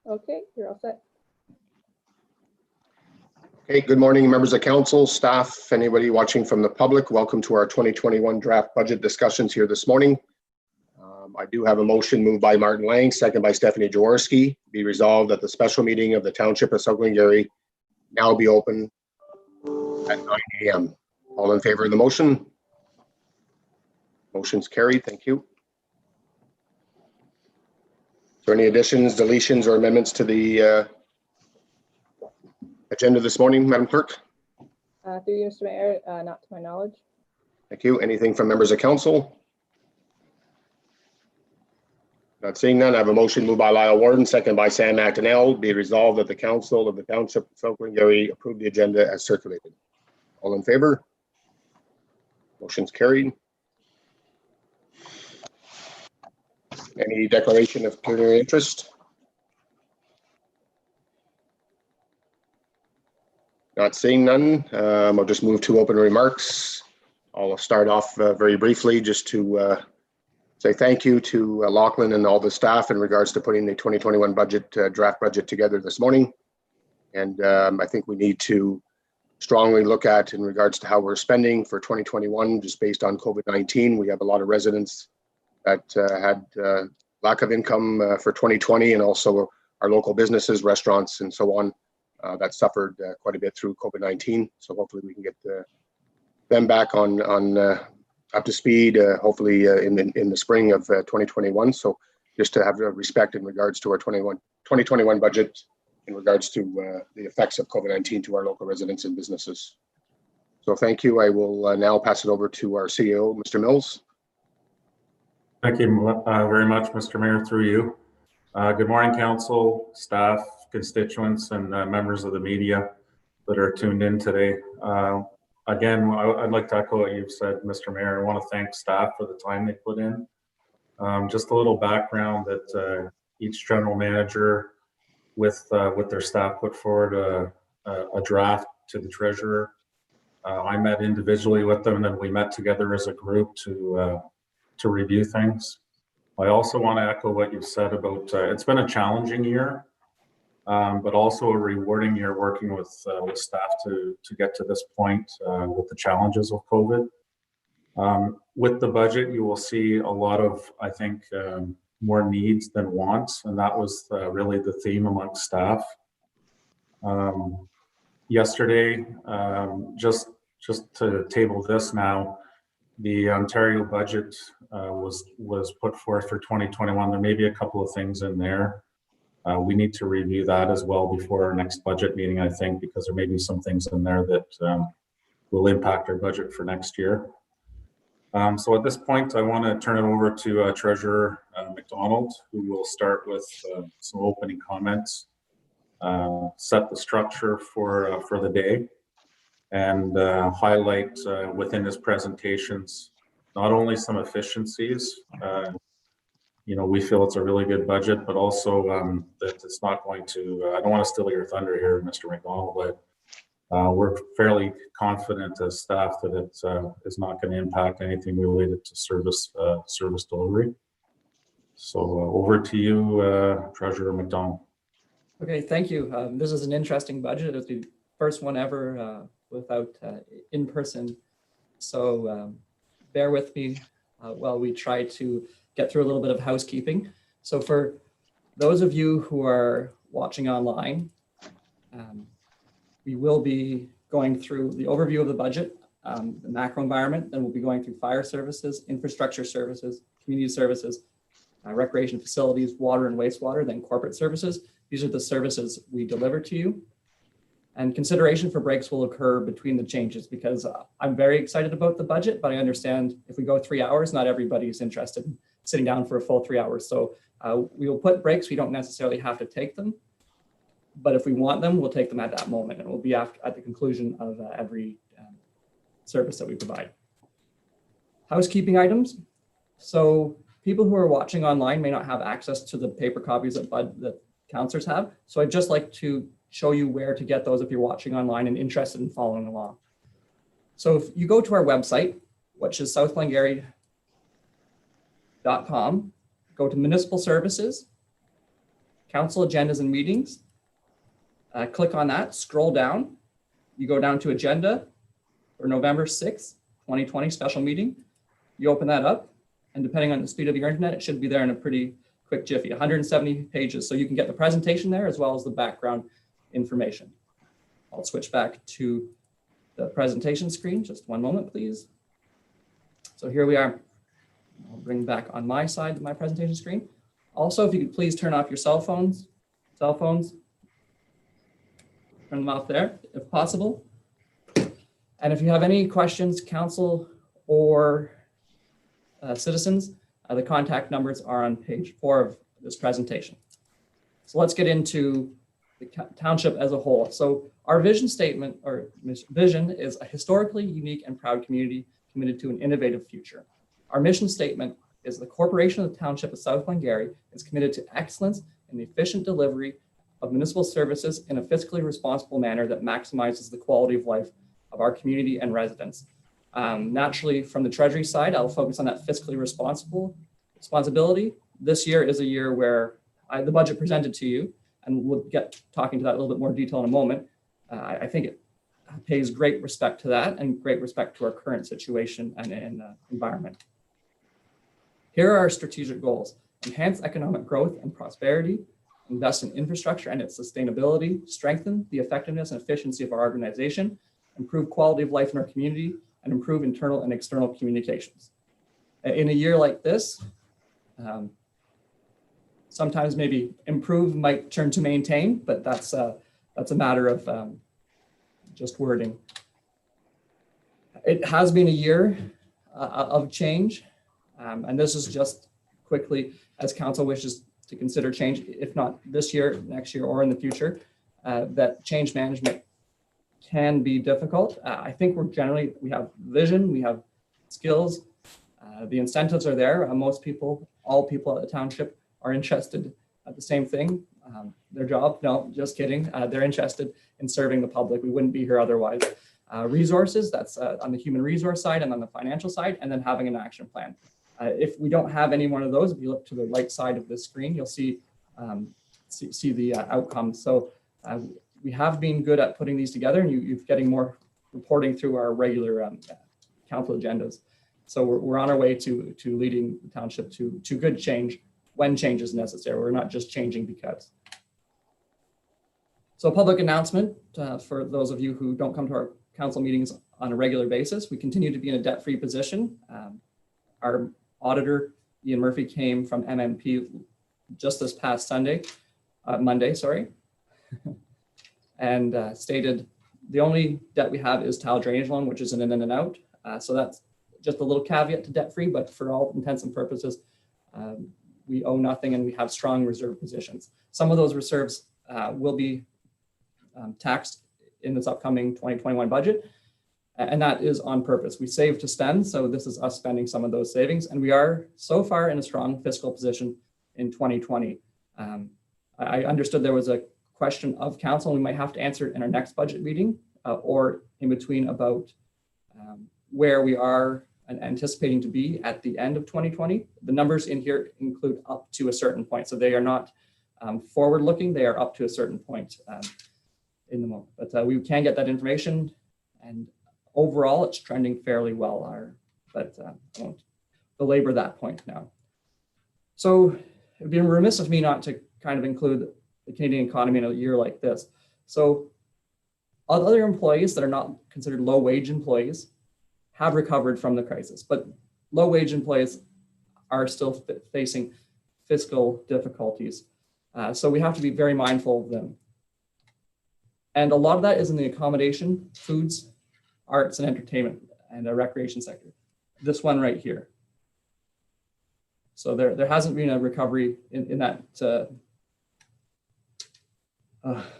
Okay, you're all set. Okay, good morning, members of council, staff, anybody watching from the public. Welcome to our 2021 draft budget discussions here this morning. I do have a motion moved by Martin Lang, second by Stephanie Jaworski. Be resolved that the special meeting of the Township of South Glengarry now be open at 9 a.m. All in favor of the motion? Motion's carried. Thank you. Is there any additions, deletions, or amendments to the agenda this morning, Madam Clerk? Through you, Mr. Mayor, not to my knowledge. Thank you. Anything from members of council? Not seeing none. I have a motion moved by Lyle Warden, second by Sam McDonnell. Be resolved that the council of the Township of South Glengarry approve the agenda as circulated. All in favor? Motion's carried. Any declaration of pecuniary interest? Not seeing none. I'll just move to open remarks. I'll start off very briefly just to say thank you to Lachlan and all the staff in regards to putting the 2021 budget draft budget together this morning. And I think we need to strongly look at in regards to how we're spending for 2021, just based on COVID-19. We have a lot of residents that had lack of income for 2020, and also our local businesses, restaurants, and so on that suffered quite a bit through COVID-19. So hopefully we can get them back on up to speed, hopefully in the spring of 2021. So just to have respect in regards to our 2021 budget in regards to the effects of COVID-19 to our local residents and businesses. So thank you. I will now pass it over to our CEO, Mr. Mills. Thank you very much, Mr. Mayor, through you. Good morning, council, staff, constituents, and members of the media that are tuned in today. Again, I'd like to echo what you've said, Mr. Mayor. I want to thank staff for the time they put in. Just a little background that each general manager with their staff put forward a draft to the treasurer. I met individually with them, and then we met together as a group to review things. I also want to echo what you've said about it's been a challenging year, but also a rewarding year working with staff to get to this point with the challenges of COVID. With the budget, you will see a lot of, I think, more needs than wants, and that was really the theme amongst staff. Yesterday, just to table this now, the Ontario budget was put forth for 2021. There may be a couple of things in there. We need to review that as well before our next budget meeting, I think, because there may be some things in there that will impact our budget for next year. So at this point, I want to turn it over to Treasurer McDonald, who will start with some opening comments, set the structure for the day, and highlight within his presentations not only some efficiencies. We feel it's a really good budget, but also that it's not going to, I don't want to steal your thunder here, Mr. McDonald, but we're fairly confident as staff that it is not going to impact anything related to service delivery. So over to you, Treasurer McDonald. Okay, thank you. This is an interesting budget. It's the first one ever without in-person. So bear with me while we try to get through a little bit of housekeeping. So for those of you who are watching online, we will be going through the overview of the budget, the macro environment, then we'll be going through fire services, infrastructure services, community services, recreation facilities, water and wastewater, then corporate services. These are the services we deliver to you. And consideration for breaks will occur between the changes because I'm very excited about the budget, but I understand if we go 3 hours, not everybody is interested in sitting down for a full 3 hours. So we will put breaks. We don't necessarily have to take them, but if we want them, we'll take them at that moment, and we'll be at the conclusion of every service that we provide. Housekeeping items. So people who are watching online may not have access to the paper copies that counselors have. So I'd just like to show you where to get those if you're watching online and interested in following along. So if you go to our website, which is southglengarry.com, go to municipal services, council agendas and meetings. Click on that, scroll down. You go down to agenda for November 6th, 2020 special meeting. You open that up, and depending on the speed of your internet, it should be there in a pretty quick jiffy, 170 pages. So you can get the presentation there as well as the background information. I'll switch back to the presentation screen. Just one moment, please. So here we are. I'll bring back on my side my presentation screen. Also, if you could please turn off your cell phones, turn them off there if possible. And if you have any questions, council or citizens, the contact numbers are on page 4 of this presentation. So let's get into the township as a whole. So our vision statement or vision is a historically unique and proud community committed to an innovative future. Our mission statement is the Corporation of the Township of South Glengarry is committed to excellence in the efficient delivery of municipal services in a fiscally responsible manner that maximizes the quality of life of our community and residents. Naturally, from the Treasury side, I'll focus on that fiscally responsibility. This year is a year where the budget presented to you, and we'll get talking to that a little bit more detail in a moment. I think it pays great respect to that and great respect to our current situation and environment. Here are our strategic goals: enhance economic growth and prosperity, invest in infrastructure and its sustainability, strengthen the effectiveness and efficiency of our organization, improve quality of life in our community, and improve internal and external communications. In a year like this, sometimes maybe improve might turn to maintain, but that's a matter of just wording. It has been a year of change, and this is just quickly as council wishes to consider change, if not this year, next year, or in the future, that change management can be difficult. I think we have vision, we have skills, the incentives are there. Most people, all people at the township are interested at the same thing. Their job, no, just kidding. They're interested in serving the public. We wouldn't be here otherwise. Resources, that's on the human resource side and on the financial side, and then having an action plan. If we don't have any one of those, if you look to the right side of the screen, you'll see the outcomes. So we have been good at putting these together, and you're getting more reporting through our regular council agendas. So we're on our way to leading the township to good change when change is necessary. We're not just changing because. So a public announcement for those of you who don't come to our council meetings on a regular basis. We continue to be in a debt-free position. Our auditor, Ian Murphy, came from MMP just this past Monday, and stated the only debt we have is tile drainage loan, which is an in and out. So that's just a little caveat to debt-free, but for all intents and purposes, we owe nothing and we have strong reserve positions. Some of those reserves will be taxed in this upcoming 2021 budget, and that is on purpose. We save to spend, so this is us spending some of those savings, and we are so far in a strong fiscal position in 2020. I understood there was a question of council, and we might have to answer it in our next budget meeting or in between about where we are and anticipating to be at the end of 2020. The numbers in here include up to a certain point, so they are not forward-looking, they are up to a certain point in the moment. But we can get that information, and overall it's trending fairly well, but I won't belabor that point now. So it'd be remiss of me not to kind of include the Canadian economy in a year like this. So other employees that are not considered low-wage employees have recovered from the crisis, but low-wage employees are still facing fiscal difficulties. So we have to be very mindful of them. And a lot of that is in the accommodation, foods, arts and entertainment, and the recreation sector. This one right here. So there hasn't been a recovery in that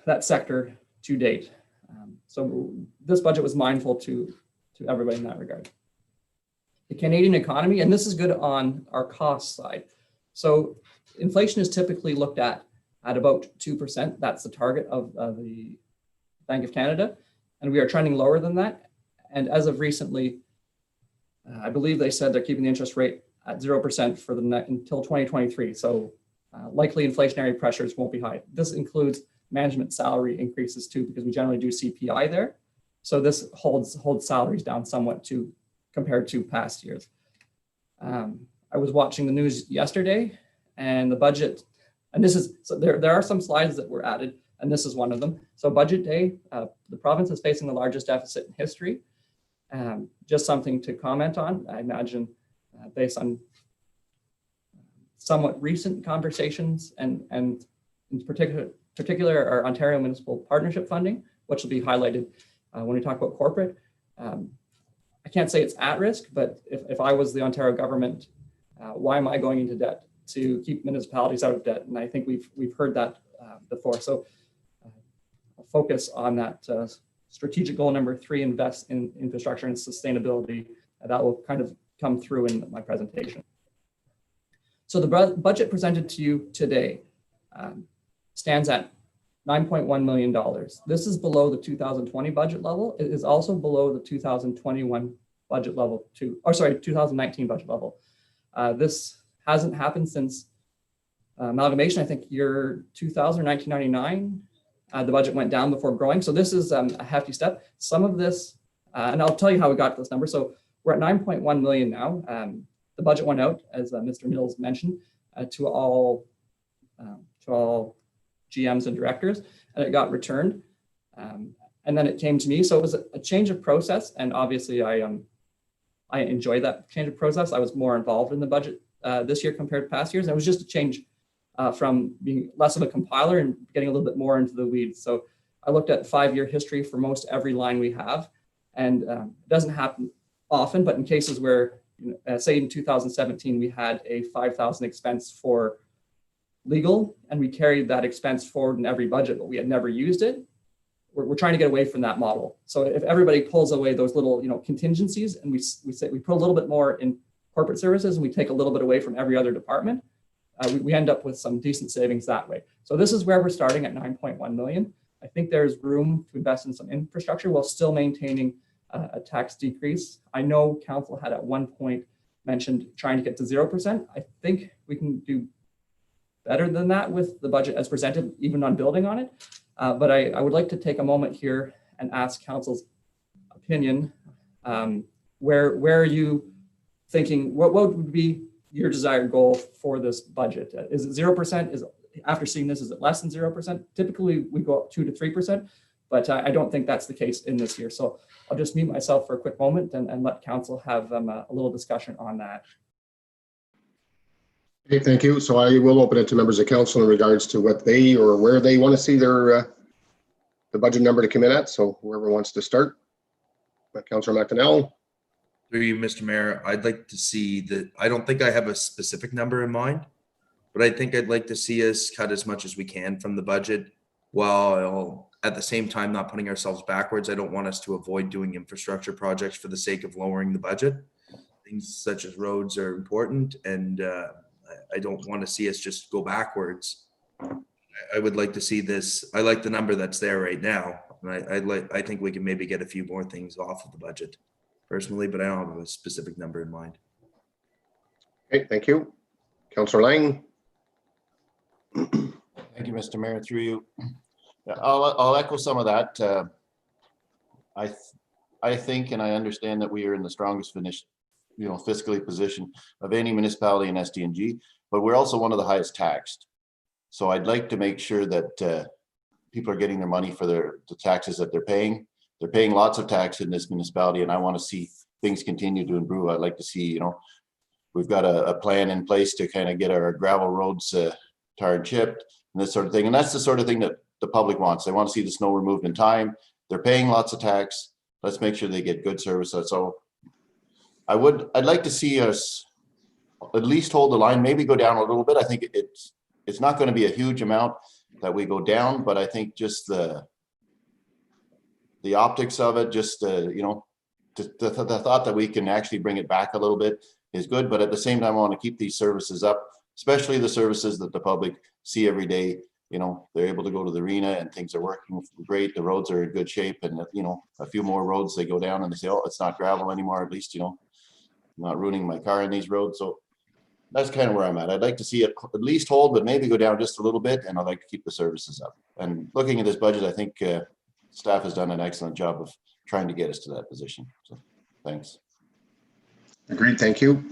that sector to date. So this budget was mindful to everybody in that regard. The Canadian economy, and this is good on our cost side. So inflation is typically looked at about 2%. That's the target of the Bank of Canada, and we are trending lower than that. And as of recently, I believe they said they're keeping the interest rate at 0% for until 2023. So Likely inflationary pressures won't be high. This includes management salary increases too, because we generally do CPI there. So this holds salaries down somewhat too, compared to past years. I was watching the news yesterday, and the budget, and this is, so there are some slides that were added, and this is one of them. So budget day, the province is facing the largest deficit in history. Just something to comment on, I imagine, based on somewhat recent conversations and in particular our Ontario Municipal Partnership funding, which will be highlighted when we talk about corporate. I can't say it's at risk, but if I was the Ontario government, why am I going into debt to keep municipalities out of debt? And I think we've heard that before. So I'll focus on that strategic goal number 3, invest in infrastructure and sustainability. That will kind of come through in my presentation. So the budget presented to you today stands at $9.1 million. This is below the 2020 budget level. It is also below the 2021 budget level too, or sorry, 2019 budget level. This hasn't happened since amalgamation. I think year 2000 or 1999, the budget went down before growing. So this is a hefty step. Some of this, and I'll tell you how we got to this number. So we're at 9.1 million now. The budget went out, as Mr. Mills mentioned, to all GMs and directors, and it got returned. And then it came to me. So it was a change of process, and obviously I enjoyed that change of process. I was more involved in the budget this year compared to past years. And it was just a change from being less of a compiler and getting a little bit more into the weeds. So I looked at 5-year history for most every line we have, and it doesn't happen often, but in cases where, say in 2017, we had a $5,000 expense for legal, and we carried that expense forward in every budget, but we had never used it. We're trying to get away from that model. So if everybody pulls away those little, contingencies, and we say we put a little bit more in corporate services and we take a little bit away from every other department, we end up with some decent savings that way. So this is where we're starting at 9.1 million. I think there's room to invest in some infrastructure while still maintaining a tax decrease. I know council had at one point mentioned trying to get to 0%. I think we can do better than that with the budget as presented, even on building on it. But I would like to take a moment here and ask council's opinion. Where are you thinking, what would be your desired goal for this budget? Is it 0%? After seeing this, is it less than 0%? Typically we go up 2 to 3%, but I don't think that's the case in this year. So I'll just mute myself for a quick moment and let council have a little discussion on that. Okay, thank you. So I will open it to members of council in regards to what they or where they want to see their the budget number to come in at. So whoever wants to start. Councillor McDonnell. Through you, Mr. Mayor, I'd like to see that. I don't think I have a specific number in mind, but I think I'd like to see us cut as much as we can from the budget while at the same time not putting ourselves backwards. I don't want us to avoid doing infrastructure projects for the sake of lowering the budget. Things such as roads are important, and I don't want to see us just go backwards. I would like to see this. I like the number that's there right now, and I think we can maybe get a few more things off of the budget personally, but I don't have a specific number in mind. Okay, thank you. Councillor Lang. Thank you, Mr. Mayor, through you. Yeah, I'll echo some of that. I think and I understand that we are in the strongest fiscally position of any municipality in SDNG, but we're also one of the highest taxed. So I'd like to make sure that people are getting their money for the taxes that they're paying. They're paying lots of tax in this municipality, and I want to see things continue to improve. I'd like to see, we've got a plan in place to kind of get our gravel roads tar and chipped and this sort of thing. And that's the sort of thing that the public wants. They want to see the snow removed in time. They're paying lots of tax. Let's make sure they get good service. So I'd like to see us at least hold the line, maybe go down a little bit. I think it's not going to be a huge amount that we go down, but I think just the optics of it, just the thought that we can actually bring it back a little bit is good. But at the same time, I want to keep these services up, especially the services that the public see every day. They're able to go to the arena and things are working great. The roads are in good shape, and a few more roads they go down and they say, oh, it's not gravel anymore. At least, I'm not ruining my car in these roads. So that's kind of where I'm at. I'd like to see it at least hold, but maybe go down just a little bit, and I'd like to keep the services up. And looking at this budget, I think staff has done an excellent job of trying to get us to that position. So thanks. Agreed, thank you.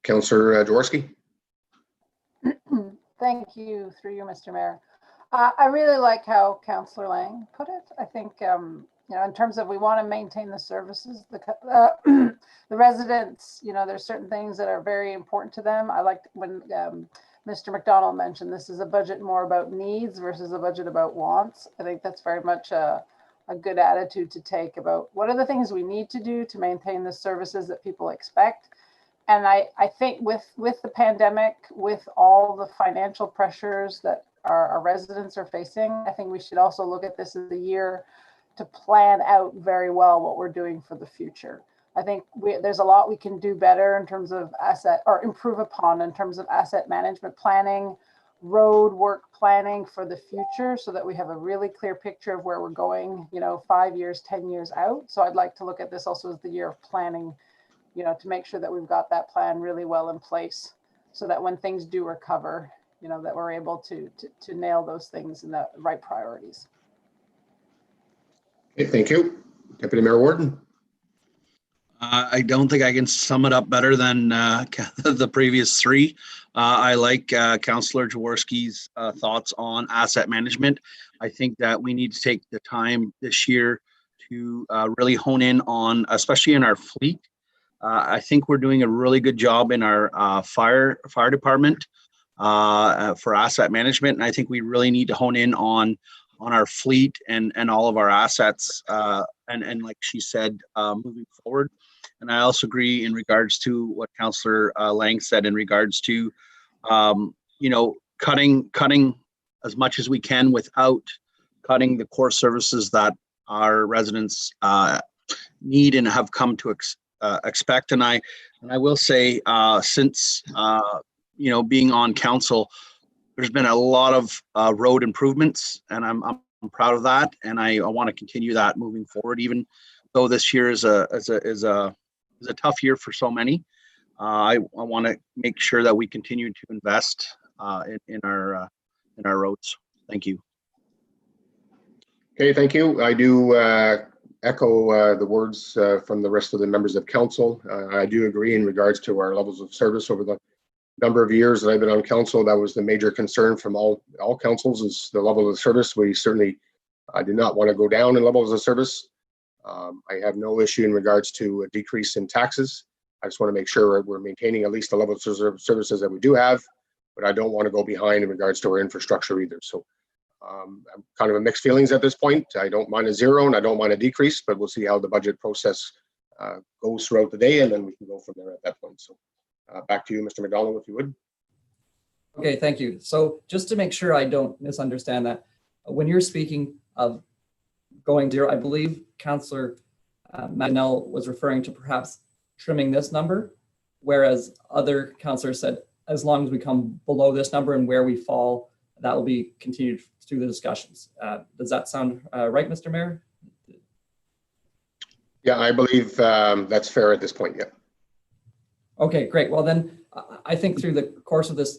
Councillor Jaworski. Thank you, through you, Mr. Mayor. I really like how Councillor Lang put it. I think, you know, in terms of we want to maintain the services, the residents, you know, there's certain things that are very important to them. I liked when Mr. McDonald mentioned this is a budget more about needs versus a budget about wants. I think that's very much a good attitude to take about what are the things we need to do to maintain the services that people expect. And I think with the pandemic, with all the financial pressures that our residents are facing, I think we should also look at this as a year to plan out very well what we're doing for the future. I think there's a lot we can do better in terms of asset, or improve upon in terms of asset management planning, road work planning for the future, so that we have a really clear picture of where we're going, you know, 5 years, 10 years out. So I'd like to look at this also as the year of planning, you know, to make sure that we've got that plan really well in place, so that when things do recover, you know, that we're able to nail those things in the right priorities. Okay, thank you. Deputy Mayor Warden. I don't think I can sum it up better than the previous three. I like Councillor Jaworski's thoughts on asset management. I think that we need to take the time this year to really hone in on, especially in our fleet. I think we're doing a really good job in our fire department for asset management, and I think we really need to hone in on our fleet and all of our assets, and like she said, moving forward. And I also agree in regards to what Councillor Lang said in regards to, you know, cutting as much as we can without cutting the core services that our residents need and have come to expect. And I will say, since you know, being on council, there's been a lot of road improvements, and I'm proud of that, and I want to continue that moving forward, even though this year is a tough year for so many. I want to make sure that we continue to invest in our roads. Thank you. Okay, thank you. I do echo the words from the rest of the members of council. I do agree in regards to our levels of service over the number of years that I've been on council. That was the major concern from all councils, is the level of service. We certainly do not want to go down in levels of service. I have no issue in regards to a decrease in taxes. I just want to make sure we're maintaining at least the level of services that we do have, but I don't want to go behind in regards to our infrastructure either. So I'm kind of a mixed feelings at this point. I don't mind a zero and I don't mind a decrease, but we'll see how the budget process goes throughout the day, and then we can go from there at that point. So back to you, Mr. McDonald, if you would. Okay, thank you. So just to make sure I don't misunderstand that, when you're speaking of going zero, I believe Councillor Manel was referring to perhaps trimming this number, whereas other councillors said as long as we come below this number, and where we fall, that will be continued through the discussions. Does that sound right, Mr. Mayor? Yeah, I believe that's fair at this point. Yeah. Okay, great. Well, then I think through the course of this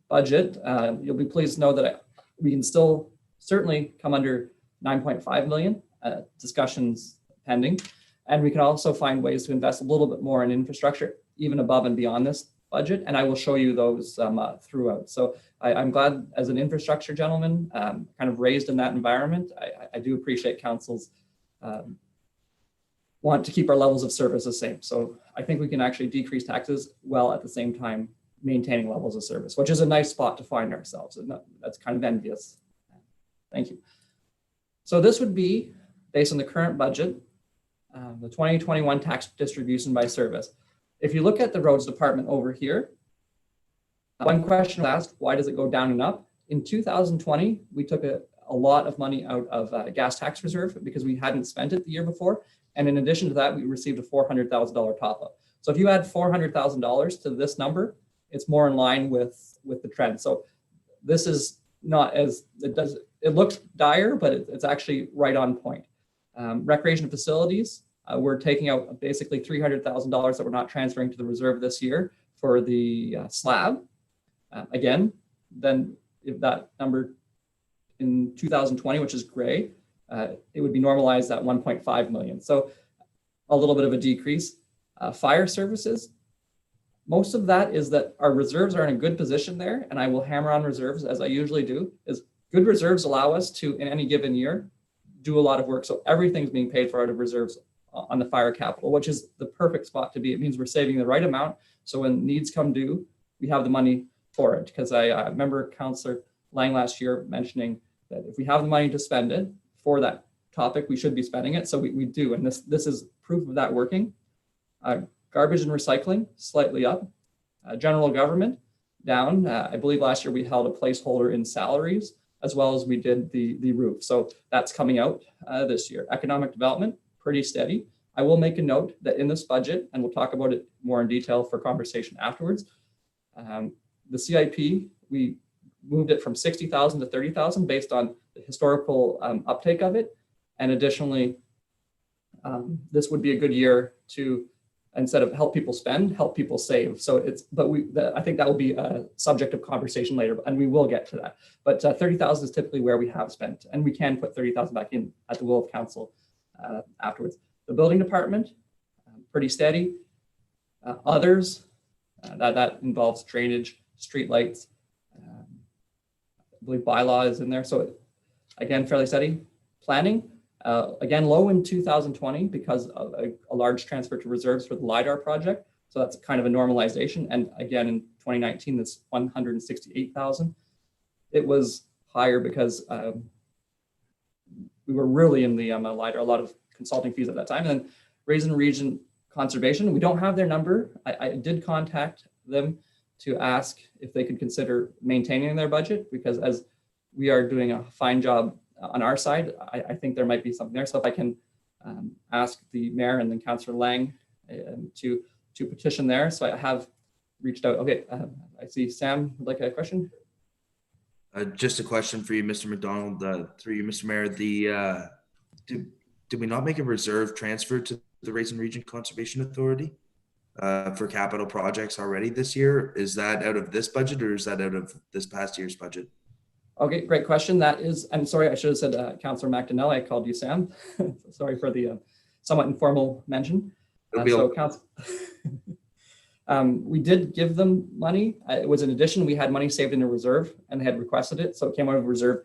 budget, you'll be pleased to know that we can still certainly come under 9.5 million, discussions pending. And we can also find ways to invest a little bit more in infrastructure, even above and beyond this budget. And I will show you those throughout. So I'm glad, as an infrastructure gentleman, kind of raised in that environment, I do appreciate council's want to keep our levels of service the same. So I think we can actually decrease taxes while at the same time maintaining levels of service, which is a nice spot to find ourselves. And that's kind of envious. Thank you. So this would be, based on the current budget, the 2021 tax distribution by service. If you look at the roads department over here, one question was asked, why does it go down and up? In 2020, we took a lot of money out of gas tax reserve because we hadn't spent it the year before. And in addition to that, we received a $400,000 top up. So if you add $400,000 to this number, it's more in line with the trend. So this is not as, it looks dire, but it's actually right on point. Recreation facilities, We're taking out basically $300,000 that we're not transferring to the reserve this year for the slab. Again, then if that number in 2020, which is gray, it would be normalized at 1.5 million. So a little bit of a decrease. Fire services, most of that is that our reserves are in a good position there, and I will hammer on reserves as I usually do, is good reserves allow us to, in any given year, do a lot of work. So everything's being paid for out of reserves on the fire capital, which is the perfect spot to be. It means we're saving the right amount. So when needs come due, we have the money for it. Because I remember Councillor Lang last year mentioning that if we have the money to spend it for that topic, we should be spending it. So we do. And this is proof of that working. Garbage and recycling, slightly up. General government, down. I believe last year we held a placeholder in salaries, as well as we did the roof. So that's coming out this year. Economic development, pretty steady. I will make a note that in this budget, and we'll talk about it more in detail for conversation afterwards, the CIP, we moved it from 60,000 to 30,000 based on the historical uptake of it. And additionally, this would be a good year to, instead of help people spend, help people save. So I think that will be a subject of conversation later, and we will get to that. But 30,000 is typically where we have spent, and we can put 30,000 back in at the will of council afterwards. The building department, pretty steady. Others, that involves drainage, streetlights, I believe bylaw is in there. So again, fairly steady. Planning, again, low in 2020 because of a large transfer to reserves for the LiDAR project. So that's kind of a normalization. And again, in 2019, this 168,000. It was higher because we were really in the LiDAR, a lot of consulting fees at that time. And then Raisin Region Conservation, we don't have their number. I did contact them to ask if they could consider maintaining their budget, because as we are doing a fine job on our side, I think there might be something there. So if I can ask the mayor and then Councillor Lang to petition there. So I have reached out. Okay, I see Sam would like a question. Just a question for you, Mr. McDonald, through you, Mr. Mayor. Did we not make a reserve transfer to the Raisin Region Conservation Authority for capital projects already this year? Is that out of this budget, or is that out of this past year's budget? Okay, great question. That is, I'm sorry, I should have said Councillor McDonnell. I called you Sam. Sorry for the somewhat informal mention. We did give them money. It was an addition. We had money saved in a reserve, and they had requested it, so it came out of reserve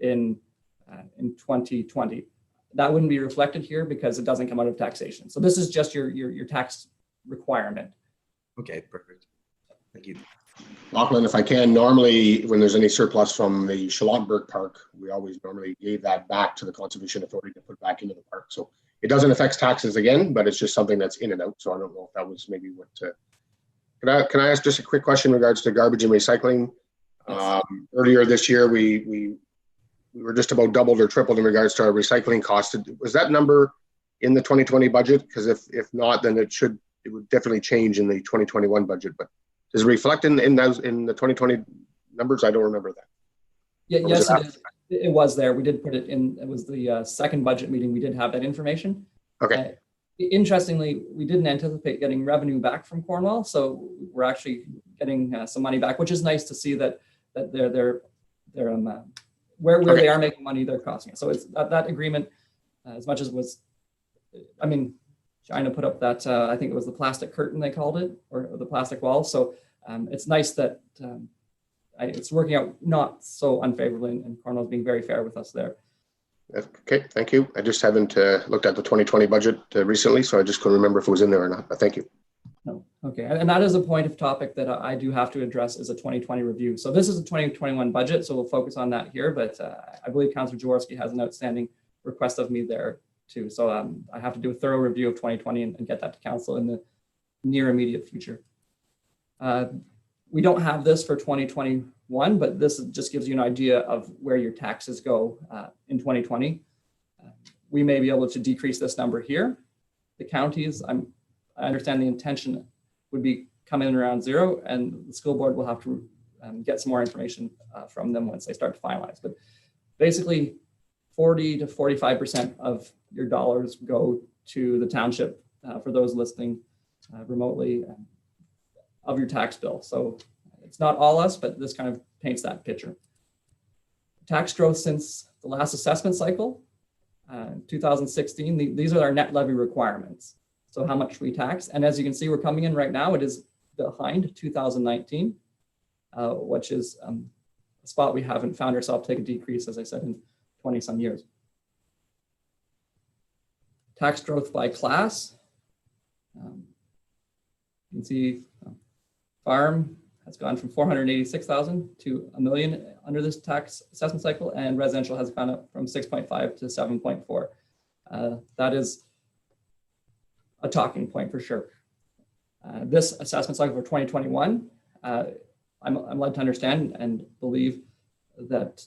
in 2020. That wouldn't be reflected here because it doesn't come out of taxation. So this is just your tax requirement. Okay, perfect. Thank you. Lachlan, if I can, normally when there's any surplus from the Charlottenburg Park, we always normally gave that back to the Conservation Authority to put back into the park. So it doesn't affect taxes again, but it's just something that's in and out. So I don't know if that was maybe what. Can I ask just a quick question in regards to garbage and recycling? Yes. Earlier this year, we were just about doubled or tripled in regards to our recycling costs. Was that number in the 2020 budget? Because if not, then it would definitely change in the 2021 budget. But does it reflect in the 2020 numbers? I don't remember that. Yeah, yes, it is. It was there. We did put it in. It was the second budget meeting. We did have that information. Okay. Interestingly, we didn't anticipate getting revenue back from Cornwall, so we're actually getting some money back, which is nice to see that they're where they are making money, they're costing it. So it's that agreement, as much as it was, I mean, China put up that I think it was the plastic curtain they called it, or the plastic wall. So it's nice that it's working out not so unfavorably, and Cornwall's being very fair with us there. Okay, thank you. I just haven't looked at the 2020 budget recently, so I just couldn't remember if it was in there or not, but thank you. No. Okay, and that is a point of topic that I do have to address is a 2020 review. So this is a 2021 budget, so we'll focus on that here, but I believe Councillor Jaworski has an outstanding request of me there too. So I have to do a thorough review of 2020 and get that to council in the near immediate future. We don't have this for 2021, but this just gives you an idea of where your taxes go in 2020. We may be able to decrease this number here. The counties, I understand the intention would be coming in around zero, and the school board will have to get some more information from them once they start to finalize. But basically 40 to 45% of your dollars go to the township for those listening remotely of your tax bill. So it's not all us, but this kind of paints that picture. Tax growth since the last assessment cycle, 2016, these are our net levy requirements. So how much we tax. And as you can see, we're coming in right now, it is behind 2019, which is a spot we haven't found ourselves take a decrease, as I said, in 20 some years. Tax growth by class. You can see farm has gone from 486,000 to $1 million under this tax assessment cycle, and residential has gone up from 6.5 to 7.4. That is a talking point for sure. This assessment cycle for 2021, I'm led to understand and believe that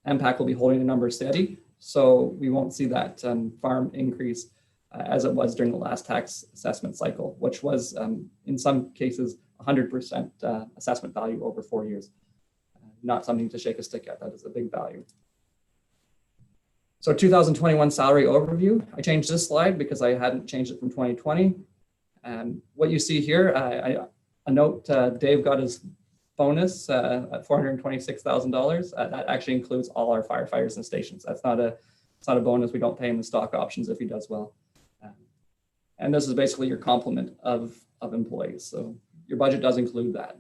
MPAC will be holding the number steady, so we won't see that farm increase as it was during the last tax assessment cycle, which was in some cases 100% assessment value over 4 years. Not something to shake a stick at. That is a big value. So 2021 salary overview. I changed this slide because I hadn't changed it from 2020. And what you see here, a note, Dave got his bonus at $426,000. That actually includes all our firefighters and stations. It's not a bonus. We don't pay him the stock options if he does well. And this is basically your complement of employees. So your budget does include that.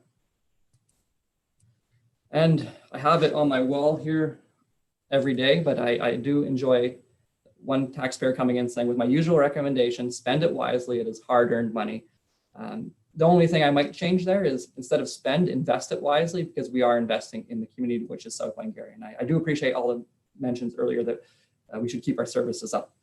And I have it on my wall here every day, but I do enjoy one taxpayer coming in saying, with my usual recommendation, spend it wisely. It is hard-earned money. The only thing I might change there is instead of spend, invest it wisely, because we are investing in the community, which is South Glengarry. And I do appreciate all the mentions earlier that we should keep our services up.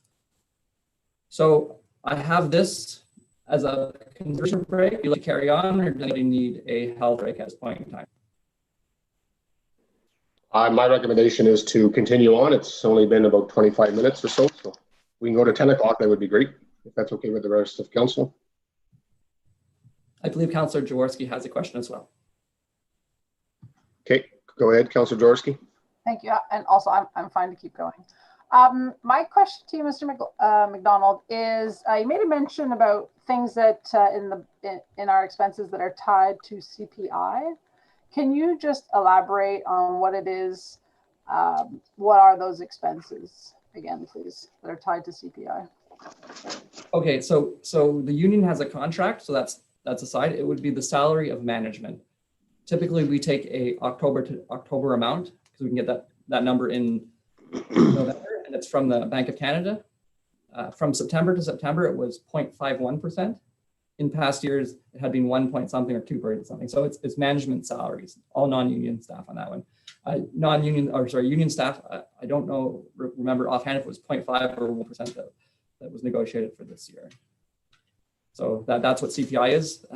So I have this as a conversion break. You like to carry on, or do you need a health break at this point in time? My recommendation is to continue on. It's only been about 25 minutes or so, so we can go to 10 o'clock. That would be great, if that's okay with the rest of council. I believe Councillor Jaworski has a question as well. Okay, go ahead, Councillor Jaworski. Thank you. And also, I'm fine to keep going. My question to you, Mr. McDonald, is you made a mention about things that in our expenses that are tied to CPI. Can you just elaborate on what it is? What are those expenses again, please, that are tied to CPI? Okay, so the union has a contract, so that's aside. It would be the salary of management. Typically, we take a October to October amount because we can get that number in November, and it's from the Bank of Canada. From September to September, it was 0.51%. In past years, it had been 1 point something or 2 point something. So it's management salaries, all non-union staff on that one. Union staff, I don't know, remember offhand if it was 0.5 or 1% that was negotiated for this year. So that's what CPI is.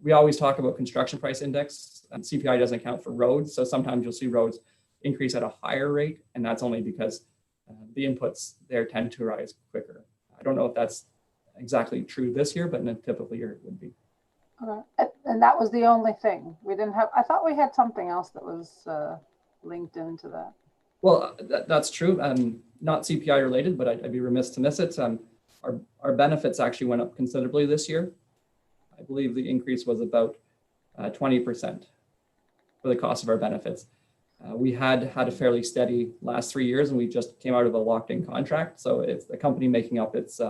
We always talk about construction price index, and CPI doesn't account for roads. So sometimes you'll see roads increase at a higher rate, and that's only because the inputs there tend to rise quicker. I don't know if that's exactly true this year, but in a typical year it would be. Okay. And that was the only thing we didn't have. I thought we had something else that was linked into that. Well, that's true. Not CPI related, but I'd be remiss to miss it. Our benefits actually went up considerably this year. I believe the increase was about 20% for the cost of our benefits. We had a fairly steady last 3 years, and we just came out of a locked-in contract. So it's the company making up its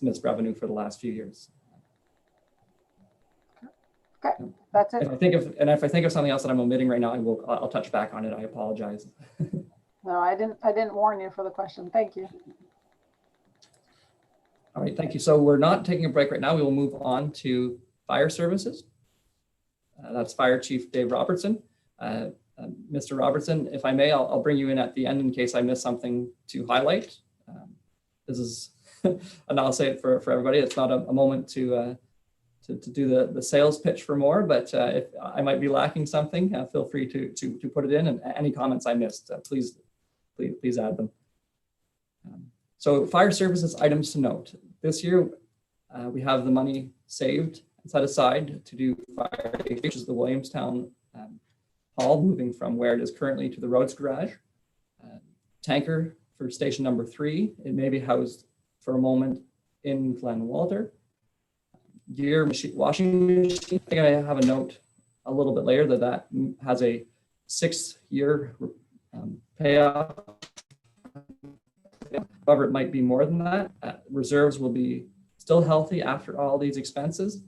missed revenue for the last few years. Okay, that's it. If I think of something else that I'm omitting right now, I'll touch back on it. I apologize. No, I didn't warn you for the question. Thank you. All right, thank you. So we're not taking a break right now. We will move on to fire services. That's Fire Chief Dave Robertson. Mr. Robertson, if I may, I'll bring you in at the end in case I miss something to highlight. This is, and I'll say it for everybody, it's not a moment to do the sales pitch for more, but if I might be lacking something, feel free to put it in, and any comments I missed, please add them. So fire services items to note. This year, we have the money saved and set aside to do fire, which is the Williamstown hall, moving from where it is currently to the Rhodes Garage. Tanker for station number 3. It may be housed for a moment in Glen Walter. Gear machine, washing machine. I think I have a note a little bit later that has a 6-year payoff. However, it might be more than that. Reserves will be still healthy after all these expenses,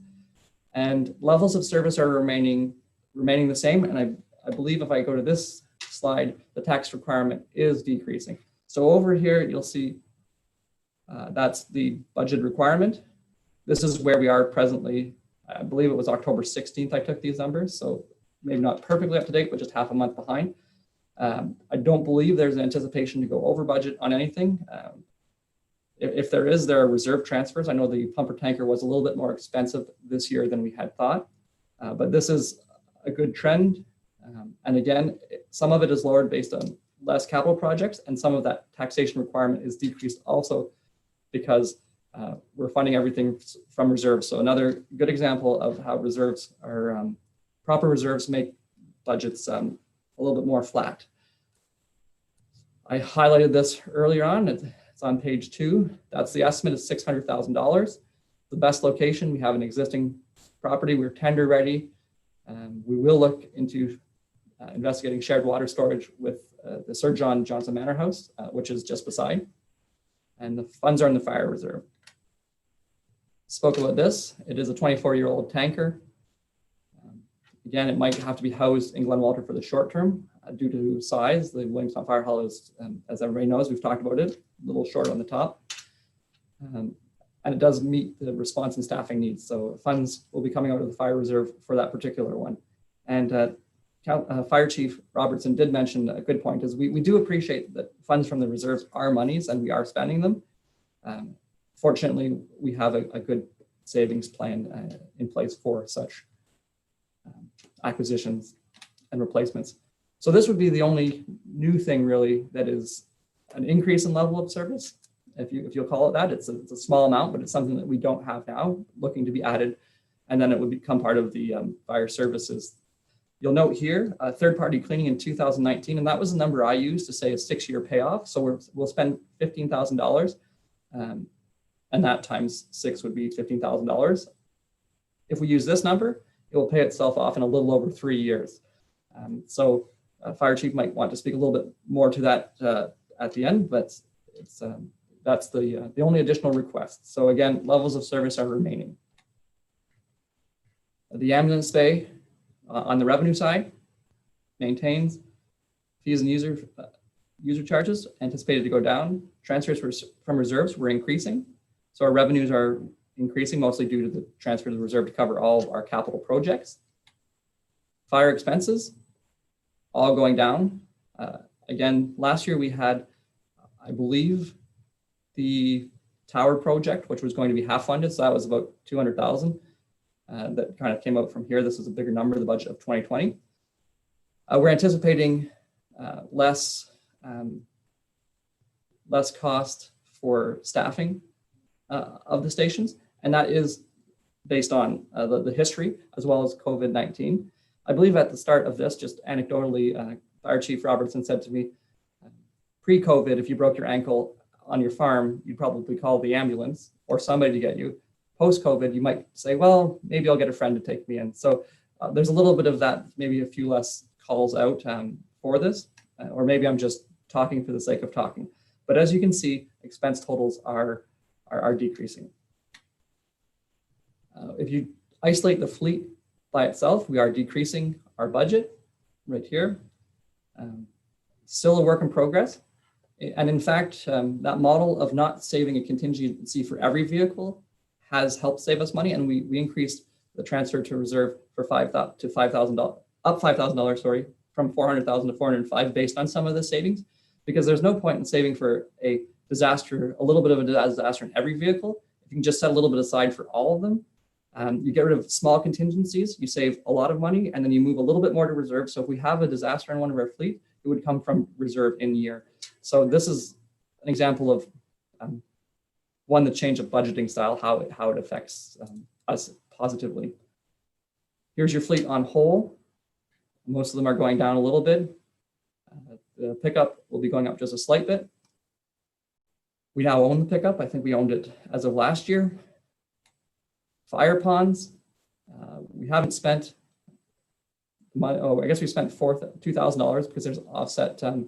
and levels of service are remaining the same. And I believe if I go to this slide, the tax requirement is decreasing. So over here, you'll see that's the budget requirement. This is where we are presently. I believe it was October 16th I took these numbers, so maybe not perfectly up to date, but just half a month behind. I don't believe there's an anticipation to go over budget on anything. If there is, there are reserve transfers. I know the pumper tanker was a little bit more expensive this year than we had thought, but this is a good trend. And again, some of it is lowered based on less capital projects, and some of that taxation requirement is decreased also because we're funding everything from reserves. So another good example of how reserves are, proper reserves make budgets a little bit more flat. I highlighted this earlier on. It's on page 2. That's the estimate is $600,000. The best location, we have an existing property. We're tender ready. We will look into investigating shared water storage with the Sir John Johnson Manor House, which is just beside. And the funds are in the fire reserve. Spoke about this. It is a 24-year-old tanker. Again, it might have to be housed in Glen Walter for the short term due to size. The Williamstown Fire Hall is, as everybody knows, we've talked about it, a little short on the top. And it does meet the response and staffing needs. So funds will be coming out of the fire reserve for that particular one. And Fire Chief Robertson did mention a good point is we do appreciate that funds from the reserves are monies and we are spending them. Fortunately, we have a good savings plan in place for such acquisitions and replacements. So this would be the only new thing really that is an increase in level of service. If you'll call it that, it's a small amount, but it's something that we don't have now, looking to be added, and then it would become part of the fire services. You'll note here, third-party cleaning in 2019, and that was the number I used to say a 6-year payoff. So we'll spend $15,000, and that times 6 would be $15,000. If we use this number, it will pay itself off in a little over 3 years. So Fire Chief might want to speak a little bit more to that at the end, but that's the only additional request. So again, levels of service are remaining. The ambulance bay on the revenue side maintains. Fees and user charges anticipated to go down. Transfers from reserves were increasing. So our revenues are increasing mostly due to the transfer to the reserve to cover all of our capital projects. Fire expenses all going down. Again, last year we had, I believe, the tower project, which was going to be half funded. So that was about 200,000. That kind of came out from here. This is a bigger number, the budget of 2020. We're anticipating less cost for staffing of the stations, and that is based on the history as well as COVID-19. I believe at the start of this, just anecdotally, Fire Chief Robertson said to me, pre-COVID, if you broke your ankle on your farm, you'd probably call the ambulance or somebody to get you. Post-COVID, you might say, well, maybe I'll get a friend to take me in. So there's a little bit of that, maybe a few less calls out for this, or maybe I'm just talking for the sake of talking. But as you can see, expense totals are decreasing. If you isolate the fleet by itself, we are decreasing our budget right here. Still a work in progress. And in fact, that model of not saving a contingency for every vehicle has helped save us money. And we increased the transfer to reserve for $5,000 to $5,000, up $5,000, sorry, from 400,000 to 405 based on some of the savings, because there's no point in saving for a disaster, a little bit of a disaster in every vehicle. If you can just set a little bit aside for all of them, you get rid of small contingencies, you save a lot of money, and then you move a little bit more to reserve. So if we have a disaster in one of our fleet, it would come from reserve in year. So this is an example of the change of budgeting style, how it affects us positively. Here's your fleet on whole. Most of them are going down a little bit. The pickup will be going up just a slight bit. We now own the pickup. I think we owned it as of last year. Fire ponds, we haven't spent money. Oh, I guess we spent $2,000 because there's offset of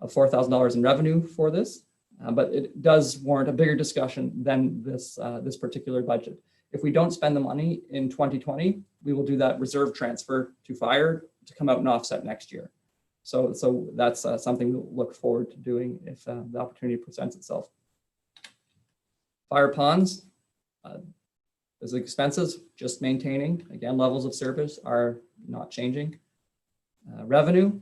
$4,000 in revenue for this, but it does warrant a bigger discussion than this particular budget. If we don't spend the money in 2020, we will do that reserve transfer to fire to come out and offset next year. So that's something we'll look forward to doing if the opportunity presents itself. Fire ponds, those expenses, just maintaining. Again, levels of service are not changing. Revenue,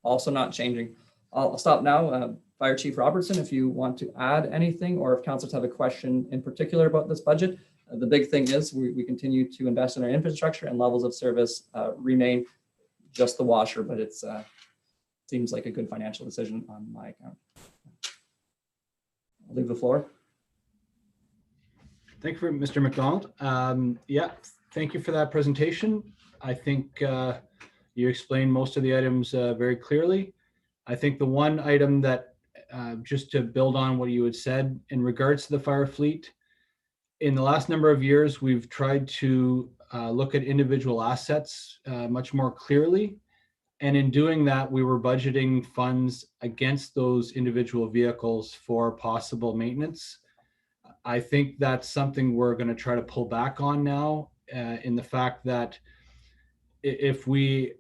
also not changing. I'll stop now. Fire Chief Robertson, if you want to add anything, or if councilors have a question in particular about this budget. The big thing is we continue to invest in our infrastructure, and levels of service remain just the washer, but it's seems like a good financial decision on my account. I'll leave the floor. Thank you, Mr. McDonald. Yeah, thank you for that presentation. I think you explained most of the items very clearly. I think the one item that, just to build on what you had said in regards to the fire fleet, in the last number of years, we've tried to look at individual assets much more clearly. And in doing that, we were budgeting funds against those individual vehicles for possible maintenance. I think that's something we're going to try to pull back on now, in the fact that if we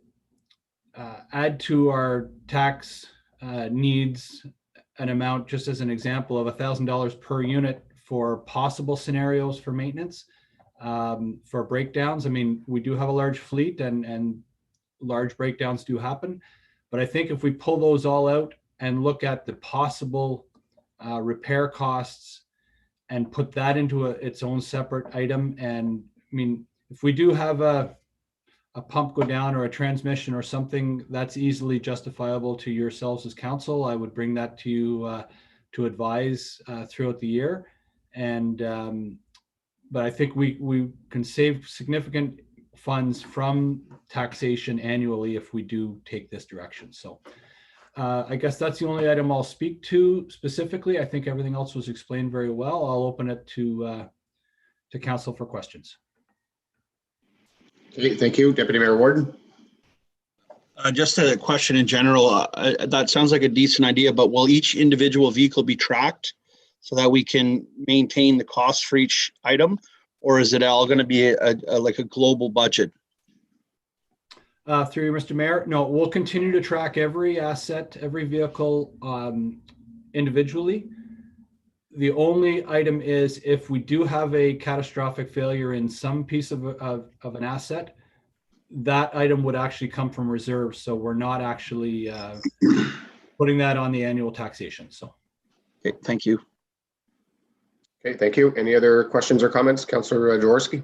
add to our tax needs an amount, just as an example, of $1,000 per unit for possible scenarios for maintenance, for breakdowns. I mean, we do have a large fleet, and large breakdowns do happen. But I think if we pull those all out and look at the possible repair costs and put that into its own separate item, and I mean, if we do have a pump go down or a transmission or something, that's easily justifiable to yourselves as council. I would bring that to you to advise throughout the year. And but I think we can save significant funds from taxation annually if we do take this direction. So I guess that's the only item I'll speak to specifically. I think everything else was explained very well. I'll open it to council for questions. Okay, thank you. Deputy Mayor Warden. Just a question in general. That sounds like a decent idea, but will each individual vehicle be tracked so that we can maintain the cost for each item? Or is it all going to be like a global budget? Through you, Mr. Mayor. No, we'll continue to track every asset, every vehicle individually. The only item is if we do have a catastrophic failure in some piece of an asset, that item would actually come from reserves. So we're not actually putting that on the annual taxation. So, Okay, thank you. Okay, thank you. Any other questions or comments? Councillor Jaworski.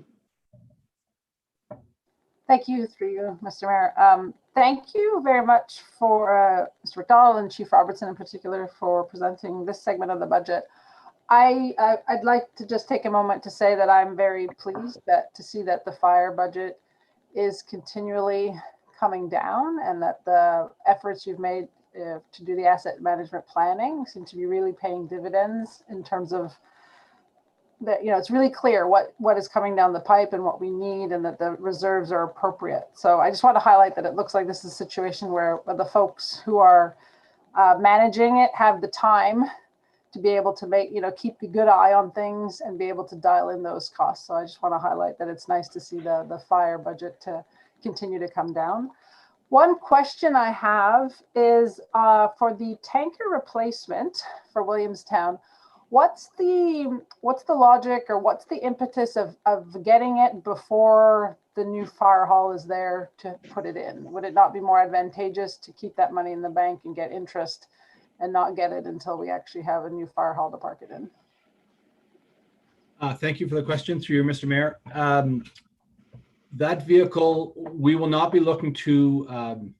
Thank you, through you, Mr. Mayor. Thank you very much for Mr. McDonald and Chief Robertson in particular for presenting this segment of the budget. I'd like to just take a moment to say that I'm very pleased to see that the fire budget is continually coming down, and that the efforts you've made to do the asset management planning seem to be really paying dividends in terms of that, you know, it's really clear what is coming down the pipe and what we need, and that the reserves are appropriate. So I just want to highlight that it looks like this is a situation where the folks who are managing it have the time to be able to make, you know, keep a good eye on things and be able to dial in those costs. So I just want to highlight that it's nice to see the fire budget to continue to come down. One question I have is for the tanker replacement for Williamstown. What's the logic, or what's the impetus of getting it before the new fire hall is there to put it in? Would it not be more advantageous to keep that money in the bank and get interest and not get it until we actually have a new fire hall to park it in? thank you for the question, through you, Mr. Mayor. That vehicle, we will not be looking to,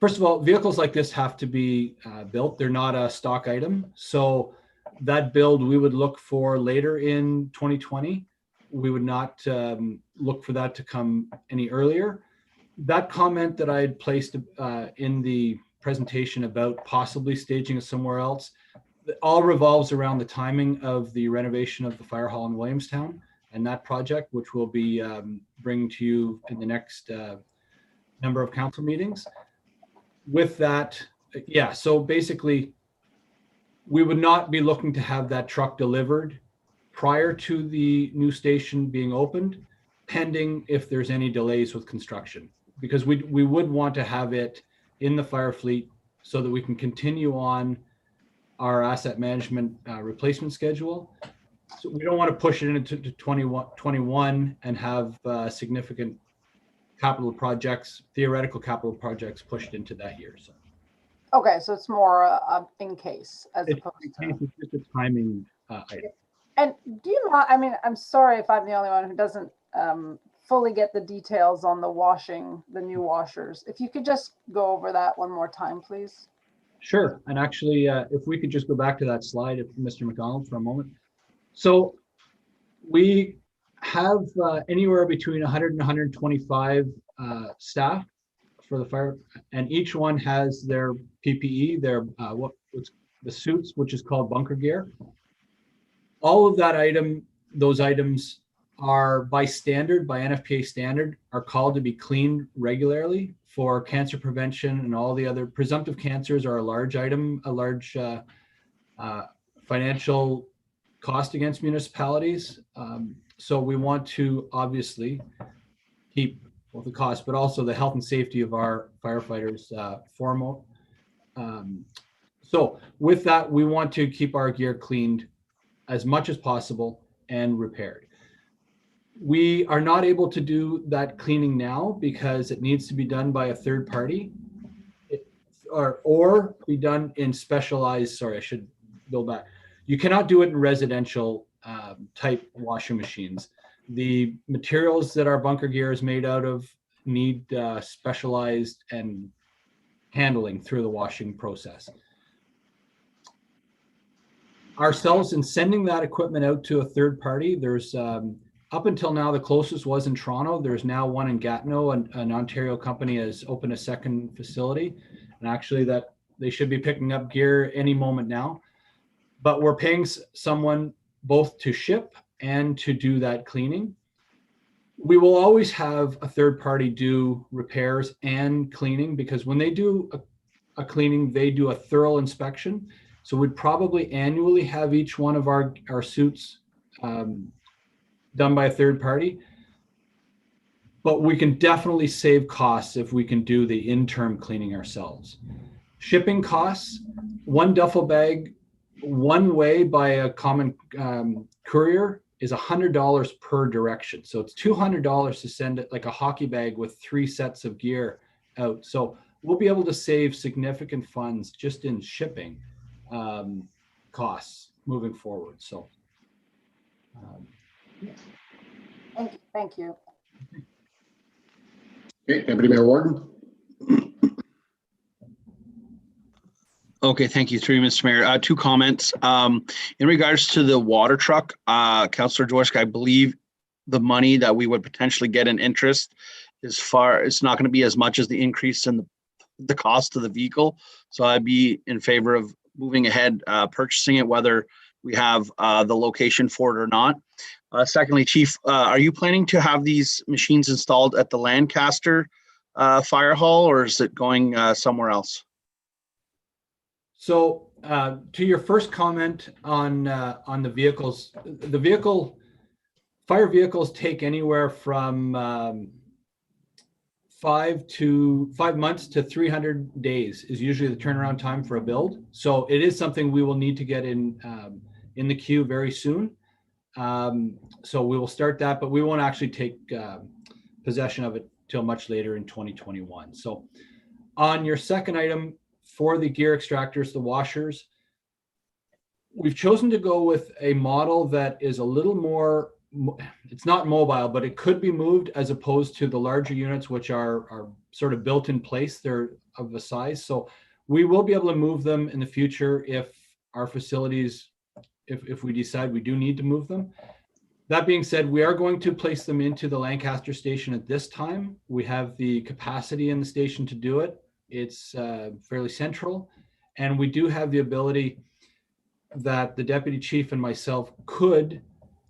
first of all, vehicles like this have to be built. They're not a stock item. So that build we would look for later in 2020. We would not look for that to come any earlier. That comment that I had placed in the presentation about possibly staging it somewhere else, it all revolves around the timing of the renovation of the fire hall in Williamstown and that project, which we'll be bringing to you in the next number of council meetings. With that, yeah, so basically, we would not be looking to have that truck delivered prior to the new station being opened, pending if there's any delays with construction, because we would want to have it in the fire fleet so that we can continue on our asset management replacement schedule. So we don't want to push it into 21 and have significant capital projects, theoretical capital projects pushed into that year. So Okay, so it's more in case as it's opposed to. just a timing item. And do you mind, I mean, I'm sorry if I'm the only one who doesn't fully get the details on the washing, the new washers. If you could just go over that one more time, please. Sure. And actually, if we could just go back to that slide, if Mr. McDonald, for a moment. So we have anywhere between 100 and 125 staff for the fire, and each one has their PPE, their what's the suits, which is called bunker gear. All of those items are by NFPA standard, are called to be cleaned regularly for cancer prevention, and all the other presumptive cancers are a large item, a large financial cost against municipalities. So we want to obviously keep both the cost, but also the health and safety of our firefighters foremost. So with that, we want to keep our gear cleaned as much as possible and repaired. We are not able to do that cleaning now because it needs to be done by a third party or be done in specialized, sorry, I should go back. You cannot do it in residential type washing machines. The materials that our bunker gear is made out of need specialized and handling through the washing process. Ourselves, in sending that equipment out to a third party, there's up until now, the closest was in Toronto. There's now one in Gatineau. An Ontario company has opened a second facility, and actually that they should be picking up gear any moment now. But we're paying someone both to ship and to do that cleaning. We will always have a third party do repairs and cleaning, because when they do a cleaning, they do a thorough inspection. So we'd probably annually have each one of our suits done by a third party. But we can definitely save costs if we can do the interim cleaning ourselves. Shipping costs, one duffel bag one way by a common courier is $100 per direction. So it's $200 to send it, like a hockey bag with 3 sets of gear out. So we'll be able to save significant funds just in shipping costs moving forward. So Thank you. Okay, Deputy Mayor Warden. Okay, thank you. Through you, Mr. Mayor. 2 comments. In regards to the water truck, Councillor Jaworski, I believe the money that we would potentially get in interest it's not going to be as much as the increase in the cost of the vehicle. So I'd be in favor of moving ahead, purchasing it, whether we have the location for it or not. Secondly, Chief, are you planning to have these machines installed at the Lancaster Fire Hall, or is it going somewhere else? So to your first comment on the vehicles, fire vehicles take anywhere from 5 months to 300 days is usually the turnaround time for a build. So it is something we will need to get in the queue very soon. So we will start that, but we won't actually take possession of it till much later in 2021. So on your second item, for the gear extractors, the washers, we've chosen to go with a model that is a little more, it's not mobile, but it could be moved, as opposed to the larger units, which are sort of built in place. They're of a size. So we will be able to move them in the future if our facilities, if we decide we do need to move them. That being said, we are going to place them into the Lancaster station at this time. We have the capacity in the station to do it. It's fairly central, and we do have the ability, that the deputy chief and myself could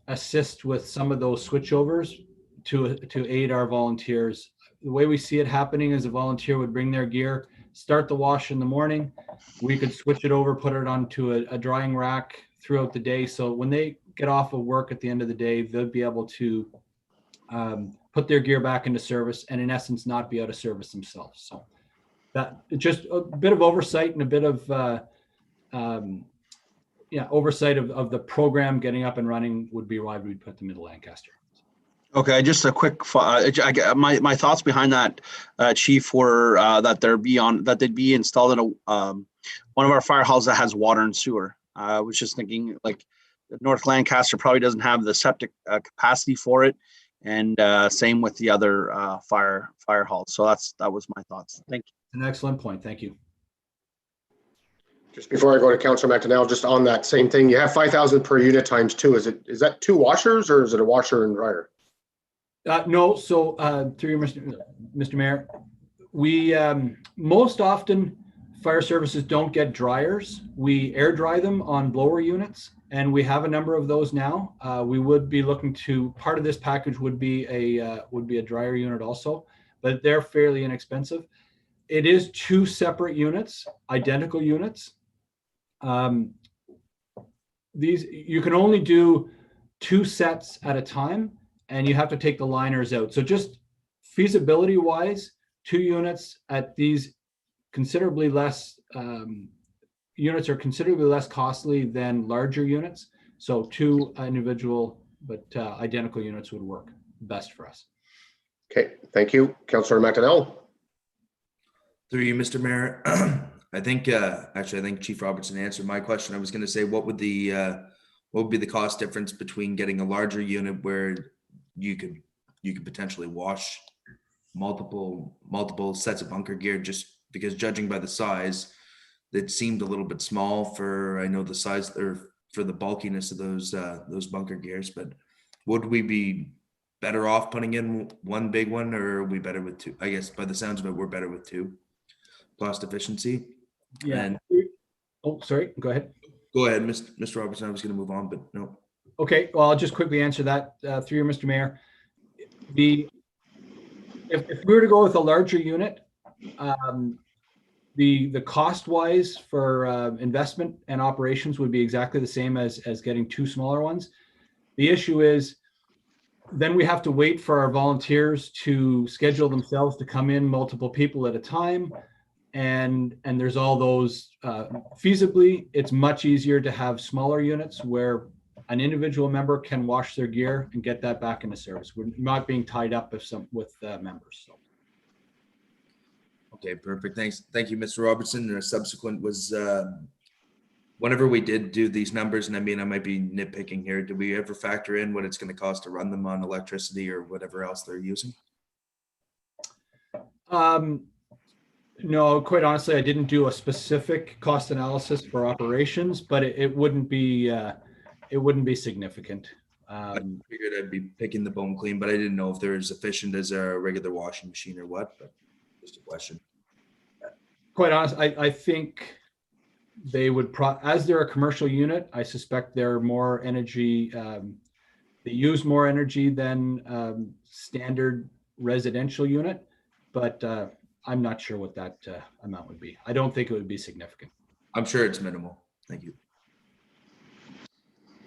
assist with some of those switchovers to aid our volunteers. The way we see it happening is a volunteer would bring their gear, start the wash in the morning. We could switch it over, put it onto a drying rack throughout the day. So when they get off of work at the end of the day, they'll be able to put their gear back into service and in essence, not be out of service themselves. So that just a bit of oversight and a bit of oversight of the program getting up and running would be why we'd put them into Lancaster. Okay, just a quick, my thoughts behind that, Chief, were that they'd be installed in one of our fire halls that has water and sewer. I was just thinking, like, North Lancaster probably doesn't have the septic capacity for it, and same with the other fire halls. So that was my thoughts. Thank you. An excellent point. Thank you. Just before I go to Councillor McDonnell, just on that same thing, you have 5,000 per unit times 2. Is that 2 washers or is it a washer and dryer? No, so through you, Mr. Mayor, we most often fire services don't get dryers. We air dry them on blower units, and we have a number of those now. We would be looking to, part of this package would be a dryer unit also, but they're fairly inexpensive. It is 2 separate units, identical units. These, you can only do 2 sets at a time, and you have to take the liners out. So just feasibility wise, 2 units at these considerably less, units are considerably less costly than larger units. So 2 individual but identical units would work best for us. Okay, thank you. Councillor McDonnell. Through you, Mr. Mayor. I think actually I think Chief Robertson answered my question. I was going to say what would be the cost difference between getting a larger unit where you could potentially wash multiple sets of bunker gear, just because judging by the size, it seemed a little bit small for, I know the size or for the bulkiness of those bunker gears, but would we be better off putting in 1 big one, or are we better with 2? I guess by the sounds of it, we're better with 2. Cost efficiency. Yeah. And, oh, sorry. Go ahead. go ahead, Mr. Robertson. I was going to move on, but no. Okay. Well, I'll just quickly answer that through you, Mr. Mayor. If we were to go with a larger unit, the cost wise for investment and operations would be exactly the same as getting 2 smaller ones. The issue is then we have to wait for our volunteers to schedule themselves to come in, multiple people at a time. And there's all those feasibly, it's much easier to have smaller units where an individual member can wash their gear and get that back into service. We're not being tied up with members. So. Okay, perfect. Thanks. Thank you, Mr. Robertson. And a subsequent was whenever we did do these numbers, and I mean, I might be nitpicking here, did we ever factor in what it's going to cost to run them on electricity or whatever else they're using? No, quite honestly, I didn't do a specific cost analysis for operations, but it wouldn't be significant. I figured I'd be picking the bone clean, but I didn't know if they're as efficient as a regular washing machine or what, but just a question. Quite honest, I think they would, as they're a commercial unit, I suspect they're more energy, they use more energy than standard residential unit, but I'm not sure what that amount would be. I don't think it would be significant. I'm sure it's minimal. Thank you.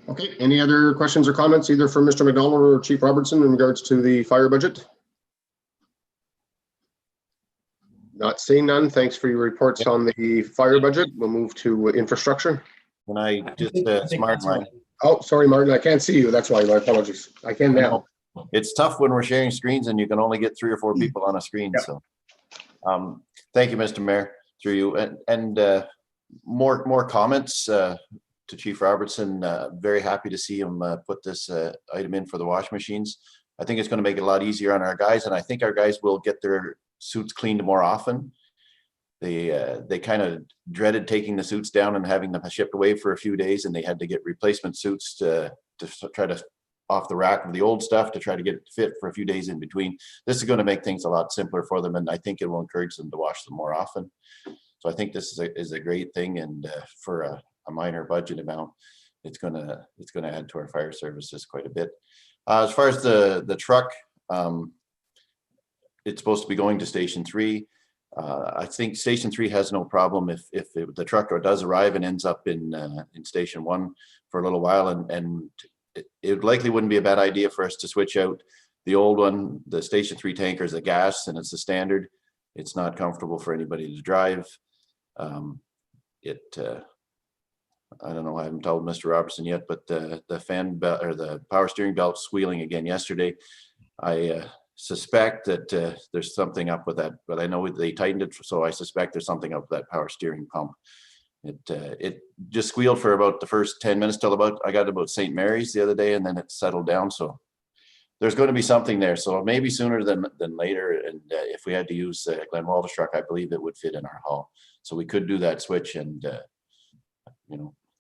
Okay, any other questions or comments either from Mr. McDonald or Chief Robertson in regards to the fire budget? Not seeing none. Thanks for your reports on the fire budget. We'll move to infrastructure. When I just smart line. Oh, sorry, Martin, I can't see you. That's why. My apologies. I can now. It's tough when we're sharing screens and you can only get 3 or 4 people on a screen. Yeah. So thank you, Mr. Mayor, through you. And more comments to Chief Robertson. Very happy to see him put this item in for the wash machines. I think it's going to make it a lot easier on our guys, and I think our guys will get their suits cleaned more often. They kind of dreaded taking the suits down and having them shipped away for a few days, and they had to get replacement suits to try to off the rack of the old stuff to try to get it fit for a few days in between. This is going to make things a lot simpler for them, and I think it will encourage them to wash them more often. So I think this is a great thing, and for a a minor budget amount, it's gonna add to our fire services quite a bit. As far as the truck, it's supposed to be going to Station 3. I think Station 3 has no problem if the truck does arrive and ends up in Station 1 for a little while, and it likely wouldn't be a bad idea for us to switch out the old one. The Station 3 tanker is a gas, and it's the standard. It's not comfortable for anybody to drive. I don't know, I haven't told Mr. Robertson yet, but the fan belt or the power steering belt squealing again yesterday. I suspect that there's something up with that, but I know they tightened it, so I suspect there's something up with that power steering pump. It just squealed for about the first 10 minutes till I got about St. Mary's the other day, and then it settled down. So there's going to be something there. So maybe sooner than later. And if we had to use Glenn Walter's truck, I believe it would fit in our haul. So we could do that switch, and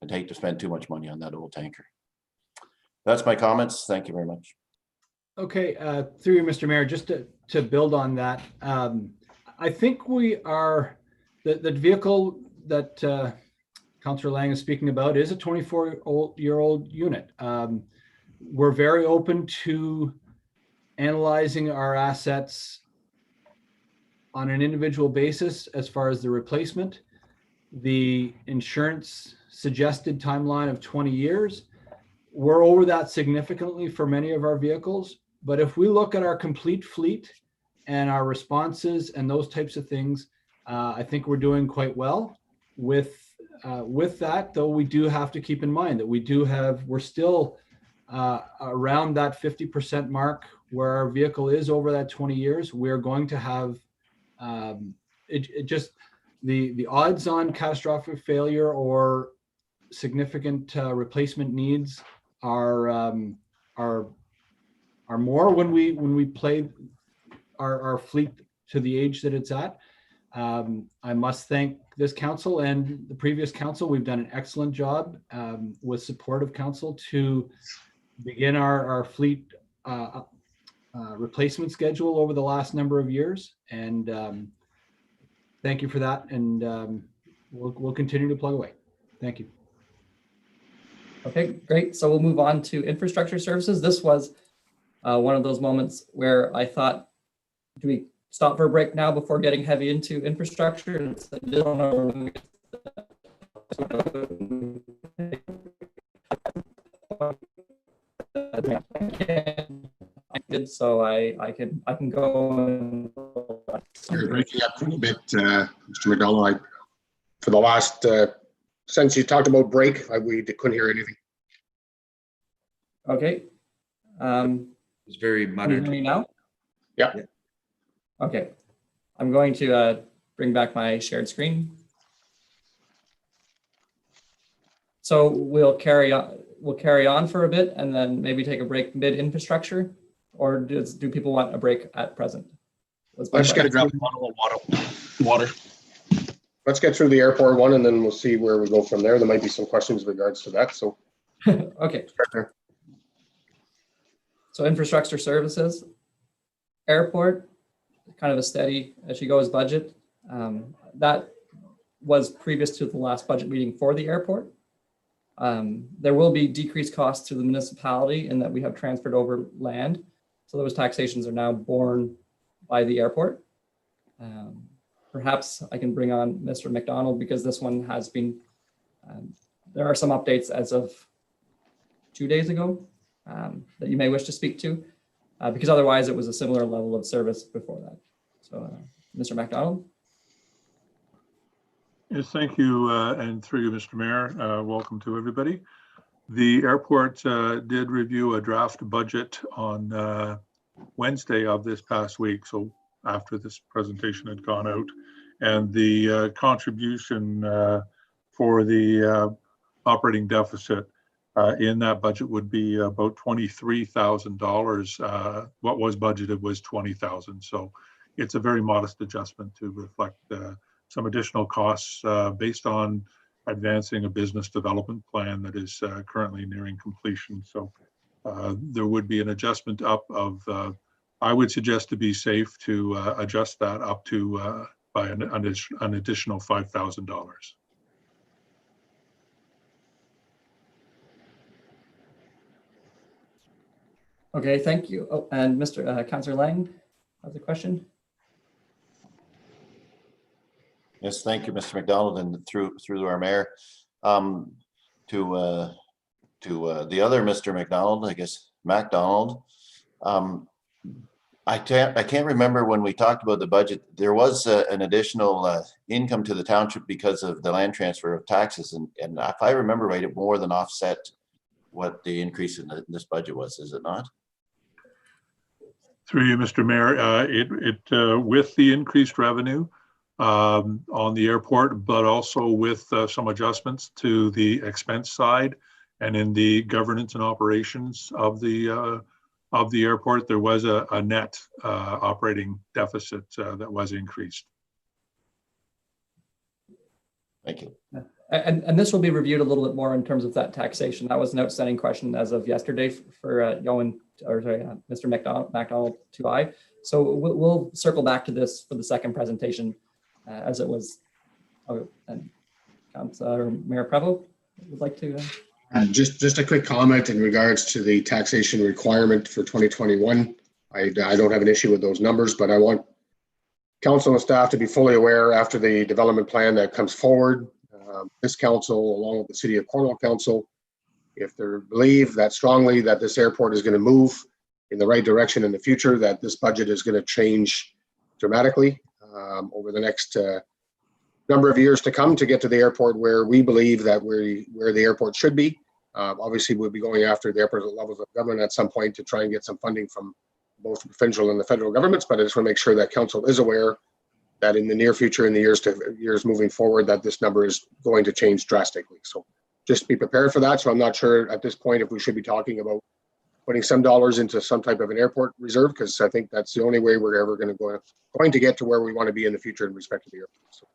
I'd hate to spend too much money on that old tanker. That's my comments. Thank you very much. Okay, through you, Mr. Mayor, just to build on that, I think we are, the vehicle that Councillor Lang is speaking about is a 24-year-old unit. We're very open to analyzing our assets on an individual basis as far as the replacement. The insurance suggested timeline of 20 years. We're over that significantly for many of our vehicles. But if we look at our complete fleet and our responses and those types of things, I think we're doing quite well. With that, though, we do have to keep in mind that we're still around that 50% mark where our vehicle is over that 20 years. We're going to have the odds on catastrophic failure or significant replacement needs are more when we play our fleet to the age that it's at. I must thank this council and the previous council. We've done an excellent job with support of council to begin our fleet replacement schedule over the last number of years. And thank you for that. And we'll continue to plug away. Thank you. Okay, great. So we'll move on to infrastructure services. This was one of those moments where I thought, do we stop for a break now before getting heavy into infrastructure? And it's like, so I can go. And You're breaking up a little bit, Mr. McDonald. For the last, since you talked about break, we couldn't hear anything. Okay. It's very Can you muttered. hear me now? Yeah. Okay. I'm going to bring back my shared screen. So we'll carry on for a bit and then maybe take a break mid infrastructure, or do people want a break at present? Let's get a drop of bottle of water. Let's get through the airport one, and then we'll see where we go from there. There might be some questions in regards to that. So okay. Start there. So infrastructure services, airport, kind of a steady as she goes budget. That was previous to the last budget meeting for the airport. There will be decreased costs to the municipality in that we have transferred over land. So those taxations are now borne by the airport. Perhaps I can bring on Mr. McDonald because this one has been, there are some updates as of 2 days ago that you may wish to speak to, because otherwise it was a similar level of service before that. So Mr. McDonald. Yes, thank you, and through you, Mr. Mayor, welcome to everybody. The airport did review a draft budget on Wednesday of this past week, so after this presentation had gone out, and the contribution for the operating deficit in that budget would be about $23,000. What was budgeted was $20,000, so it's a very modest adjustment to reflect some additional costs based on advancing a business development plan that is currently nearing completion. So there would be an adjustment up of, I would suggest to be safe to adjust that up to by an additional $5,000. Okay, thank you. Oh, and Mr. Councillor Lang has a question. Yes, thank you, Mr. McDonald, and through our mayor. To the other Mr. McDonald, I guess, MacDonald. I can't remember when we talked about the budget, there was an additional income to the township because of the land transfer of taxes. And if I remember right, it more than offset what the increase in this budget was, is it not? Through you, Mr. Mayor, with the increased revenue on the airport, but also with some adjustments to the expense side and in the governance and operations of the airport, there was a net operating deficit that was increased. Thank you. And this will be reviewed a little bit more in terms of that taxation. That was an outstanding question as of yesterday for Mr. McDonald 2I. So we'll circle back to this for the second presentation as it was. And Councillor Mayor Prevost would like to. Just a quick comment in regards to the taxation requirement for 2021. I don't have an issue with those numbers, but I want council and staff to be fully aware after the development plan that comes forward. This council, along with the City of Cornwall Council, if they believe that strongly that this airport is going to move in the right direction in the future, that this budget is going to change dramatically over the next number of years to come to get to the airport where we believe that where the airport should be. Obviously, we'll be going after the airport levels of government at some point to try and get some funding from both the provincial and the federal governments, but I just want to make sure that council is aware that in the near future, in the years moving forward, that this number is going to change drastically. So just be prepared for that. So I'm not sure at this point if we should be talking about putting some dollars into some type of an airport reserve, because I think that's the only way we're ever going to get to where we want to be in the future in respect to the airport. So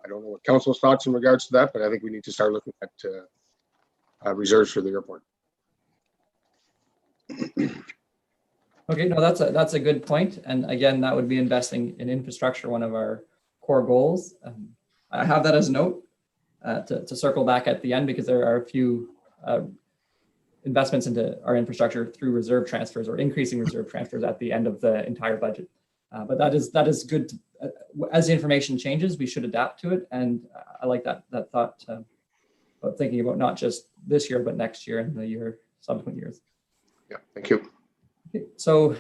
I don't know what council's thoughts in regards to that, but I think we need to start looking at reserves for the airport. Okay, no, that's a good point. And again, that would be investing in infrastructure, one of our core goals. I have that as a note to circle back at the end, because there are a few investments into our infrastructure through reserve transfers or increasing reserve transfers at the end of the entire budget. But that is good. As the information changes, we should adapt to it. And I like that thought about thinking about not just this year, but next year and the subsequent years. Yeah, thank you. Okay, so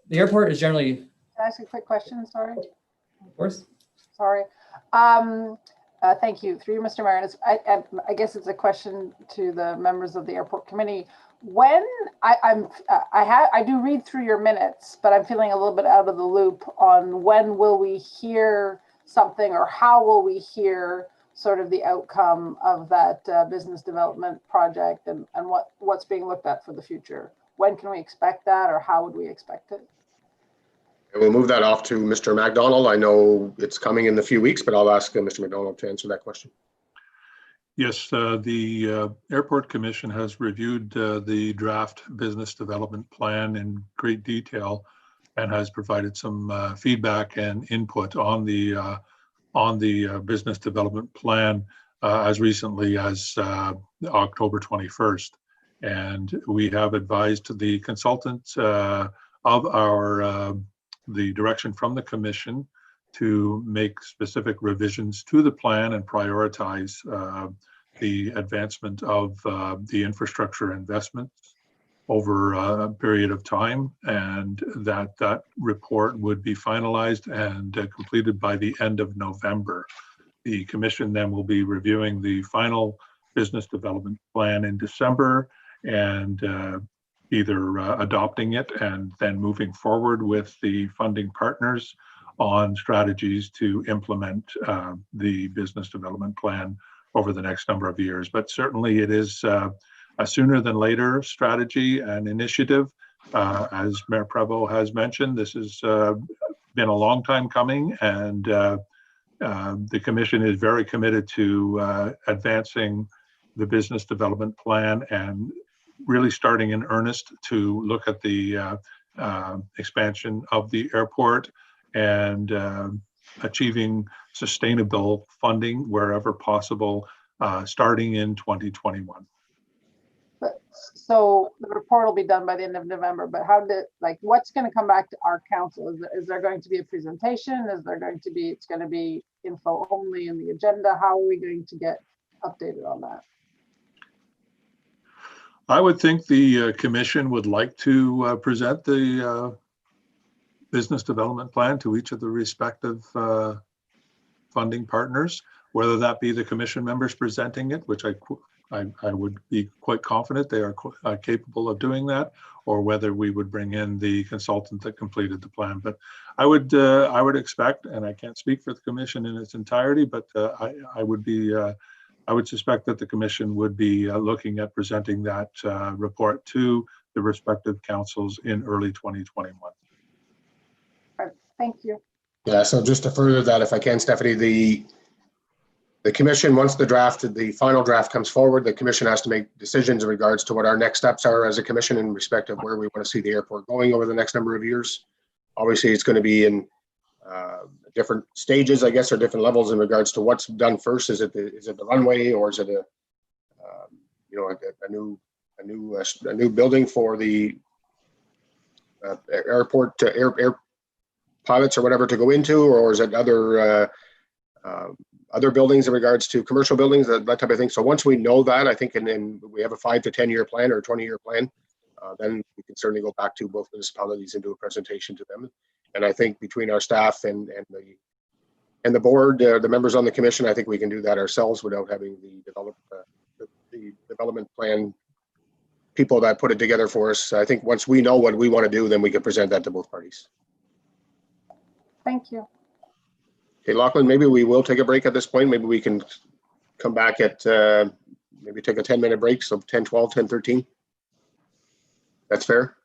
the airport is generally. Can I ask a quick question? Sorry. Of course. Sorry. Thank you. Through you, Mr. Mayor. I guess it's a question to the members of the airport committee. When I do read through your minutes, but I'm feeling a little bit out of the loop on when will we hear something, or how will we hear sort of the outcome of that business development project and what's being looked at for the future? When can we expect that, or how would we expect it? And we'll move that off to Mr. MacDonald. I know it's coming in a few weeks, but I'll ask Mr. MacDonald to answer that question. Yes, the Airport Commission has reviewed the draft business development plan in great detail and has provided some feedback and input on the business development plan as recently as October 21st. And we have advised the consultants of the direction from the commission to make specific revisions to the plan and prioritize the advancement of the infrastructure investments over a period of time, and that report would be finalized and completed by the end of November. The commission then will be reviewing the final business development plan in December and either adopting it and then moving forward with the funding partners on strategies to implement the business development plan over the next number of years. But certainly it is a sooner than later strategy and initiative. As Mayor Prevost has mentioned, this has been a long time coming, and the commission is very committed to advancing the business development plan and really starting in earnest to look at the expansion of the airport and achieving sustainable funding wherever possible, starting in 2021. so the report will be done by the end of November, but what's going to come back to our council? Is there going to be a presentation? Is there going to be, it's going to be info only in the agenda? How are we going to get updated on that? I would think the commission would like to present the business development plan to each of the respective funding partners, whether that be the commission members presenting it, which I would be quite confident they are capable of doing that, or whether we would bring in the consultant that completed the plan. But I would expect, and I can't speak for the commission in its entirety, but I would suspect that the commission would be looking at presenting that report to the respective councils in early 2021. Thank you. Yeah, so just to further that, if I can, Stephanie, the commission, once the final draft comes forward, the commission has to make decisions in regards to what our next steps are as a commission in respect of where we want to see the airport going over the next number of years. Obviously, it's going to be in different stages, I guess, or different levels in regards to what's done first. Is it the runway, or is it a new building for the airport air pilots or whatever to go into, or is it other buildings in regards to commercial buildings, that type of thing. So once we know that, I think, and then we have a 5 to 10 year plan or a 20-year plan, then we can certainly go back to both municipalities and do a presentation to them. And I think between our staff and the board, the members on the commission, I think we can do that ourselves without having the development plan people that put it together for us. I think once we know what we want to do, then we can present that to both parties. Thank you. Okay, Lachlan, maybe we will take a break at this point. Maybe we can come back at maybe take a 10-minute break, so 10:12, 10:13. That's fair.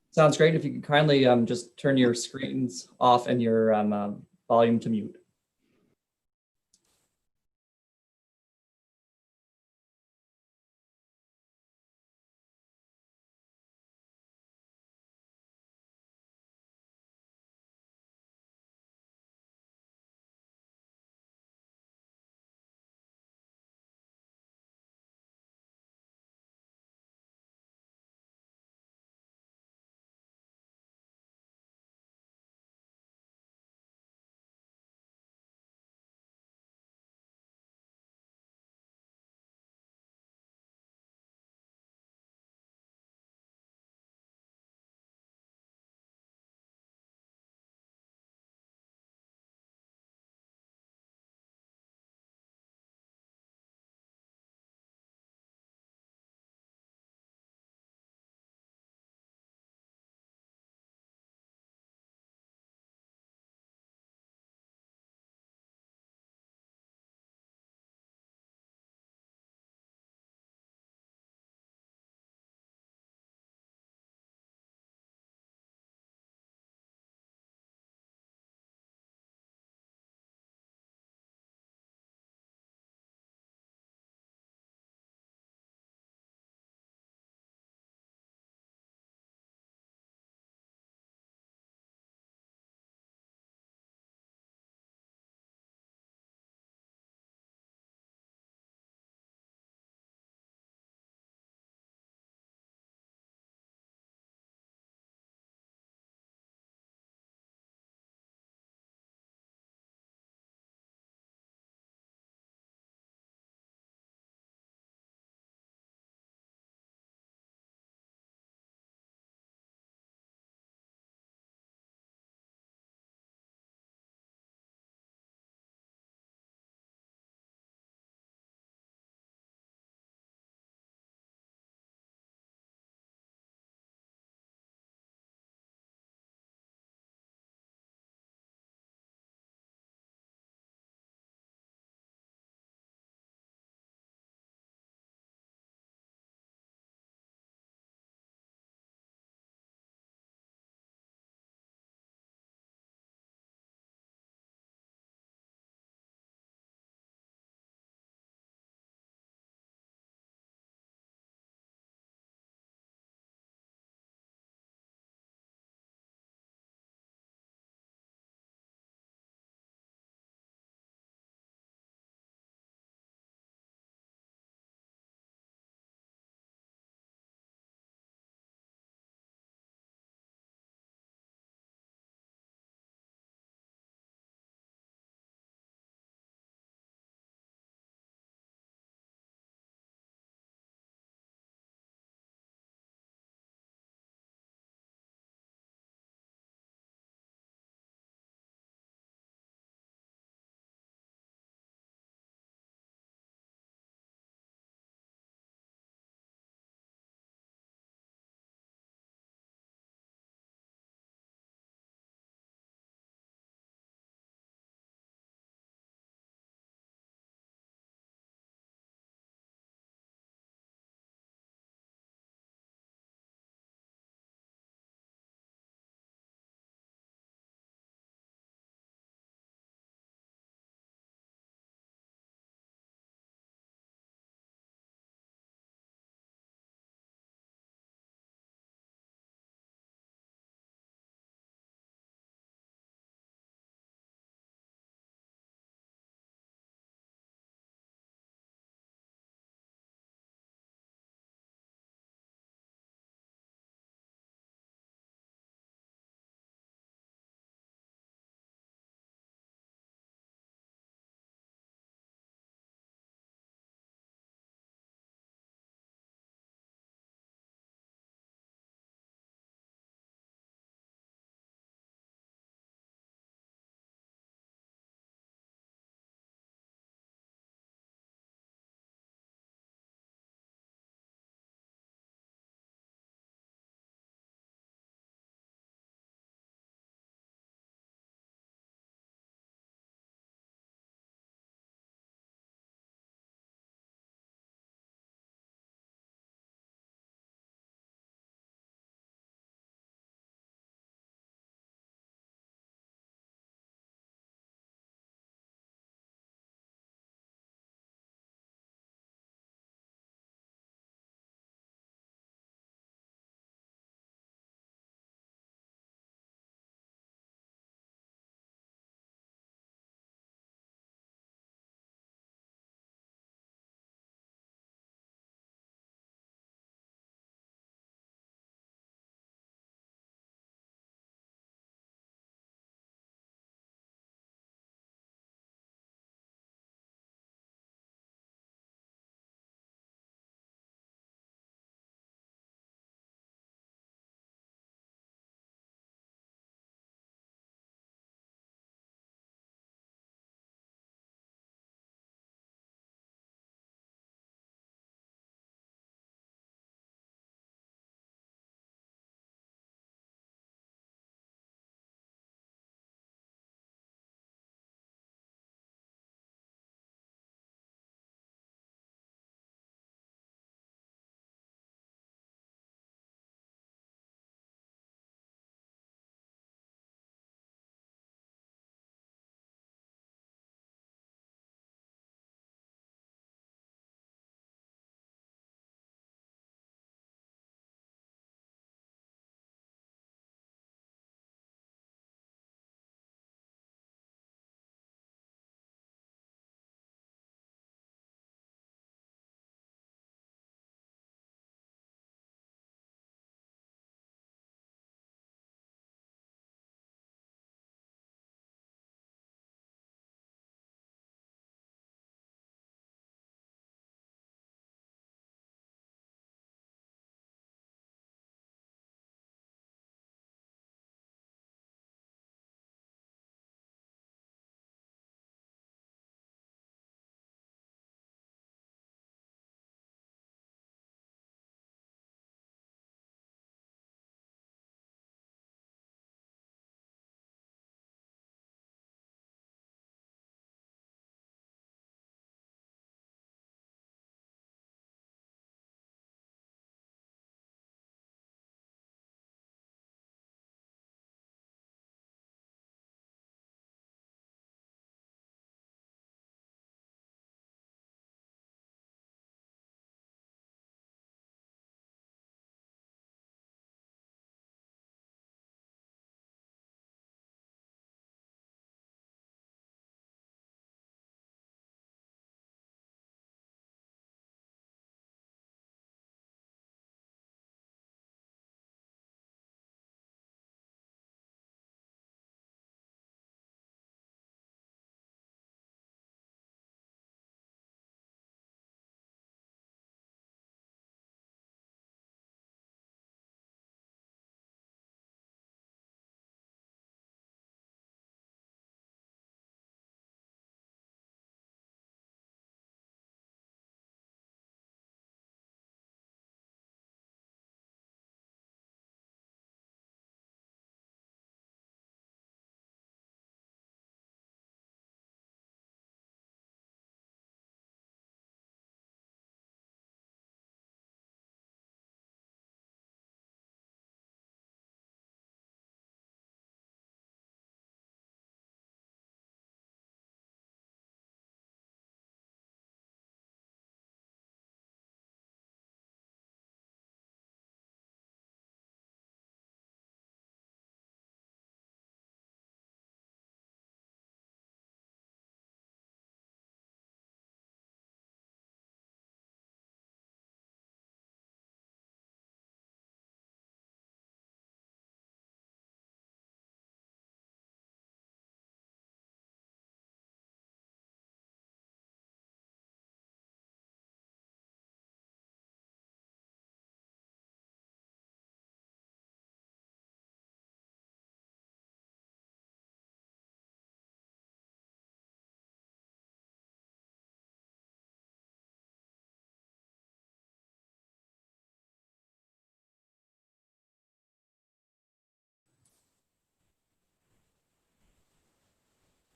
Sounds great. If you could kindly just turn your screens off and your volume to mute.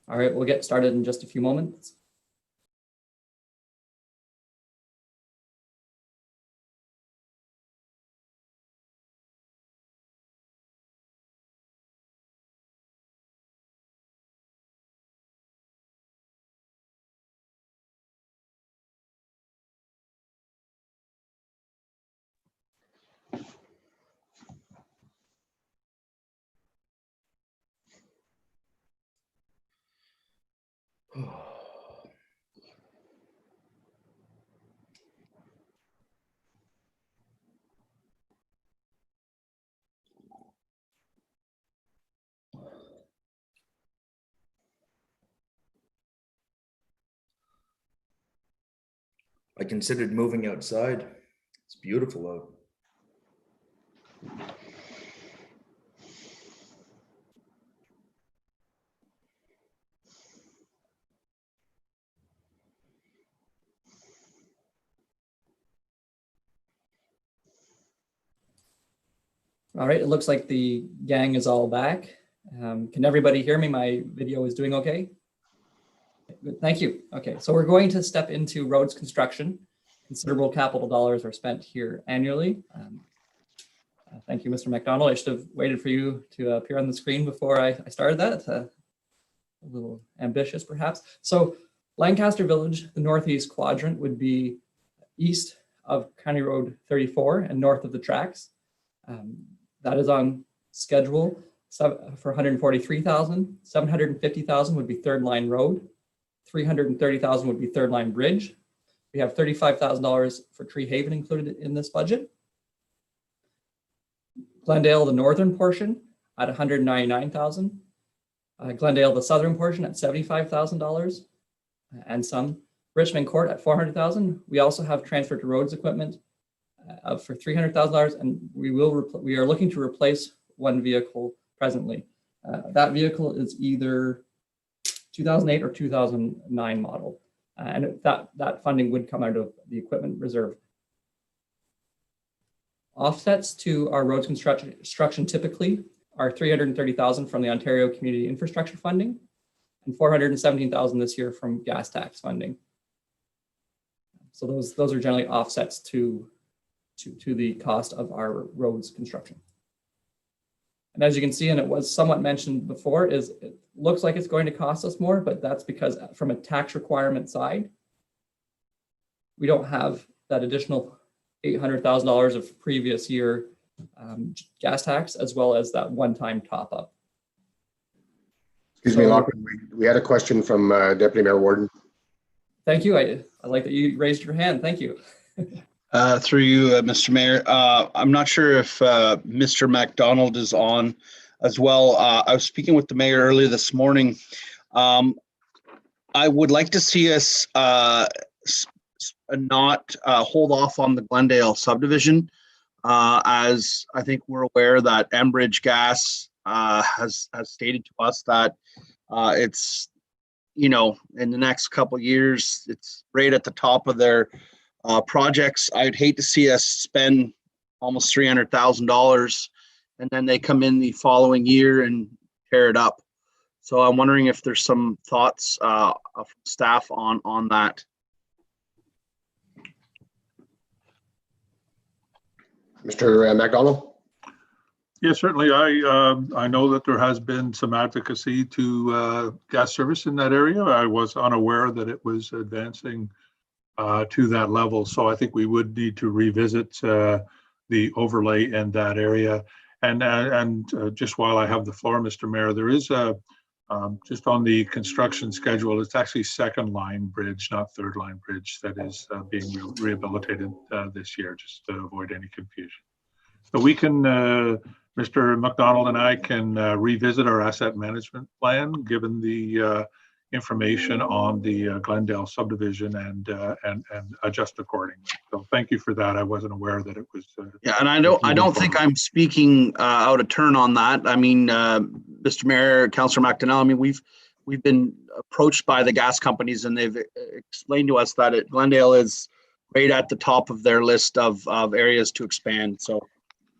All right, we'll get started in just a few moments. I considered moving outside. It's beautiful out. All right, it looks like the gang is all back. Can everybody hear me? My video is doing okay? Good, thank you. Okay, so we're going to step into roads construction. Considerable capital dollars are spent here annually. Thank you, Mr. McDonald. I should have waited for you to appear on the screen before I started that. A little ambitious, perhaps. So Lancaster Village, the northeast quadrant, would be east of County Road 34 and north of the tracks. That is on schedule for 143,000. 750,000 would be third line road. 330,000 would be third line bridge. We have $35,000 for Tree Haven included in this budget. Glendale, the northern portion, at 199,000. Glendale, the southern portion, at $75,000 and some. Richmond Court at 400,000. We also have transfer to roads equipment for $300,000, and we are looking to replace one vehicle presently. That vehicle is either 2008 or 2009 model, and that funding would come out of the equipment reserve. Offsets to our roads construction typically are 330,000 from the Ontario Community Infrastructure Funding and 417,000 this year from gas tax funding. So those are generally offsets to the cost of our roads construction. And as you can see, and it was somewhat mentioned before, is it looks like it's going to cost us more, but that's because from a tax requirement side, we don't have that additional $800,000 of previous year gas tax, as well as that one-time top up. Excuse me, Lachlan, we had a question from Deputy Mayor Warden. Thank you. I like that you raised your hand. Thank you. Through you, Mr. Mayor. I'm not sure if Mr. McDonald is on as well. I was speaking with the mayor earlier this morning. I would like to see us not hold off on the Glendale subdivision, as I think we're aware that Enbridge Gas has stated to us that it's, you know, in the next couple of years, it's right at the top of their projects. I'd hate to see us spend almost $300,000 and then they come in the following year and tear it up. So I'm wondering if there's some thoughts of staff on that. Mr. McDonald? Yes, certainly. I know that there has been some advocacy to gas service in that area. I was unaware that it was advancing to that level. So I think we would need to revisit the overlay in that area. And just while I have the floor, Mr. Mayor, there is just on the construction schedule, it's actually second line bridge, not third line bridge, that is being rehabilitated this year, just to avoid any confusion. So we can, Mr. McDonald and I can revisit our asset management plan, given the information on the Glendale subdivision and adjust accordingly. So thank you for that. I wasn't aware that it was. Yeah, and I don't think I'm speaking out of turn on that. I mean, Mr. Mayor, Councillor McDonnell, I mean, we've been approached by the gas companies and they've explained to us that Glendale is right at the top of their list of areas to expand. So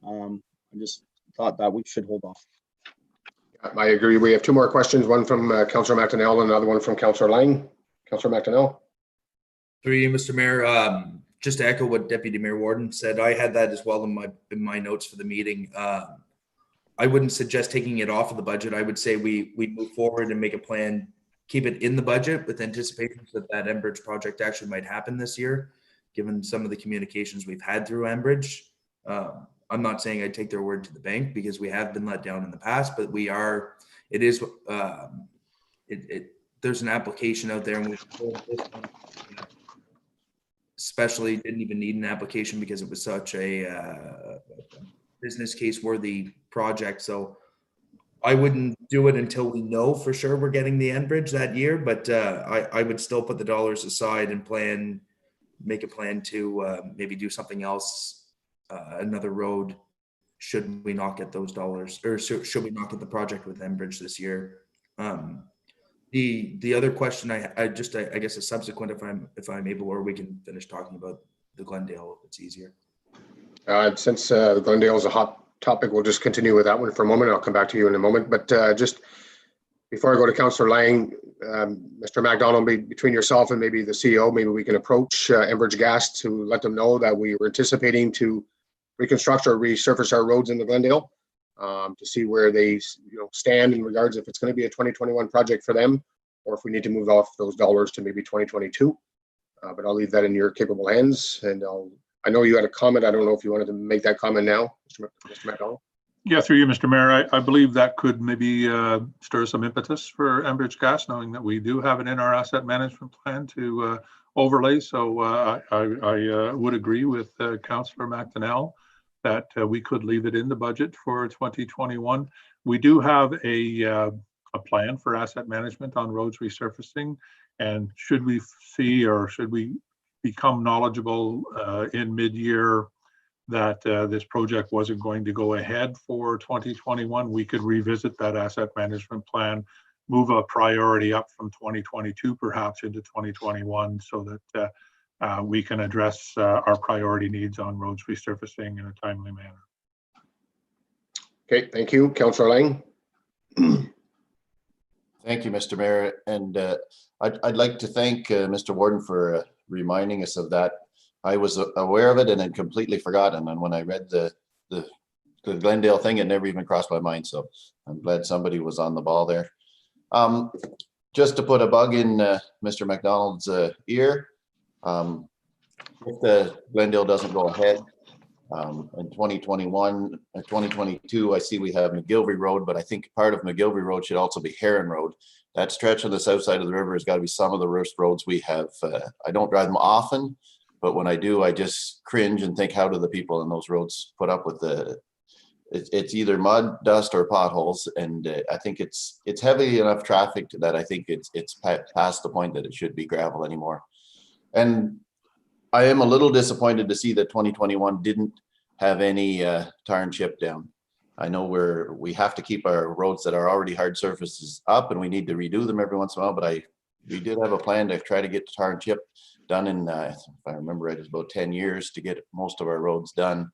I just thought that we should hold off. I agree. We have two more questions, one from Councillor McDonnell and another one from Councillor Lang. Councillor McDonnell. Through you, Mr. Mayor, just to echo what Deputy Mayor Warden said, I had that as well in my notes for the meeting. I wouldn't suggest taking it off of the budget. I would say we move forward and make a plan, keep it in the budget with anticipation that Enbridge project actually might happen this year, given some of the communications we've had through Enbridge. I'm not saying I take their word to the bank because we have been let down in the past, but there's an application out there, and we especially didn't even need an application because it was such a business case worthy project. So I wouldn't do it until we know for sure we're getting the Enbridge that year, but I would still put the dollars aside and make a plan to maybe do something else, another road, should we not get those dollars, or should we not get the project with Enbridge this year. The other question I guess a subsequent, if I'm able, or we can finish talking about the Glendale if it's easier. Since the Glendale is a hot topic, we'll just continue with that one for a moment. I'll come back to you in a moment. But just before I go to Councillor Lang, Mr. McDonald, between yourself and maybe the CEO, maybe we can approach Enbridge Gas to let them know that we were anticipating to reconstruct or resurface our roads in the Glendale, to see where they stand in regards if it's going to be a 2021 project for them, or if we need to move off those dollars to maybe 2022. But I'll leave that in your capable hands. And I know you had a comment. I don't know if you wanted to make that comment now, Mr. McDonald. Yeah, through you, Mr. Mayor, I believe that could maybe stir some impetus for Enbridge Gas, knowing that we do have it in our asset management plan to overlay. So I would agree with Councillor McDonnell that we could leave it in the budget for 2021. We do have a plan for asset management on roads resurfacing, and should we see, or should we become knowledgeable in mid-year that this project wasn't going to go ahead for 2021, we could revisit that asset management plan, move a priority up from 2022 perhaps into 2021, so that we can address our priority needs on roads resurfacing in a timely manner. Okay, thank you. Councillor Lang. Thank you, Mr. Mayor. And I'd like to thank Mr. Warden for reminding us of that. I was aware of it and had completely forgotten. And when I read the Glendale thing, it never even crossed my mind. So I'm glad somebody was on the ball there. Just to put a bug in Mr. McDonald's ear, if the Glendale doesn't go ahead in 2021 and 2022, I see we have McGilvery Road, but I think part of McGilvery Road should also be Heron Road. That stretch on the south side of the river has got to be some of the worst roads we have. I don't drive them often, but when I do, I just cringe and think, how do the people in those roads put up with it's either mud, dust, or potholes. And I think it's heavy enough traffic that I think it's past the point that it should be gravel anymore. And I am a little disappointed to see that 2021 didn't have any tar and chip down. I know we have to keep our roads that are already hard surfaces up, and we need to redo them every once in a while, but we did have a plan to try to get tar and chip done in, if I remember right, it's about 10 years to get most of our roads done.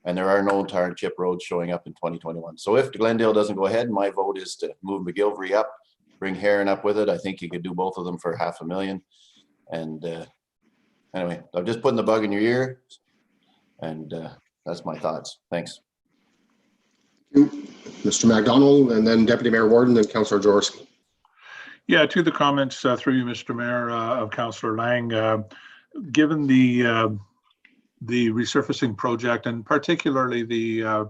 And there are no tar and chip roads showing up in 2021. So if Glendale doesn't go ahead, my vote is to move McGilvery up, bring Heron up with it. I think you could do both of them for $500,000. And anyway, I'm just putting the bug in your ear, and that's my thoughts. Thanks. Thank you, Mr. McDonald, and then Deputy Mayor Warden, and Councillor Jaworski. Yeah, to the comments through you, Mr. Mayor, of Councillor Lang, given the resurfacing project, and particularly the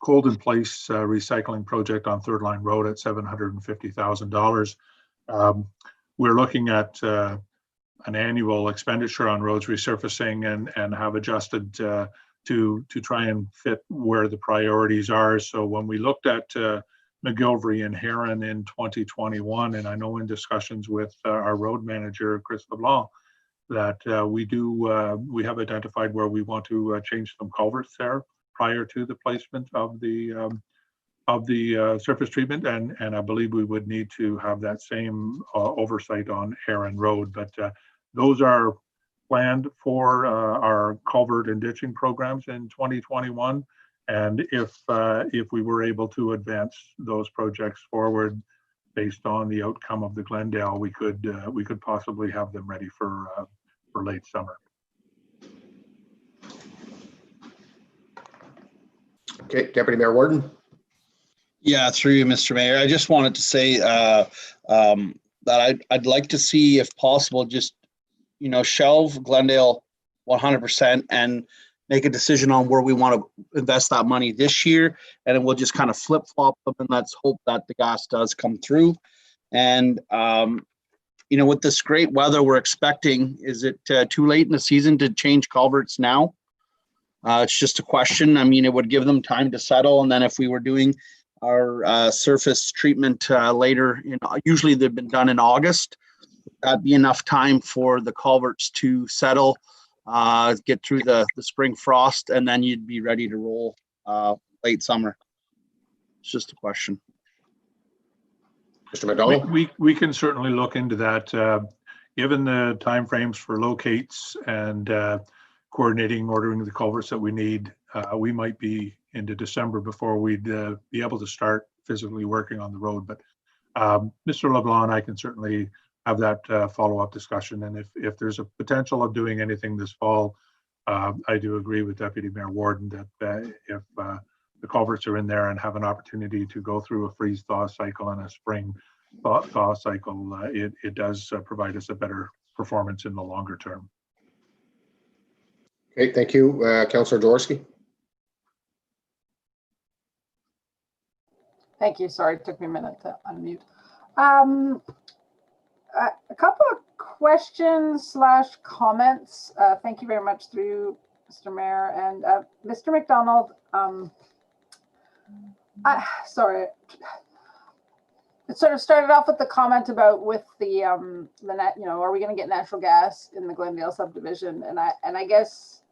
cold in place recycling project on Third Line Road at $750,000, we're looking at an annual expenditure on roads resurfacing and have adjusted to try and fit where the priorities are. So when we looked at McGilvery and Heron in 2021, and I know in discussions with our road manager, Chris LeBlanc, that we have identified where we want to change some culverts there prior to the placement of the surface treatment, and I believe we would need to have that same oversight on Heron Road. But those are planned for our culvert and ditching programs in 2021, And if we were able to advance those projects forward based on the outcome of the Glendale, we could possibly have them ready for late summer. Okay, Deputy Mayor Warden. Yeah, through you, Mr. Mayor. I just wanted to say that I'd like to see, if possible, just, shelve Glendale 100% and make a decision on where we want to invest that money this year. And then we'll just kind of flip flop them, and let's hope that the gas does come through. And, with this great weather we're expecting, is it too late in the season to change culverts now? It's just a question. I mean, it would give them time to settle. And then if we were doing our surface treatment later, usually they've been done in August, that'd be enough time for the culverts to settle, get through the spring frost, and then you'd be ready to roll late summer. It's just a question. Mr. McDonald? We can certainly look into that. Given the timeframes for locates and coordinating, ordering the culverts that we need, we might be into December before we'd be able to start physically working on the road. But Mr. LeBlanc, I can certainly have that follow-up discussion. And if there's a potential of doing anything this fall, I do agree with Deputy Mayor Warden that if the culverts are in there and have an opportunity to go through a freeze-thaw cycle and a spring thaw cycle, it does provide us a better performance in the longer term. Okay, thank you. Councillor Jaworski. Thank you. Sorry, it took me a minute to unmute. A couple of questions / comments. Thank you very much through Mr. Mayor and Mr. McDonald. Sorry. It sort of started off with the comment about with the net, are we going to get natural gas in the Glendale subdivision? And I guess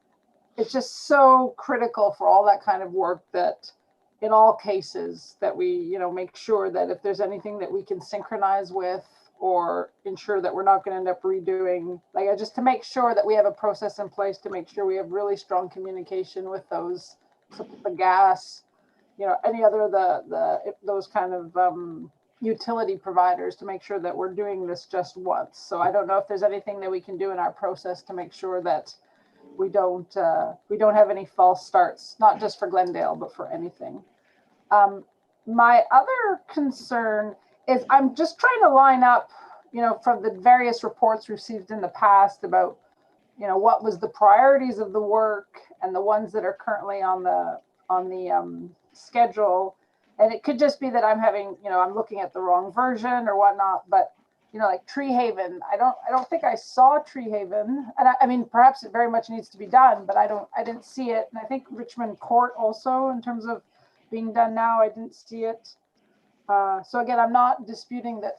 it's just so critical for all that kind of work that in all cases that we, make sure that if there's anything that we can synchronize with or ensure that we're not going to end up redoing, just to make sure that we have a process in place to make sure we have really strong communication with those, the gas, any other those kind of utility providers to make sure that we're doing this just once. So I don't know if there's anything that we can do in our process to make sure that we don't have any false starts, not just for Glendale, but for anything. My other concern is I'm just trying to line up, from the various reports received in the past about, what was the priorities of the work and the ones that are currently on the schedule. And it could just be that I'm having, I'm looking at the wrong version or whatnot, but like Tree Haven, I don't think I saw Tree Haven. And I mean, perhaps it very much needs to be done, but I didn't see it. And I think Richmond Court also, in terms of being done now, I didn't see it. So again, I'm not disputing that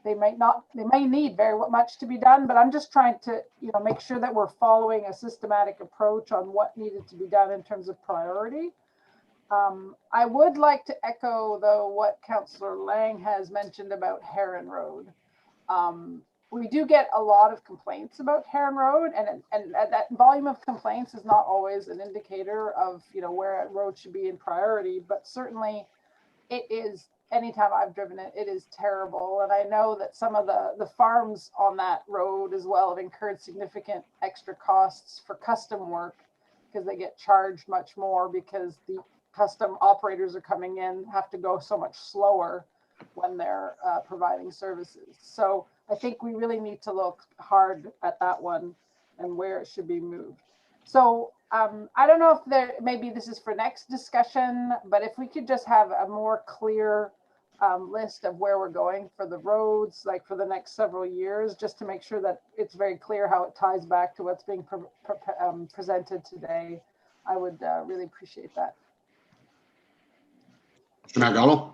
they may need very much to be done, but I'm just trying to, make sure that we're following a systematic approach on what needed to be done in terms of priority. I would like to echo, though, what Councillor Lang has mentioned about Heron Road. We do get a lot of complaints about Heron Road, and that volume of complaints is not always an indicator of where a road should be in priority, but certainly it is. Anytime I've driven it, it is terrible. And I know that some of the farms on that road as well have incurred significant extra costs for custom work because they get charged much more because the custom operators are coming in, have to go so much slower when they're providing services. So I think we really need to look hard at that one and where it should be moved. So I don't know if maybe this is for next discussion, but if we could just have a more clear list of where we're going for the roads, like for the next several years, just to make sure that it's very clear how it ties back to what's being presented today, I would really appreciate that. Mr. McDonald?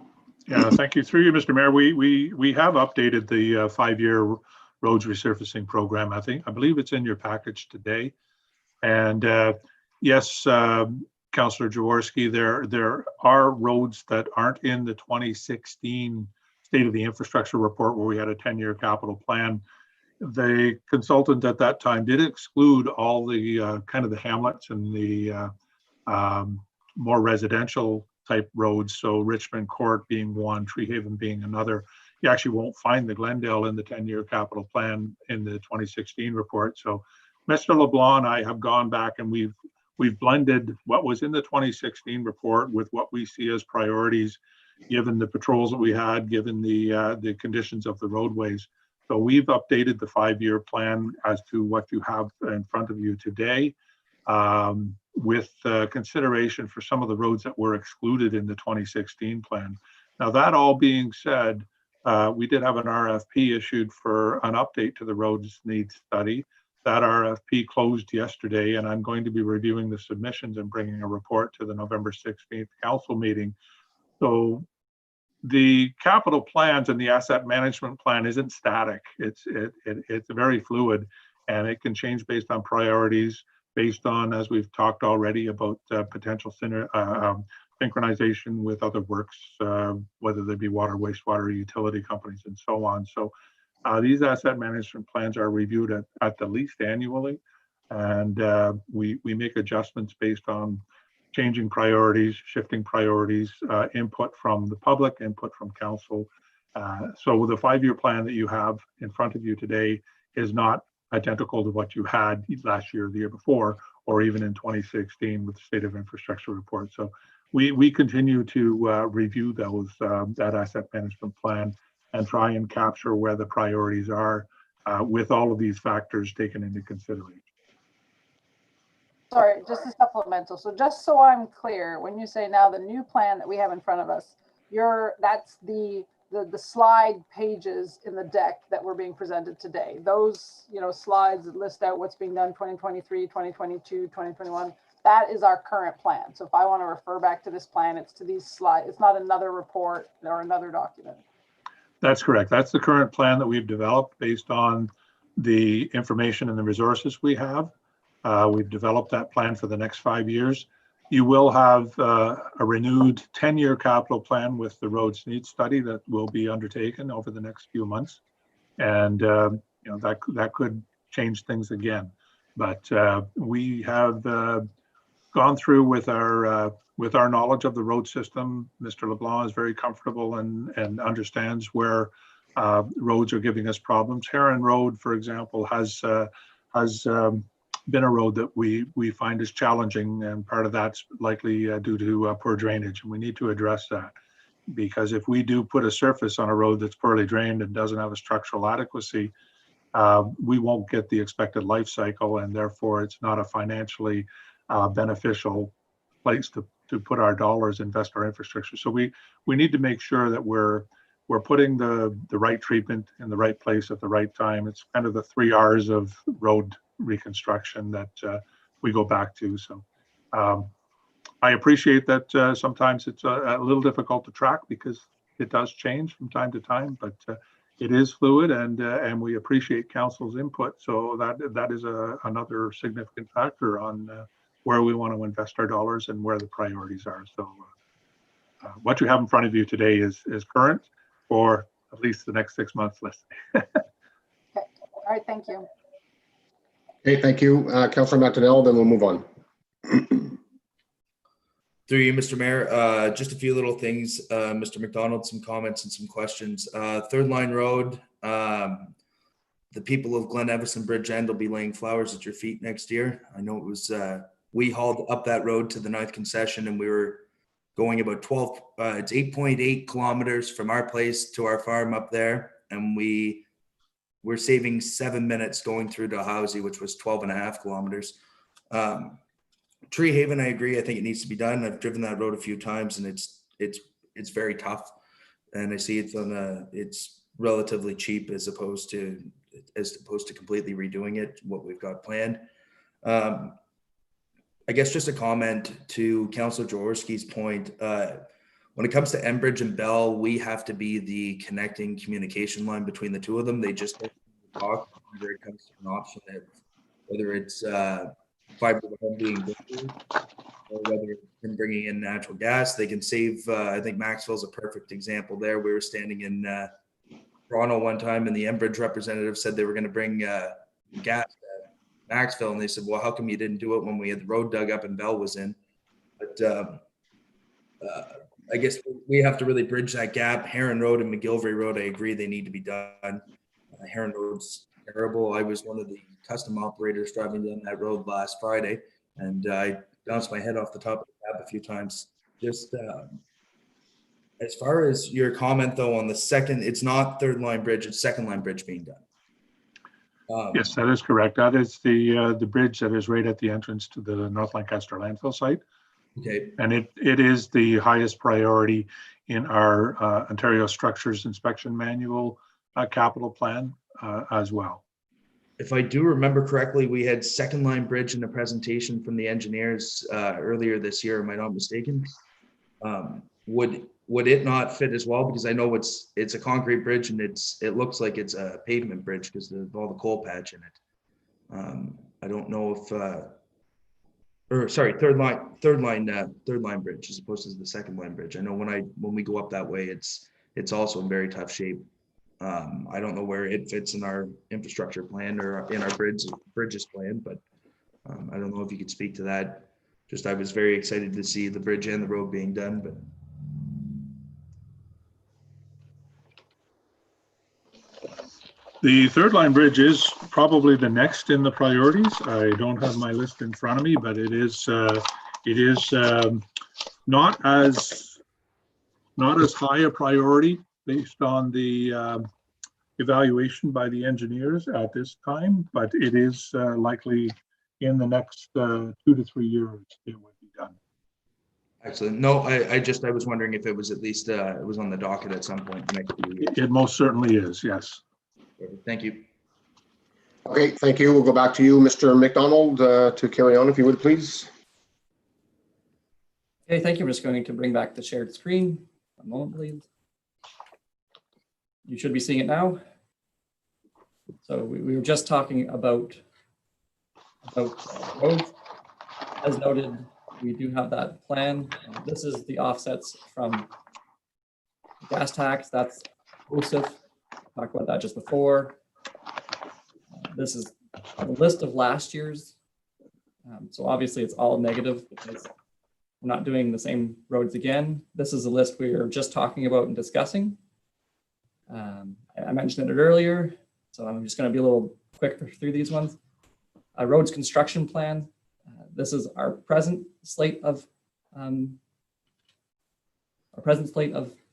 Yeah, thank you. Through you, Mr. Mayor, we have updated the 5-year roads resurfacing program. I believe it's in your package today. And yes, Councillor Jaworski, there are roads that aren't in the 2016 State of the Infrastructure report where we had a 10-year capital plan. The consultant at that time did exclude all the kind of the hamlets and the more residential type roads. So Richmond Court being one, Tree Haven being another. You actually won't find the Glendale in the 10-year capital plan in the 2016 report. So Mr. LeBlanc and I have gone back and we've blended what was in the 2016 report with what we see as priorities, given the patrols that we had, given the conditions of the roadways. So we've updated the 5-year plan as to what you have in front of you today, with consideration for some of the roads that were excluded in the 2016 plan. Now, that all being said, we did have an RFP issued for an update to the roads needs study. That RFP closed yesterday, and I'm going to be reviewing the submissions and bringing a report to the November 16th council meeting. So the capital plans and the asset management plan isn't static. It's very fluid, and it can change based on priorities, based on, as we've talked already, about potential synchronization with other works, whether they be water, wastewater, utility companies, and so on. So these asset management plans are reviewed at the least annually, and we make adjustments based on changing priorities, shifting priorities, input from the public, input from council. So the 5-year plan that you have in front of you today is not identical to what you had last year, the year before, or even in 2016 with the State of Infrastructure report. So we continue to review those that asset management plan and try and capture where the priorities are with all of these factors taken into consideration. Sorry, just a supplemental. So just so I'm clear, when you say now the new plan that we have in front of us, that's the slide pages in the deck that were being presented today. Those, slides that list out what's being done 2023, 2022, 2021. That is our current plan. So if I want to refer back to this plan, it's to these slides. It's not another report or another document. That's correct. That's the current plan that we've developed based on the information and the resources we have. We've developed that plan for the next 5 years. You will have a renewed 10-year capital plan with the roads needs study that will be undertaken over the next few months. And that could change things again. But we have gone through with our knowledge of the road system. Mr. LeBlanc is very comfortable and understands where roads are giving us problems. Heron Road, for example, has been a road that we find is challenging, and part of that's likely due to poor drainage, and we need to address that. Because if we do put a surface on a road that's poorly drained and doesn't have a structural adequacy, we won't get the expected life cycle, and therefore it's not a financially beneficial place to put our dollars, invest our infrastructure. So we need to make sure that we're putting the right treatment in the right place at the right time. It's kind of the 3 R's of road reconstruction that we go back to. So I appreciate that sometimes it's a little difficult to track because it does change from time to time, but it is fluid, and we appreciate council's input. So that is another significant factor on where we want to invest our dollars and where the priorities are. So what you have in front of you today is current for at least the next 6 months, let's say. Okay. All right, thank you. Okay, thank you, Councillor Martinell. Then we'll move on. Through you, Mr. Mayor, just a few little things. Mr. McDonald, some comments and some questions. Third Line Road, the people of Glen Everson Bridge End will be laying flowers at your feet next year. I know it was, we hauled up that road to the 9th concession, and we were going about it's 8.8 kilometers from our place to our farm up there. And we're saving 7 minutes going through to Housie, which was 12.5 kilometers. Tree Haven, I agree. I think it needs to be done. I've driven that road a few times, and it's very tough. And I see it's relatively cheap as opposed to completely redoing it, what we've got planned. I guess just a comment to Councillor Jaworski's point. When it comes to Enbridge and Bell, we have to be the connecting communication line between the two of them. They just talk whenever it comes to an option, whether it's fiber to the home being built, or whether it's bringing in natural gas. They can save. I think Maxville's a perfect example there. We were standing in Toronto one time, and the Enbridge representative said they were going to bring gas to Maxville, and they said, "Well, how come you didn't do it when we had the road dug up and Bell was in?" But I guess we have to really bridge that gap. Heron Road and McGilvery Road, I agree, they need to be done. Heron Road's terrible. I was one of the custom operators driving down that road last Friday, and I bounced my head off the top of the cab a few times. Just as far as your comment though on the second, it's not third line bridge, it's second line bridge being done. Yes, that is correct. That is the bridge that is right at the entrance to the North Lancaster landfill site. Okay. And it is the highest priority in our Ontario Structures Inspection Manual capital plan as well. If I do remember correctly, we had second line bridge in a presentation from the engineers earlier this year. Am I not mistaken? Would it not fit as well? Because I know it's a concrete bridge and it looks like it's a pavement bridge because of all the coal patch in it. I don't know if third line bridge as opposed to the second line bridge. I know when we go up that way, it's also in very tough shape. I don't know where it fits in our infrastructure plan or in our bridges plan, but I don't know if you could speak to that. Just I was very excited to see the bridge and the road being done, but. The third line bridge is probably the next in the priorities. I don't have my list in front of me, but it is not as high a priority based on the evaluation by the engineers at this time, but it is likely in the next 2 to 3 years it would be done. Excellent. No, I was wondering if it was at least it was on the docket at some point next year. It most certainly is, yes. Thank you. Okay, thank you. We'll go back to you, Mr. McDonald, to carry on, if you would, please. Okay, thank you. I'm just going to bring back the shared screen. One moment, please. You should be seeing it now. So we were just talking about roads. As noted, we do have that plan. This is the offsets from gas tax. That's OSIF. Talked about that just before. This is a list of last year's. So obviously it's all negative because we're not doing the same roads again. This is a list we were just talking about and discussing. I mentioned it earlier, so I'm just going to be a little quick through these ones. A roads construction plan. This is our present slate of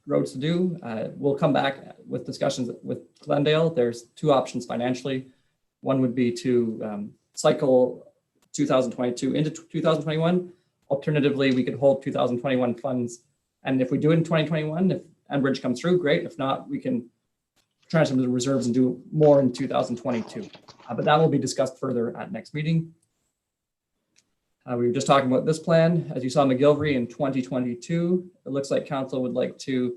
roads to do. We'll come back with discussions with Glendale. There's two options financially. One would be to cycle 2022 into 2021. Alternatively, we could hold 2021 funds. And if we do it in 2021, if Enbridge comes through, great. If not, we can transfer the reserves and do more in 2022. But that will be discussed further at next meeting. We were just talking about this plan. As you saw, McGilvery in 2022, it looks like council would like to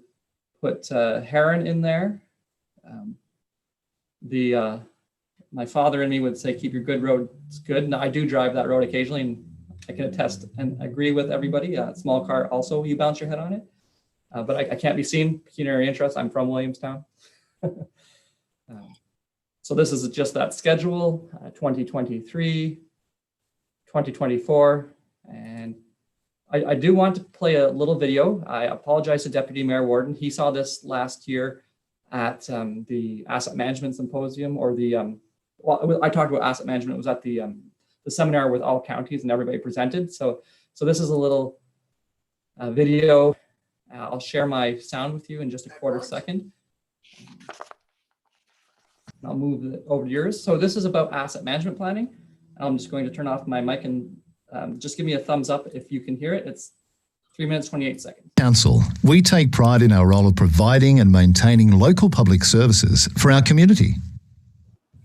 put Heron in there. My father and me would say, keep your good roads good. And I do drive that road occasionally, and I can attest and agree with everybody. Small car also, you bounce your head on it. But I can't be seen, pecuniary interest. I'm from Williamstown. So this is just that schedule, 2023. 2024, and I do want to play a little video. I apologize to Deputy Mayor Warden. He saw this last year at the Asset Management Symposium, or the well, I talked about asset management. It was at the seminar with all counties and everybody presented. So this is a little video. I'll share my sound with you in just a quarter second. I'll move it over to yours. So this is about asset management planning. I'm just going to turn off my mic and just give me a thumbs up if you can hear it. It's 3 minutes, 28 seconds. Council, we take pride in our role of providing and maintaining local public services for our community.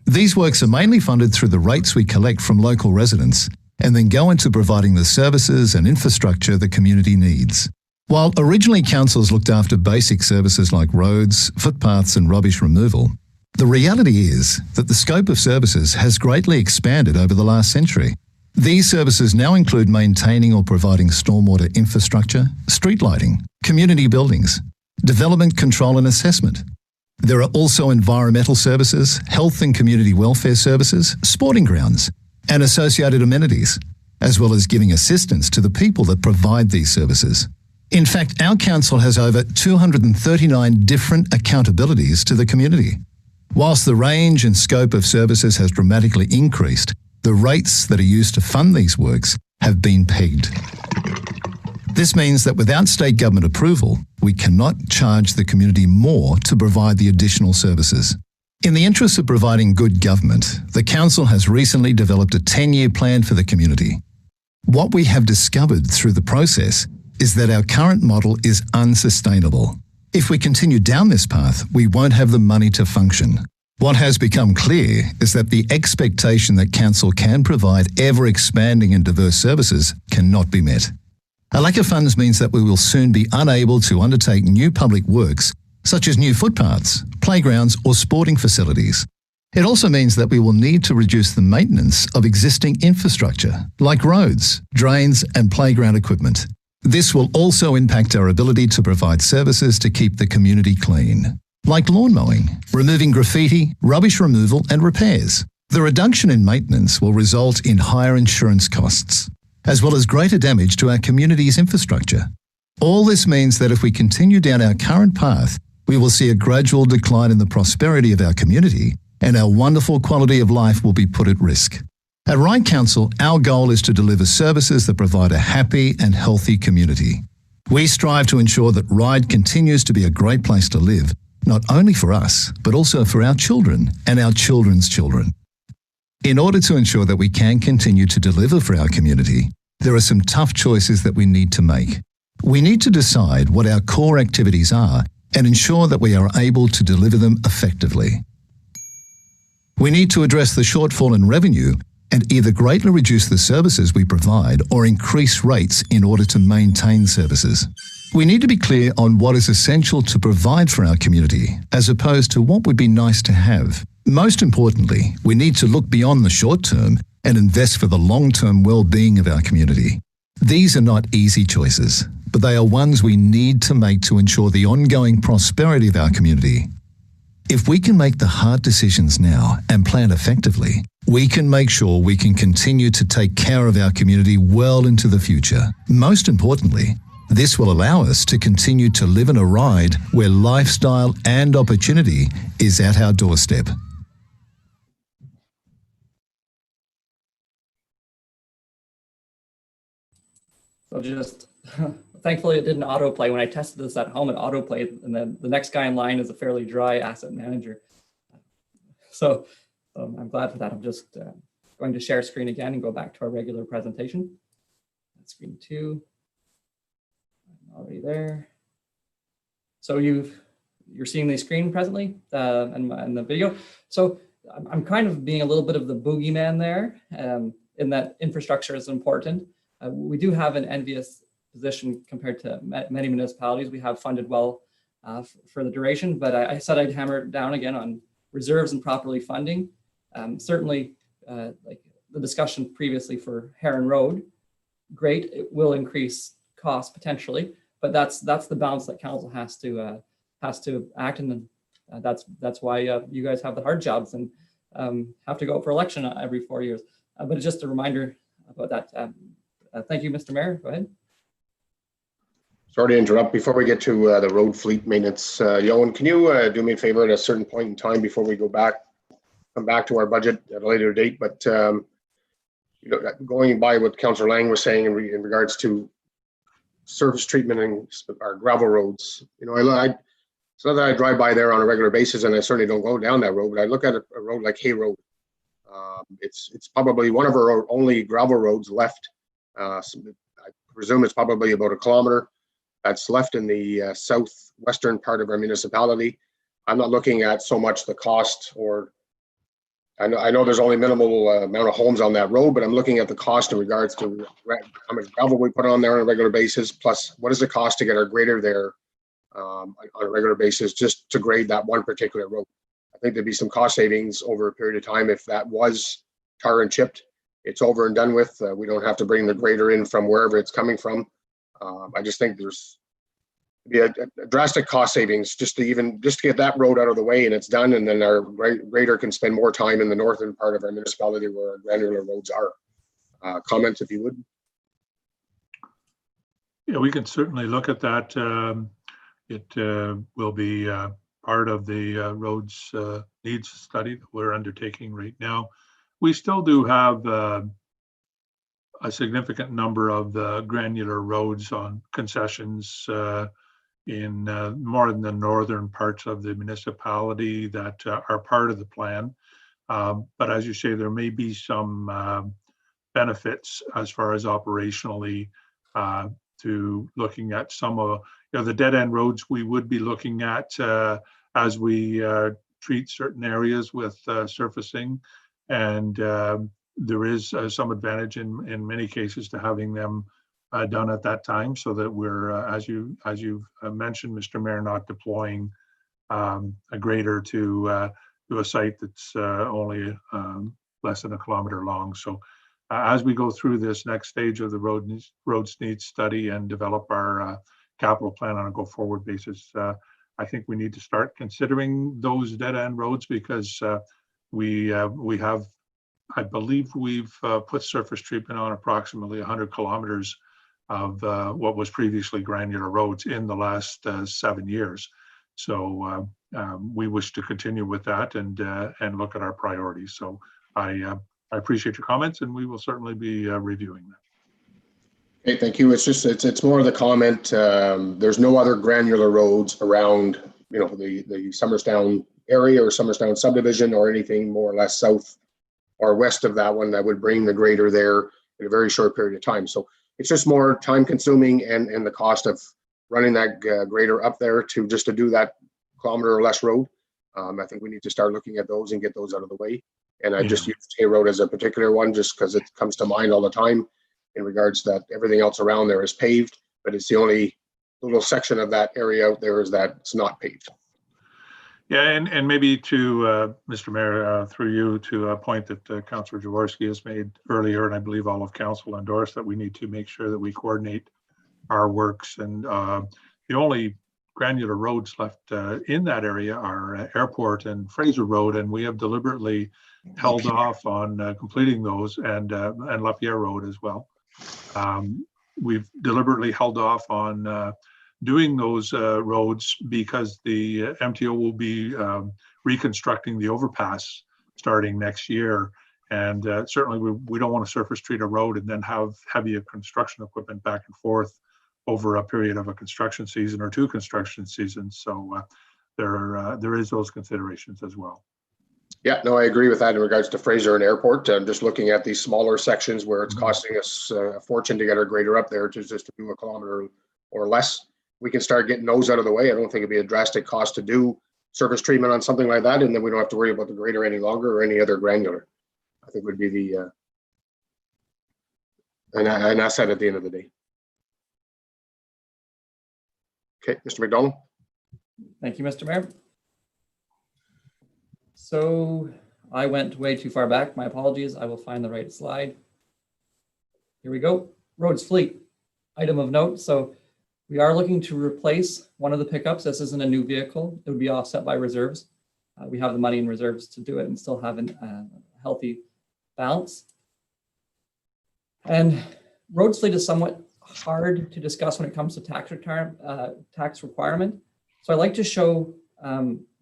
These works are mainly funded through the rates we collect from local residents and then go into providing the services and infrastructure the community needs. While originally councils looked after basic services like roads, footpaths and rubbish removal, the reality is that the scope of services has greatly expanded over the last century. These services now include maintaining or providing stormwater infrastructure, street lighting, community buildings, development control and assessment. There are also environmental services, health and community welfare services, sporting grounds, and associated amenities, as well as giving assistance to the people that provide these services. In fact, our council has over 239 different accountabilities to the community. Whilst the range and scope of services has dramatically increased, the rates that are used to fund these works have been pegged. This means that without state government approval, we cannot charge the community more to provide the additional services. In the interest of providing good government, the council has recently developed a 10-year plan for the community. What we have discovered through the process is that our current model is unsustainable. If we continue down this path, we won't have the money to function. What has become clear is that the expectation that council can provide ever-expanding and diverse services cannot be met. A lack of funds means that we will soon be unable to undertake new public works, such as new footpaths, playgrounds or sporting facilities. It also means that we will need to reduce the maintenance of existing infrastructure, like roads, drains and playground equipment. This will also impact our ability to provide services to keep the community clean, like lawn mowing, removing graffiti, rubbish removal and repairs. The reduction in maintenance will result in higher insurance costs, as well as greater damage to our community's infrastructure. All this means that if we continue down our current path, we will see a gradual decline in the prosperity of our community and our wonderful quality of life will be put at risk. At Ryde Council, our goal is to deliver services that provide a happy and healthy community. We strive to ensure that Ryde continues to be a great place to live, not only for us, but also for our children and our children's children. In order to ensure that we can continue to deliver for our community, there are some tough choices that we need to make. We need to decide what our core activities are and ensure that we are able to deliver them effectively. We need to address the shortfall in revenue and either greatly reduce the services we provide or increase rates in order to maintain services. We need to be clear on what is essential to provide for our community, as opposed to what would be nice to have. Most importantly, we need to look beyond the short term and invest for the long-term well-being of our community. These are not easy choices, but they are ones we need to make to ensure the ongoing prosperity of our community. If we can make the hard decisions now and plan effectively, we can make sure we can continue to take care of our community well into the future. Most importantly, this will allow us to continue to live in a Ryde where lifestyle and opportunity is at our doorstep. So just, thankfully it didn't autoplay. When I tested this at home, it autoplayed, and then the next guy in line is a fairly dry asset manager. So I'm glad for that. I'm just going to share screen again and go back to our regular presentation. Screen 2, I'm already there. So you're seeing the screen presently and the video. So I'm kind of being a little bit of the boogeyman there in that infrastructure is important. We do have an envious position compared to many municipalities. We have funded well for the duration, but I said I'd hammer it down again on reserves and properly funding. Certainly, like the discussion previously for Heron Road, great, it will increase costs potentially, but that's the balance that council has to act in, and that's why you guys have the hard jobs and have to go for election every 4 years. But it's just a reminder about that. Thank you, Mr. Mayor. Go ahead. Sorry to interrupt. Before we get to the road fleet maintenance, Yohan, can you do me a favor at a certain point in time before we come back to our budget at a later date? But going by what Councillor Lang was saying in regards to surface treatment and our gravel roads, it's not that I drive by there on a regular basis, and I certainly don't go down that road. But I look at a road like Hay Road. It's probably one of our only gravel roads left. I presume it's probably about a kilometer that's left in the southwestern part of our municipality. I'm not looking at so much the cost, or I know there's only minimal amount of homes on that road, but I'm looking at the cost in regards to how much gravel we put on there on a regular basis, plus what is the cost to get our grader there on a regular basis just to grade that one particular road. I think there'd be some cost savings over a period of time if that was tar and chipped. It's over and done with. We don't have to bring the grader in from wherever it's coming from. I just think there's be a drastic cost savings just to get that road out of the way and it's done, and then our grader can spend more time in the northern part of our municipality where our granular roads are. Comments if you would. Yeah, we can certainly look at that. It will be part of the roads needs study that we're undertaking right now. We still do have a significant number of granular roads on concessions in more in the northern parts of the municipality that are part of the plan. But as you say, there may be some benefits as far as operationally to looking at some of the dead end roads we would be looking at as we treat certain areas with surfacing. And there is some advantage in many cases to having them done at that time, so that we're, as you've mentioned, Mr. Mayor, not deploying a grader to a site that's only less than a kilometer long. So as we go through this next stage of the roads needs study and develop our capital plan on a go forward basis, I think we need to start considering those dead end roads, because we have, I believe we've put surface treatment on approximately 100 kilometers of what was previously granular roads in the last 7 years. So we wish to continue with that and look at our priorities. So I appreciate your comments, and we will certainly be reviewing that. Okay, thank you. It's more of the comment. There's no other granular roads around, the Summerstown area or Summerstown subdivision or anything more or less south or west of that one that would bring the grader there in a very short period of time. So it's just more time consuming, and the cost of running that grader up there to do that kilometer or less road. I think we need to start looking at those and get those out of the way. And I just use J Road as a particular one just because it comes to mind all the time in regards to that everything else around there is paved, but it's the only little section of that area out there is that it's not paved. Yeah, and maybe to Mr. Mayor, through you, to a point that Councillor Jaworski has made earlier, and I believe all of Council endorsed, that we need to make sure that we coordinate our works. And the only granular roads left in that area are Airport and Fraser Road, and we have deliberately held off on completing those, and Lapierre Road as well. We've deliberately held off on doing those roads because the MTO will be reconstructing the overpass starting next year. And certainly we don't want to surface treat a road and then have heavy construction equipment back and forth over a period of a construction season or two construction seasons. So there is those considerations as well. Yeah, no, I agree with that in regards to Fraser and Airport. I'm just looking at these smaller sections where it's costing us a fortune to get our grader up there to just do a kilometer or less. We can start getting those out of the way. I don't think it'd be a drastic cost to do surface treatment on something like that, and then we don't have to worry about the grader any longer or any other granular. I think would be the an asset at the end of the day. Okay, Mr. McDonald. Thank you, Mr. Mayor. So I went way too far back. My apologies. I will find the right slide. Here we go. Roads fleet, item of note. So we are looking to replace one of the pickups. This isn't a new vehicle. It would be offset by reserves. We have the money in reserves to do it and still have a healthy balance. And roads fleet is somewhat hard to discuss when it comes to tax requirement. So I like to show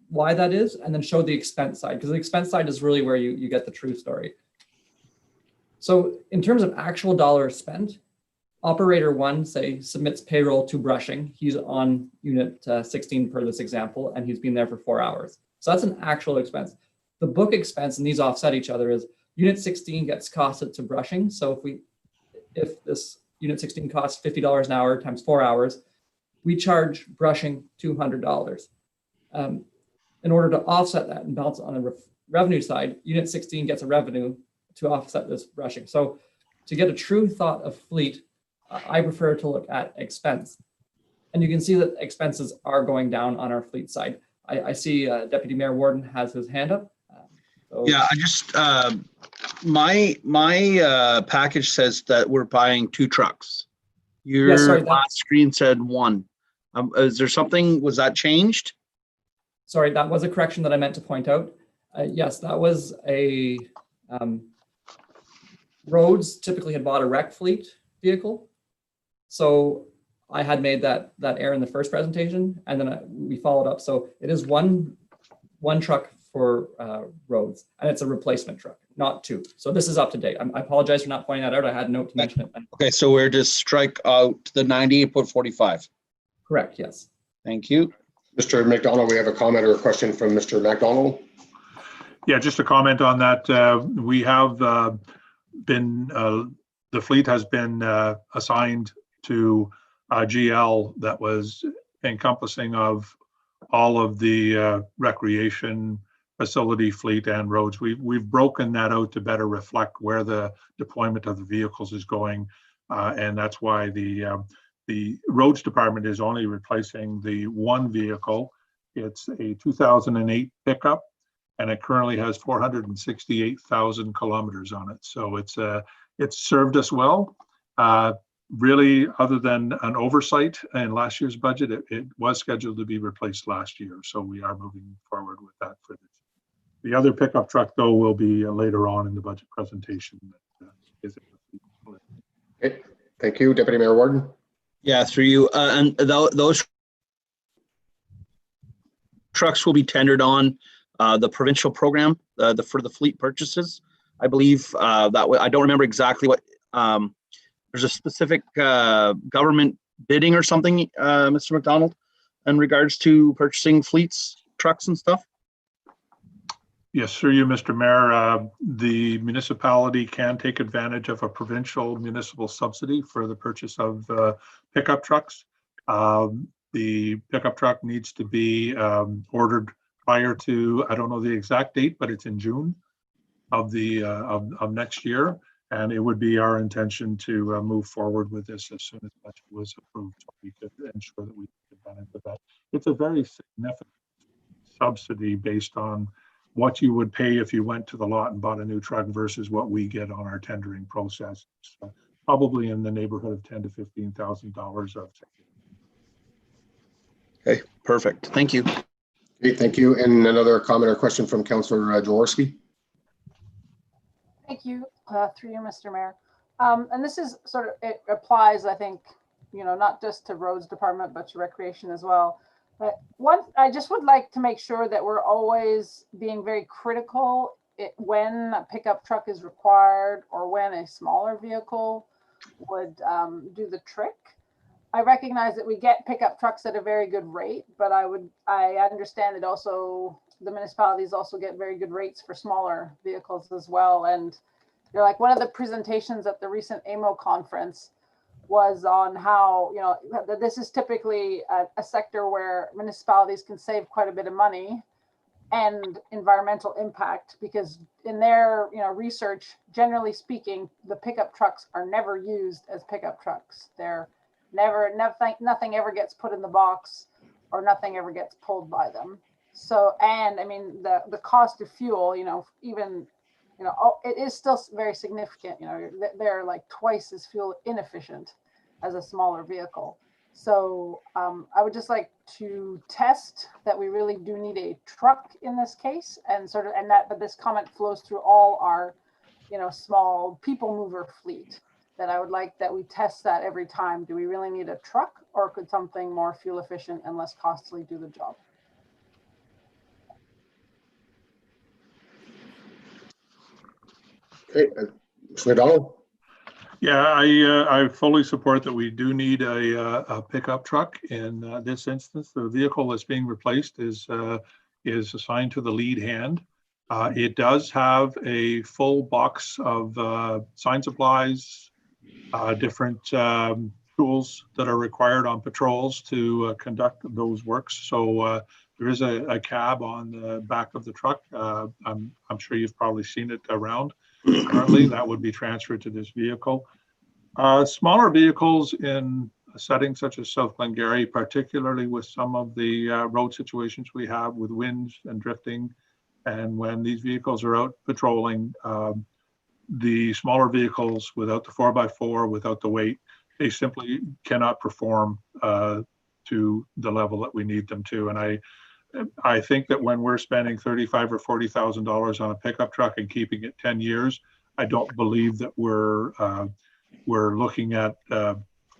why that is, and then show the expense side, because the expense side is really where you get the true story. So in terms of actual dollars spent, operator 1, say, submits payroll to brushing. He's on unit 16 per this example, and he's been there for 4 hours. So that's an actual expense. The book expense, and these offset each other, is unit 16 gets costed to brushing. So if this unit 16 costs $50 an hour times 4 hours, we charge brushing $200. In order to offset that and balance on the revenue side, unit 16 gets a revenue to offset this brushing. So to get a true thought of fleet, I prefer to look at expense. And you can see that expenses are going down on our fleet side. I see Deputy Mayor Warden has his hand up. Yeah, I just, my package says that we're buying 2 trucks. Your last screen said 1. Is there something, was that changed? Sorry, that was a correction that I meant to point out. Yes, that was a, Roads typically had bought a rec fleet vehicle. So I had made that error in the first presentation, and then we followed up. So it is one truck for roads, and it's a replacement truck, not two. So this is up to date. I apologize for not pointing that out. I had a note to mention it. Okay, so we're to strike out the 98.45. Correct, yes. Thank you. Mr. McDonald, we have a comment or a question from Mr. McDonald. Yeah, just a comment on that. We have been, the fleet has been assigned to GL that was encompassing of all of the recreation facility fleet and roads. We've broken that out to better reflect where the deployment of the vehicles is going. And that's why the roads department is only replacing the one vehicle. It's a 2008 pickup, and it currently has 468,000 kilometers on it. So it's served us well. Really, other than an oversight in last year's budget, it was scheduled to be replaced last year. So we are moving forward with that for this. The other pickup truck, though, will be later on in the budget presentation. Okay, thank you, Deputy Mayor Warden. Yeah, through you. And those trucks will be tendered on the provincial program for the fleet purchases. I believe that way. I don't remember exactly what. There's a specific government bidding or something, Mr. McDonald, in regards to purchasing fleets, trucks and stuff. Yes, through you, Mr. Mayor. The municipality can take advantage of a provincial municipal subsidy for the purchase of pickup trucks. The pickup truck needs to be ordered prior to, I don't know the exact date, but it's in June of next year. And it would be our intention to move forward with this as soon as budget was approved, so we could ensure that we take advantage of that. It's a very significant subsidy based on what you would pay if you went to the lot and bought a new truck versus what we get on our tendering process. So probably in the neighborhood of $10,000 to $15,000 of. Okay, perfect. Thank you. Okay, thank you. And another comment or question from Councillor Jaworski. Thank you, through you, Mr. Mayor. And this is sort of, it applies, I think, not just to roads department, but to recreation as well. But I just would like to make sure that we're always being very critical when a pickup truck is required or when a smaller vehicle would do the trick. I recognize that we get pickup trucks at a very good rate, but I understand that also the municipalities also get very good rates for smaller vehicles as well. And like one of the presentations at the recent AMO conference was on how, this is typically a sector where municipalities can save quite a bit of money and environmental impact, because in their research, generally speaking, the pickup trucks are never used as pickup trucks. They're nothing ever gets put in the box or nothing ever gets pulled by them. So, and I mean, the cost of fuel, even, it is still very significant. They're like twice as fuel inefficient as a smaller vehicle. So I would just like to test that we really do need a truck in this case, and but this comment flows through all our, small people mover fleet. That I would like that we test that every time. Do we really need a truck, or could something more fuel efficient and less costly do the job? Okay, Mr. McDonald. Yeah, I fully support that we do need a pickup truck in this instance. The vehicle that's being replaced is assigned to the lead hand. It does have a full box of sign supplies, different tools that are required on patrols to conduct those works. So there is a cab on the back of the truck. I'm sure you've probably seen it around. Currently, that would be transferred to this vehicle. Smaller vehicles in a setting such as South Glengarry, particularly with some of the road situations we have with winds and drifting, and when these vehicles are out patrolling, the smaller vehicles without the 4x4, without the weight, they simply cannot perform to the level that we need them to. And I think that when we're spending $35,000 or $40,000 on a pickup truck and keeping it 10 years, I don't believe that we're looking at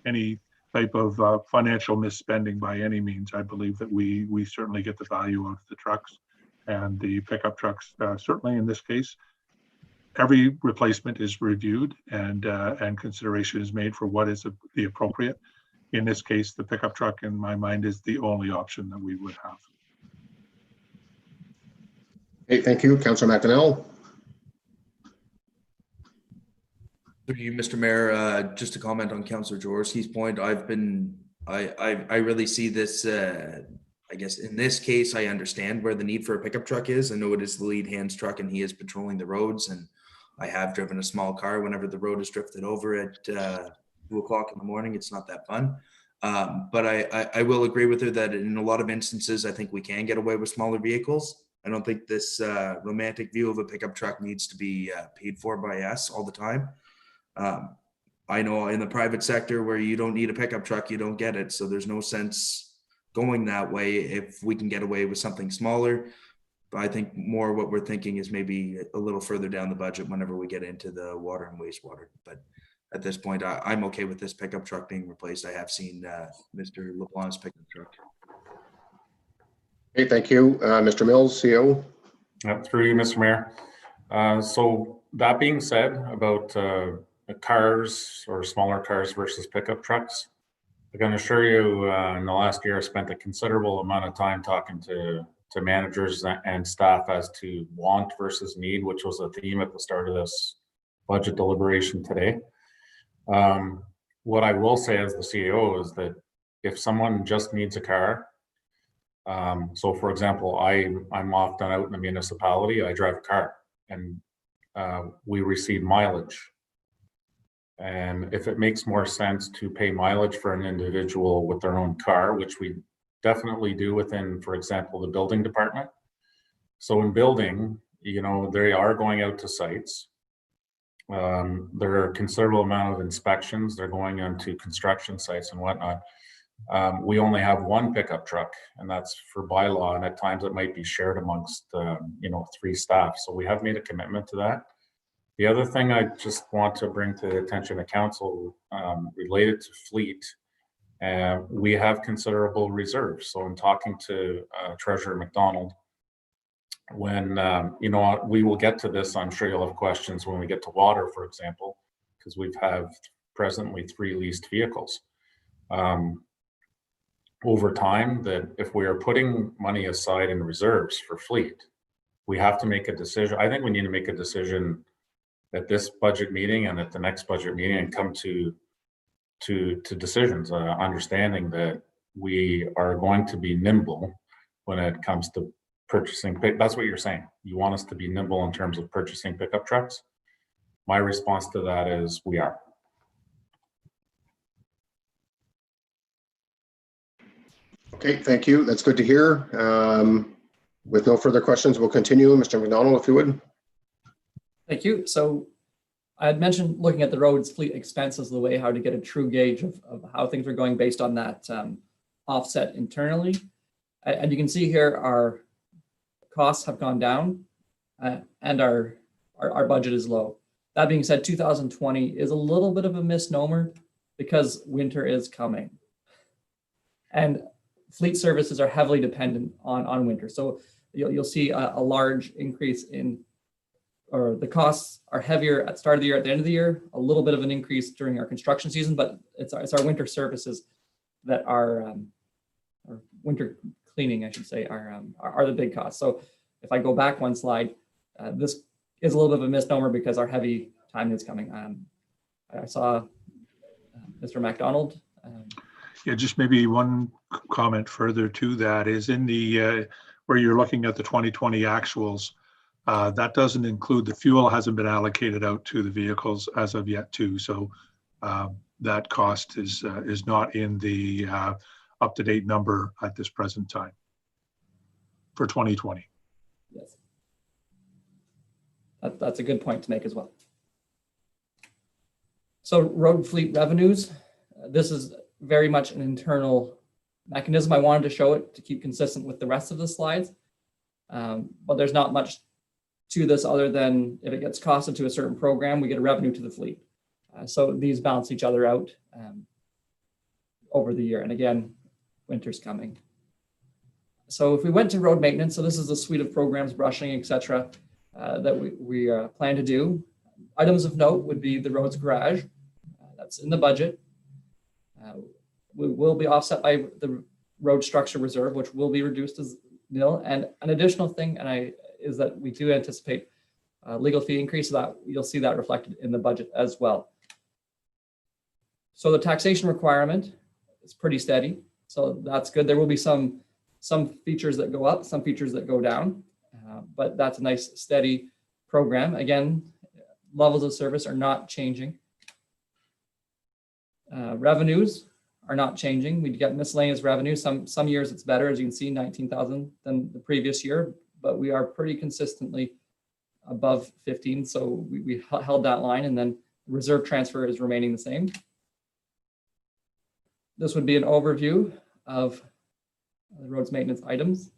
any type of financial misspending by any means. I believe that we certainly get the value of the trucks and the pickup trucks. Certainly in this case, every replacement is reviewed and consideration is made for what is the appropriate. In this case, the pickup truck, in my mind, is the only option that we would have. Okay, thank you. Councillor McDonnell. Through you, Mr. Mayor, just to comment on Councillor Jaworski's point, I really see this, I guess in this case, I understand where the need for a pickup truck is. I know it is the lead hand's truck and he is patrolling the roads, and I have driven a small car whenever the road is drifted over at 2 o'clock in the morning. It's not that fun. But I will agree with her that in a lot of instances, I think we can get away with smaller vehicles. I don't think this romantic view of a pickup truck needs to be paid for by us all the time. I know in the private sector where you don't need a pickup truck, you don't get it. So there's no sense going that way if we can get away with something smaller. But I think more what we're thinking is maybe a little further down the budget whenever we get into the water and wastewater. But at this point, I'm okay with this pickup truck being replaced. I have seen Mr. LeBlanc's pickup truck. Okay, thank you. Mr. Mills, CO. Through you, Mr. Mayor. So that being said about cars or smaller cars versus pickup trucks, I can assure you in the last year I spent a considerable amount of time talking to managers and staff as to want versus need, which was a theme at the start of this budget deliberation today. What I will say as the CEO is that if someone just needs a car, so for example, I'm often out in the municipality, I drive a car and we receive mileage. And if it makes more sense to pay mileage for an individual with their own car, which we definitely do within, for example, the building department. So in building, they are going out to sites. There are a considerable amount of inspections. They're going into construction sites and whatnot. We only have one pickup truck, and that's for bylaw, and at times it might be shared amongst 3 staff. So we have made a commitment to that. The other thing I just want to bring to the attention of council related to fleet, we have considerable reserves. So in talking to Treasurer McDonald, when we will get to this, I'm sure you'll have questions when we get to water, for example, because we have presently 3 leased vehicles. Over time, that if we are putting money aside in reserves for fleet, we have to make a decision. I think we need to make a decision at this budget meeting and at the next budget meeting and come to decisions, understanding that we are going to be nimble when it comes to purchasing. That's what you're saying. You want us to be nimble in terms of purchasing pickup trucks. My response to that is we are. Okay, thank you. That's good to hear. With no further questions, we'll continue. Mr. McDonald, if you would. Thank you. So I had mentioned looking at the roads fleet expenses, the way how to get a true gauge of how things are going based on that offset internally. And you can see here our costs have gone down and our budget is low. That being said, 2020 is a little bit of a misnomer because winter is coming. And fleet services are heavily dependent on winter. So you'll see a large increase or the costs are heavier at the start of the year, at the end of the year, a little bit of an increase during our construction season, but it's our winter services that are, or winter cleaning, I should say, are the big costs. So if I go back one slide, this is a little bit of a misnomer because our heavy time is coming. I saw Mr. McDonald. Yeah, just maybe one comment further to that is in the where you're looking at the 2020 actuals, that doesn't include the fuel hasn't been allocated out to the vehicles as of yet too. So that cost is not in the up-to-date number at this present time for 2020. Yes, that's a good point to make as well. So road fleet revenues, this is very much an internal mechanism. I wanted to show it to keep consistent with the rest of the slides, but there's not much to this other than if it gets costed to a certain program, we get a revenue to the fleet. So these balance each other out. over the year. And again, winter's coming. So if we went to road maintenance, so this is a suite of programs, brushing, etc., that we plan to do. Items of note would be the roads garage. That's in the budget. We will be offset by the road structure reserve, which will be reduced as nil. And an additional thing, is that we do anticipate legal fee increase, so that you'll see that reflected in the budget as well. So the taxation requirement is pretty steady, so that's good. There will be some features that go up, some features that go down, but that's a nice steady program. Again, levels of service are not changing. Revenues are not changing. We get miscellaneous revenue. Some years it's better, as you can see, 19,000 than the previous year, but we are pretty consistently above 15. So we held that line, and then reserve transfer is remaining the same. This would be an overview of the roads maintenance items.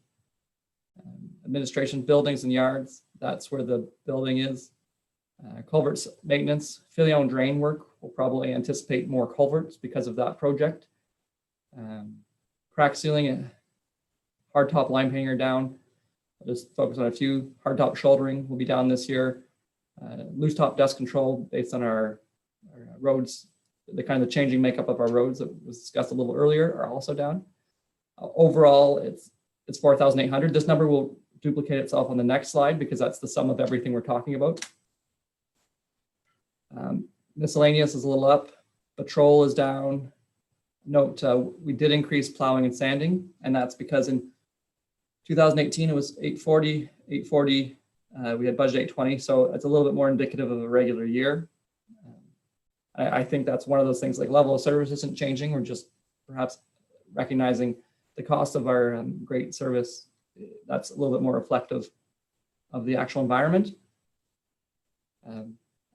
Administration, buildings and yards, that's where the building is. Culverts maintenance, Filion drain work, we'll probably anticipate more culverts because of that project. Crack sealing and hardtop line painting are down. I'll just focus on a few. Hardtop shouldering will be down this year. Loose top dust control based on our roads, the kind of changing makeup of our roads that was discussed a little earlier, are also down. Overall, it's 4,800. This number will duplicate itself on the next slide because that's the sum of everything we're talking about. Miscellaneous is a little up. Patrol is down. Note, we did increase plowing and sanding, and that's because in 2018 it was 840. We had budget 820, so it's a little bit more indicative of a regular year. I think that's one of those things, like level of service isn't changing. We're just perhaps recognizing the cost of our great service. That's a little bit more reflective of the actual environment.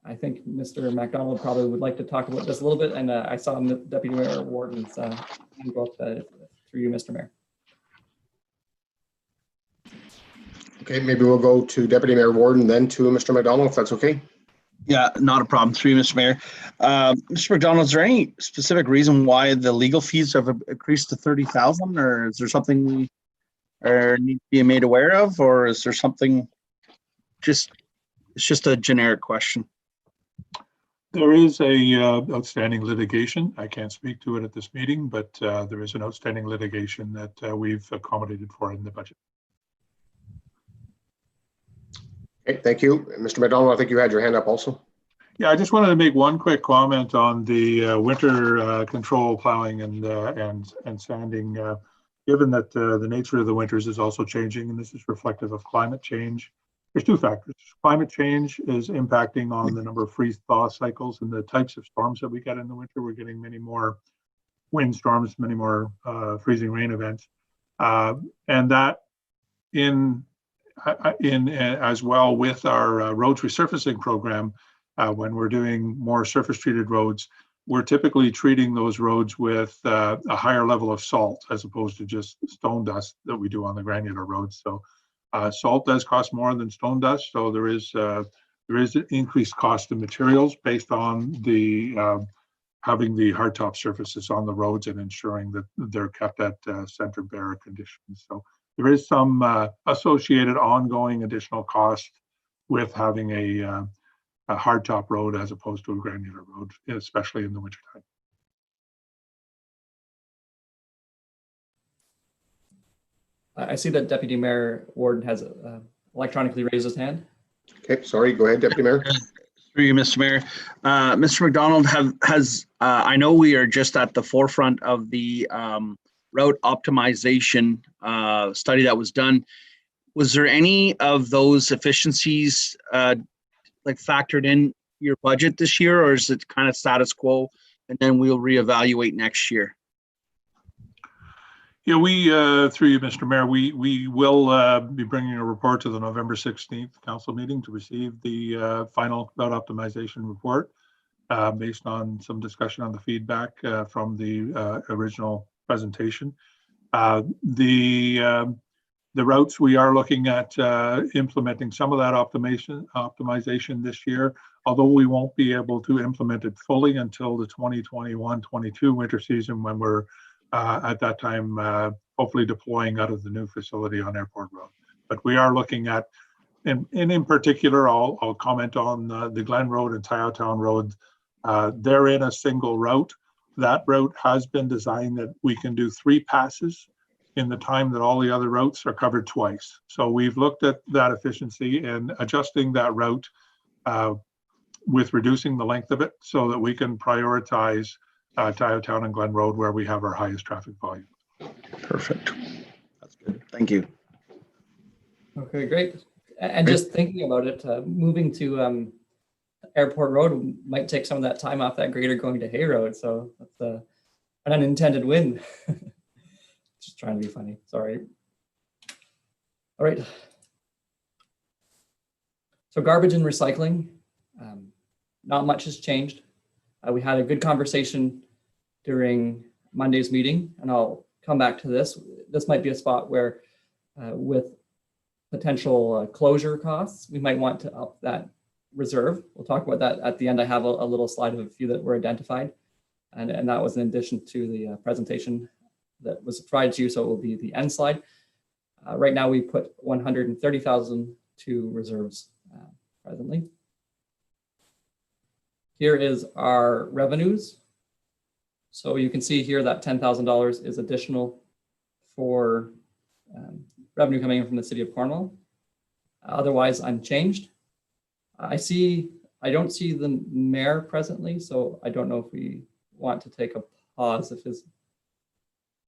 I think Mr. MacDonald probably would like to talk about this a little bit, and I saw Deputy Mayor Warden's hand go up through you, Mr. Mayor. Okay, maybe we'll go to Deputy Mayor Warden, then to Mr. McDonald, if that's okay. Yeah, not a problem. Through you, Mr. Mayor. Mr. McDonald, is there any specific reason why the legal fees have increased to 30,000, or is there something we need to be made aware of, or is there something it's just a generic question? There is a outstanding litigation. I can't speak to it at this meeting, but there is an outstanding litigation that we've accommodated for in the budget. Okay, thank you. Mr. McDonald, I think you had your hand up also. Yeah, I just wanted to make one quick comment on the winter control plowing and sanding. Given that the nature of the winters is also changing, and this is reflective of climate change, there's two factors. Climate change is impacting on the number of freeze-thaw cycles and the types of storms that we get in the winter. We're getting many more wind storms, many more freezing rain events, and that in as well with our roads resurfacing program, when we're doing more surface treated roads, we're typically treating those roads with a higher level of salt as opposed to just stone dust that we do on the granular roads. So salt does cost more than stone dust, so there is an increased cost of materials based on the having the hardtop surfaces on the roads and ensuring that they're kept at center bearer conditions. So there is some associated ongoing additional cost with having a hardtop road as opposed to a granular road, especially in the wintertime. I see that Deputy Mayor Warden has electronically raised his hand. Okay, sorry, go ahead, Deputy Mayor. Through you, Mr. Mayor. Mr. McDonald, I know we are just at the forefront of the route optimization study that was done. Was there any of those efficiencies like factored in your budget this year, or is it kind of status quo and then we'll reevaluate next year? Yeah, we, through you, Mr. Mayor, we will be bringing a report to the November 16th council meeting to receive the final route optimization report based on some discussion on the feedback from the original presentation. The The routes, we are looking at implementing some of that optimization this year, although we won't be able to implement it fully until the 2021-22 winter season, when we're at that time hopefully deploying out of the new facility on Airport Road. But we are looking at, and in particular, I'll comment on the Glen Road and Town Road. They're in a single route. That route has been designed that we can do 3 passes in the time that all the other routes are covered twice. So we've looked at that efficiency and adjusting that route with reducing the length of it so that we can prioritize Town and Glen Road where we have our highest traffic volume. Perfect. That's good. Thank you. Okay, great. And just thinking about it, moving to Airport Road might take some of that time off that grader going to Hay Road. So that's an unintended win. Just trying to be funny. Sorry. All right. So garbage and recycling, not much has changed. We had a good conversation during Monday's meeting, and I'll come back to this. This might be a spot where with potential closure costs, we might want to up that reserve. We'll talk about that at the end. I have a little slide of a few that were identified, and that was in addition to the presentation that was provided to you, so it will be the end slide. Right now, we put 130,000 to reserves presently. Here is our revenues. So you can see here that $10,000 is additional for revenue coming in from the city of Cornwall. Otherwise unchanged. I don't see the mayor presently, so I don't know if we want to take a pause if his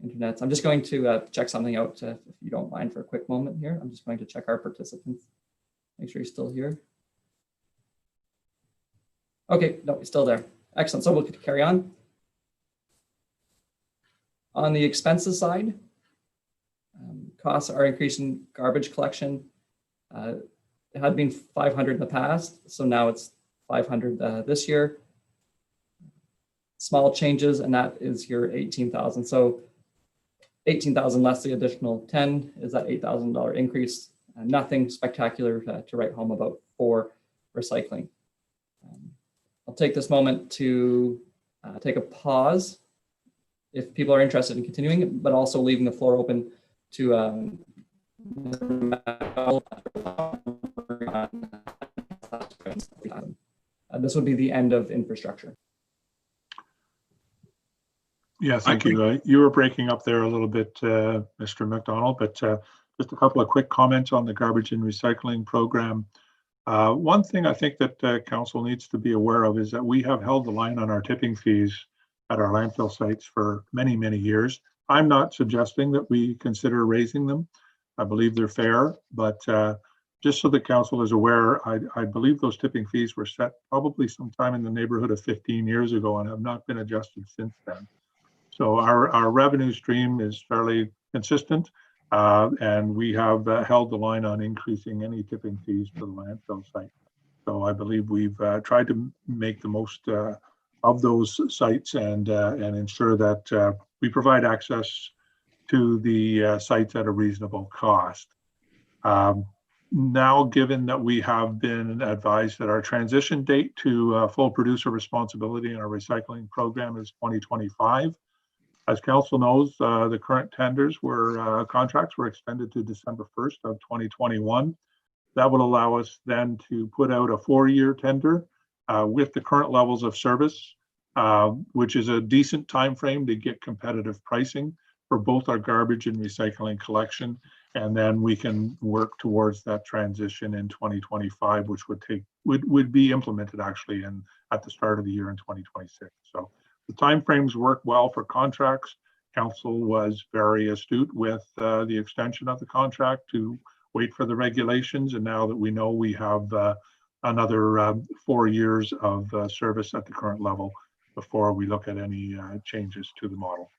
internet's. I'm just going to check something out if you don't mind for a quick moment here. I'm just going to check our participants. Make sure he's still here. Okay, no, he's still there. Excellent, so we'll carry on. On the expenses side, costs are increasing. Garbage collection, it had been 500 in the past, so now it's 500 this year. Small changes, and that is your 18,000. So 18,000 less the additional 10 is that $8,000 increase. Nothing spectacular to write home about for recycling. I'll take this moment to take a pause if people are interested in continuing, but also leaving the floor open to this would be the end of infrastructure. Yeah, thank you. You were breaking up there a little bit, Mr. McDonald, but just a couple of quick comments on the garbage and recycling program. One thing I think that council needs to be aware of is that we have held the line on our tipping fees at our landfill sites for many, many years. I'm not suggesting that we consider raising them. I believe they're fair, but just so the council is aware, I believe those tipping fees were set probably sometime in the neighborhood of 15 years ago and have not been adjusted since then. So our revenue stream is fairly consistent, and we have held the line on increasing any tipping fees for the landfill site. So I believe we've tried to make the most of those sites and ensure that we provide access to the sites at a reasonable cost. Now, given that we have been advised that our transition date to full producer responsibility in our recycling program is 2025, as council knows, the current contracts were extended to December 1st of 2021. That would allow us then to put out a 4-year tender with the current levels of service, which is a decent time frame to get competitive pricing for both our garbage and recycling collection. And then we can work towards that transition in 2025, which would be implemented actually at the start of the year in 2026. So the timeframes work well for contracts. Council was very astute with the extension of the contract to wait for the regulations. And now that we know we have another 4 years of service at the current level before we look at any changes to the model.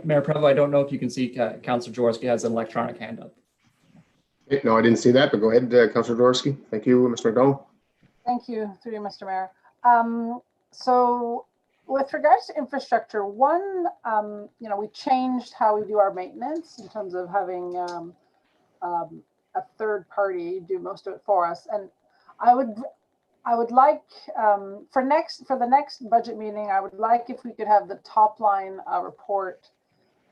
Mayor Prevo, I don't know if you can see Councillor Jaworski has an electronic hand up. No, I didn't see that, but go ahead, Councillor Jaworski. Thank you, Mr. McDonald. Thank you, through you, Mr. Mayor. So With regards to infrastructure, one, we changed how we do our maintenance in terms of having a third party do most of it for us. And I would like for the next budget meeting, I would like if we could have the top line report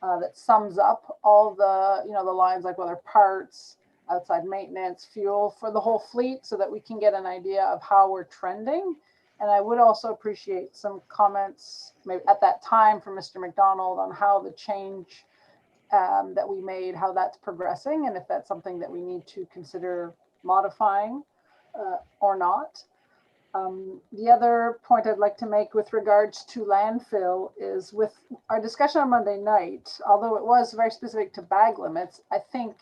that sums up all the the lines, like whether parts, outside maintenance, fuel for the whole fleet, so that we can get an idea of how we're trending. And I would also appreciate some comments maybe at that time from Mr. McDonald on how the change that we made, how that's progressing, and if that's something that we need to consider modifying or not. The other point I'd like to make with regards to landfill is with our discussion on Monday night, although it was very specific to bag limits, I think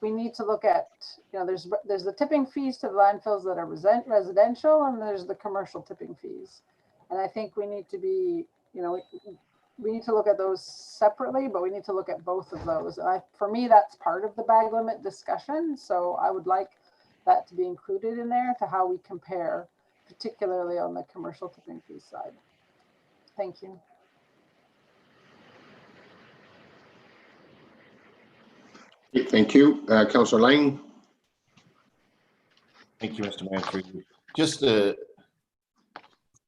we need to look at, there's the tipping fees to the landfills that are residential, and there's the commercial tipping fees. And I think we need to be, we need to look at those separately, but we need to look at both of those. And for me, that's part of the bag limit discussion. So I would like that to be included in there to how we compare, particularly on the commercial tipping fee side. Thank you. Thank you. Councillor Lang. Thank you, Mr. Mayor. Just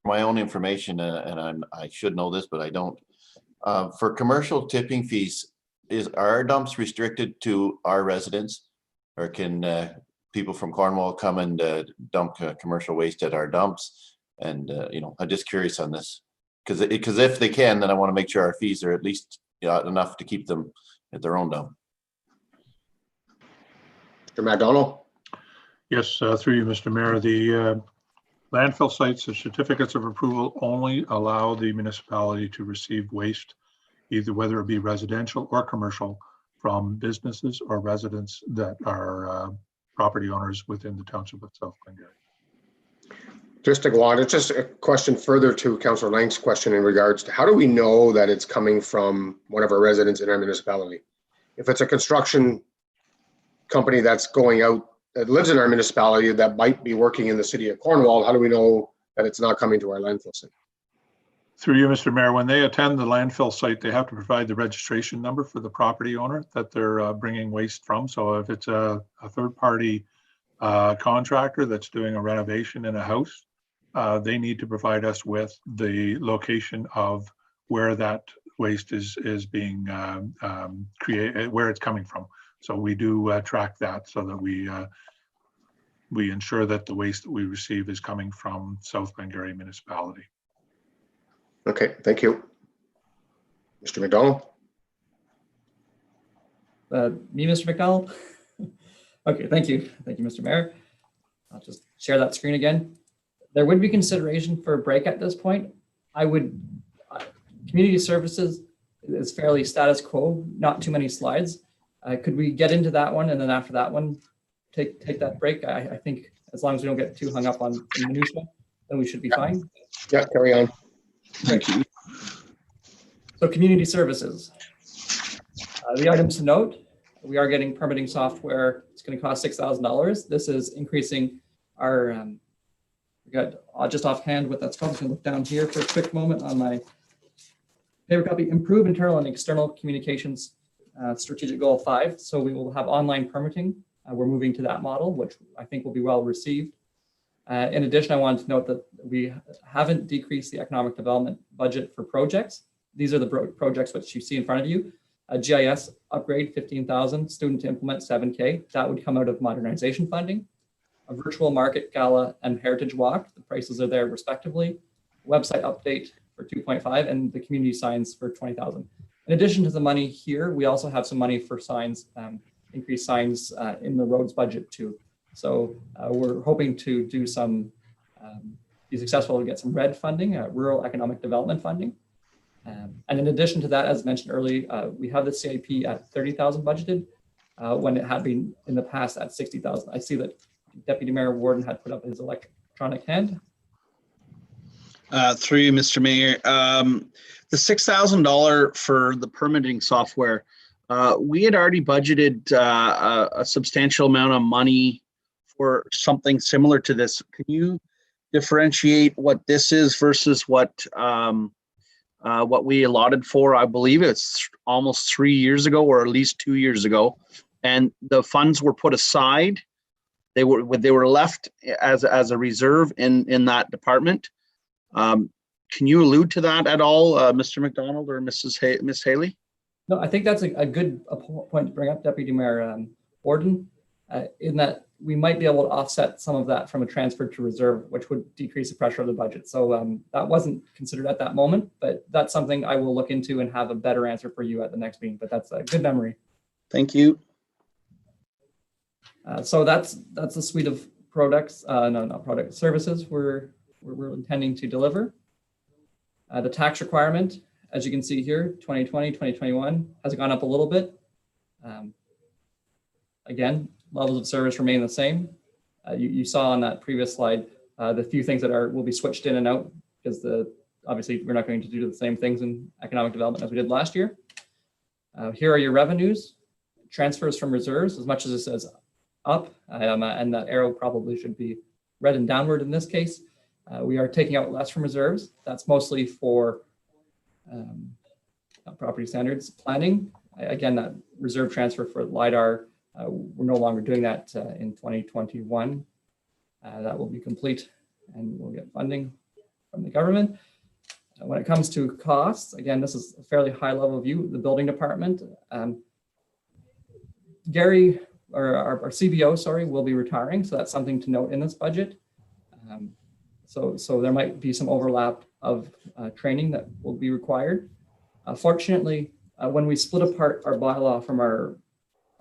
my own information, and I should know this, but I don't. For commercial tipping fees, are our dumps restricted to our residents, or can people from Cornwall come and dump commercial waste at our dumps? And I'm just curious on this, because if they can, then I want to make sure our fees are at least enough to keep them at their own dump. Mr. McDonald. Yes, through you, Mr. Mayor. The landfill sites, the certificates of approval only allow the municipality to receive waste, either whether it be residential or commercial, from businesses or residents that are property owners within the township of South Glengarry. Just to go on, it's just a question further to Councillor Lang's question in regards to how do we know that it's coming from one of our residents in our municipality? If it's a construction company that's going out, that lives in our municipality, that might be working in the city of Cornwall, how do we know that it's not coming to our landfill site? Through you, Mr. Mayor, when they attend the landfill site, they have to provide the registration number for the property owner that they're bringing waste from. So if it's a third-party contractor that's doing a renovation in a house, they need to provide us with the location of where that waste is being created, where it's coming from. So we do track that so that we ensure that the waste that we receive is coming from South Glengarry municipality. Okay, thank you. Mr. McDonald. Me, Mr. McDonald? Okay, thank you. Thank you, Mr. Mayor. I'll just share that screen again. There would be consideration for a break at this point. Community services is fairly status quo, not too many slides. Could we get into that one, and then after that one, take that break? I think as long as we don't get too hung up on the minutia, then we should be fine. Yeah, carry on. Thank you. So community services. The items to note, we are getting permitting software. It's going to cost $6,000. This is increasing our, we got just offhand what that's called. I'm going to look down here for a quick moment on my paper copy. Improve internal and external communications, strategic goal 5. So we will have online permitting. We're moving to that model, which I think will be well received. In addition, I wanted to note that we haven't decreased the economic development budget for projects. These are the projects which you see in front of you. A GIS upgrade, 15,000, student to implement 7K. That would come out of modernization funding. A virtual market gala and heritage walk. The prices are there respectively. Website update for 2.5 and the community signs for 20,000. In addition to the money here, we also have some money for signs, increased signs in the roads budget too. So we're hoping to do some, be successful to get some RED funding, rural economic development funding. And in addition to that, as mentioned earlier, we have the CIP at 30,000 budgeted when it had been in the past at 60,000. I see that Deputy Mayor Warden had put up his electronic hand. Through you, Mr. Mayor. The $6,000 for the permitting software, we had already budgeted a substantial amount of money for something similar to this. Can you differentiate what this is versus what we allotted for. I believe it's almost 3 years ago, or at least 2 years ago, and the funds were put aside. They were left as a reserve in that department. Can you allude to that at all, Mr. McDonald or Miss Haley? No, I think that's a good point to bring up, Deputy Mayor Warden, in that we might be able to offset some of that from a transfer to reserve, which would decrease the pressure of the budget. So that wasn't considered at that moment, but that's something I will look into and have a better answer for you at the next meeting. But that's a good memory. Thank you. So that's a suite of products, services we're intending to deliver. The tax requirement, as you can see here, 2020, 2021 has gone up a little bit. Again, levels of service remain the same. You saw on that previous slide the few things that will be switched in and out, because obviously we're not going to do the same things in economic development as we did last year. Here are your revenues, transfers from reserves, as much as it says up, and that arrow probably should be red and downward in this case. We are taking out less from reserves. That's mostly for property standards planning. Again, that reserve transfer for LiDAR, we're no longer doing that in 2021. That will be complete and we'll get funding from the government. When it comes to costs, again, this is a fairly high level view. The building department, Gary, or our CBO, sorry, will be retiring. So that's something to note in this budget. So there might be some overlap of training that will be required. Fortunately, when we split apart our bylaw from our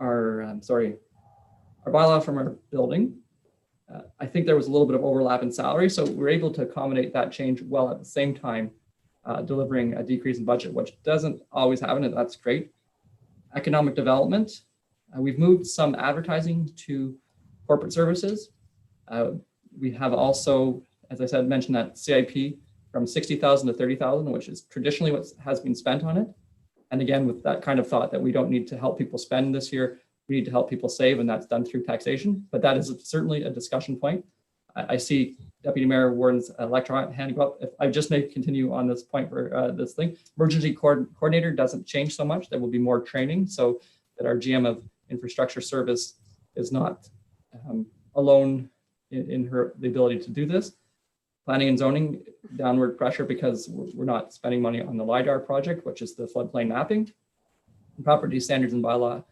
bylaw from our building, I think there was a little bit of overlap in salary. So we're able to accommodate that change while at the same time delivering a decrease in budget, which doesn't always happen, and that's great. Economic development, we've moved some advertising to corporate services. We have also, as I said, mentioned that CIP from 60,000 to 30,000, which is traditionally what has been spent on it. And again, with that kind of thought that we don't need to help people spend this year, we need to help people save, and that's done through taxation. But that is certainly a discussion point. I see Deputy Mayor Warden's electronic hand go up. If I just may continue on this point for this thing, emergency coordinator doesn't change so much. There will be more training so that our GM of infrastructure service is not alone in the ability to do this. Planning and zoning, downward pressure because we're not spending money on the LiDAR project, which is the floodplain mapping. And property standards and bylaw,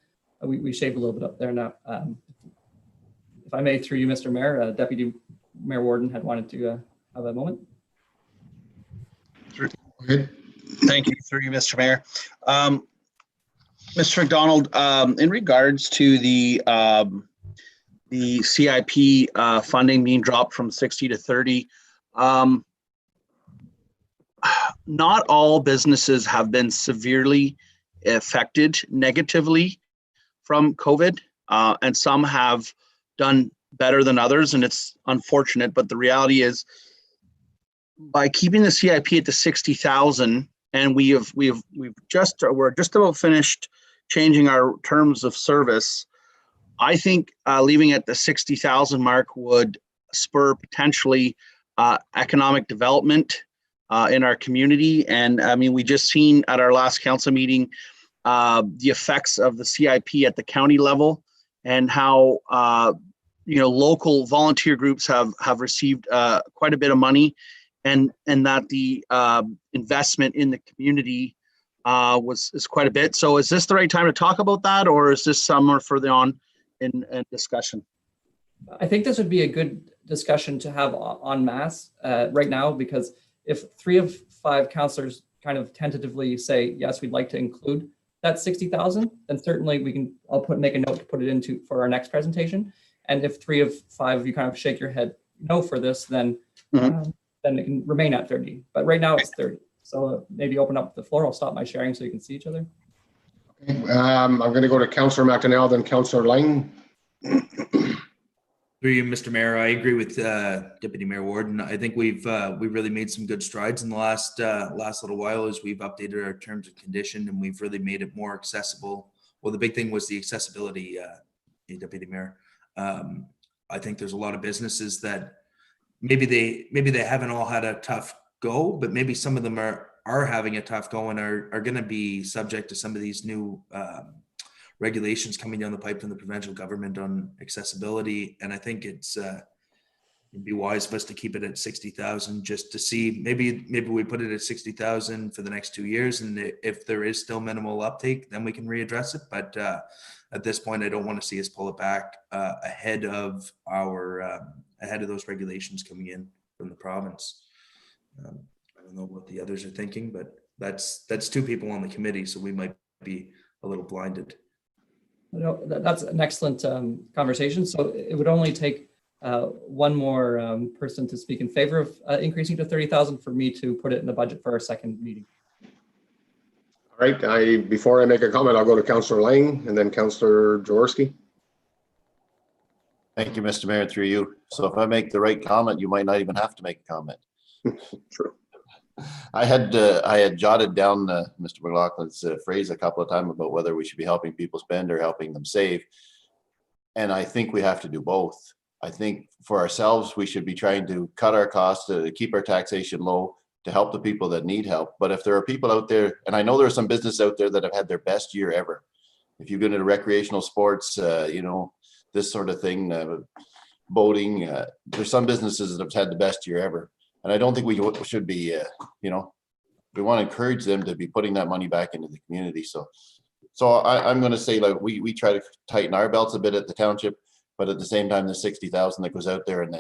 we shaved a little bit up there now. If I may, through you, Mr. Mayor, Deputy Mayor Warden had wanted to have a moment. Okay. Thank you, through you, Mr. Mayor. Mr. McDonald, in regards to the CIP funding being dropped from 60 to 30, not all businesses have been severely affected negatively from COVID, and some have done better than others, and it's unfortunate. But the reality is, by keeping the CIP at the 60,000, and we're just about finished changing our terms of service, I think leaving at the 60,000 mark would spur potentially economic development in our community. And I mean, we just seen at our last council meeting the effects of the CIP at the county level, and how local volunteer groups have received quite a bit of money, and that the investment in the community is quite a bit. So is this the right time to talk about that, or is this somewhere further on in discussion? I think this would be a good discussion to have en masse right now, because if 3 of 5 councillors kind of tentatively say, yes, we'd like to include that 60,000, then certainly I'll make a note to put it into for our next presentation. And if 3 of 5 of you kind of shake your head no for this, then then it can remain at 30. But right now it's 30. So maybe open up the floor. I'll stop my sharing so you can see each other. Okay. I'm going to go to Councillor McDonnell, then Councillor Lang. Through you, Mr. Mayor, I agree with Deputy Mayor Warden. I think we've really made some good strides in the last little while as we've updated our terms and condition, and we've really made it more accessible. Well, the big thing was the accessibility, Deputy Mayor. I think there's a lot of businesses that maybe they haven't all had a tough go, but maybe some of them are having a tough go and are going to be subject to some of these new regulations coming down the pipe from the provincial government on accessibility. And I think it'd be wise of us to keep it at 60,000 just to see, maybe we put it at 60,000 for the next 2 years. And if there is still minimal uptake, then we can readdress it. But at this point, I don't want to see us pull it back ahead of those regulations coming in from the province. I don't know what the others are thinking, but that's 2 people on the committee, so we might be a little blinded. No, that's an excellent conversation. So it would only take one more person to speak in favor of increasing to 30,000 for me to put it in the budget for our second meeting. All right, before I make a comment, I'll go to Councillor Lang and then Councillor Jaworski. Thank you, Mr. Mayor, through you. So if I make the right comment, you might not even have to make a comment. True. I had jotted down Mr. McLaughlin's phrase a couple of times about whether we should be helping people spend or helping them save. And I think we have to do both. I think for ourselves, we should be trying to cut our costs to keep our taxation low to help the people that need help. But if there are people out there, and I know there are some businesses out there that have had their best year ever. If you go into recreational sports, this sort of thing, boating, there's some businesses that have had the best year ever. And I don't think we should be, we want to encourage them to be putting that money back into the community. So I'm going to say, like, we try to tighten our belts a bit at the township, but at the same time, the 60,000 that goes out there and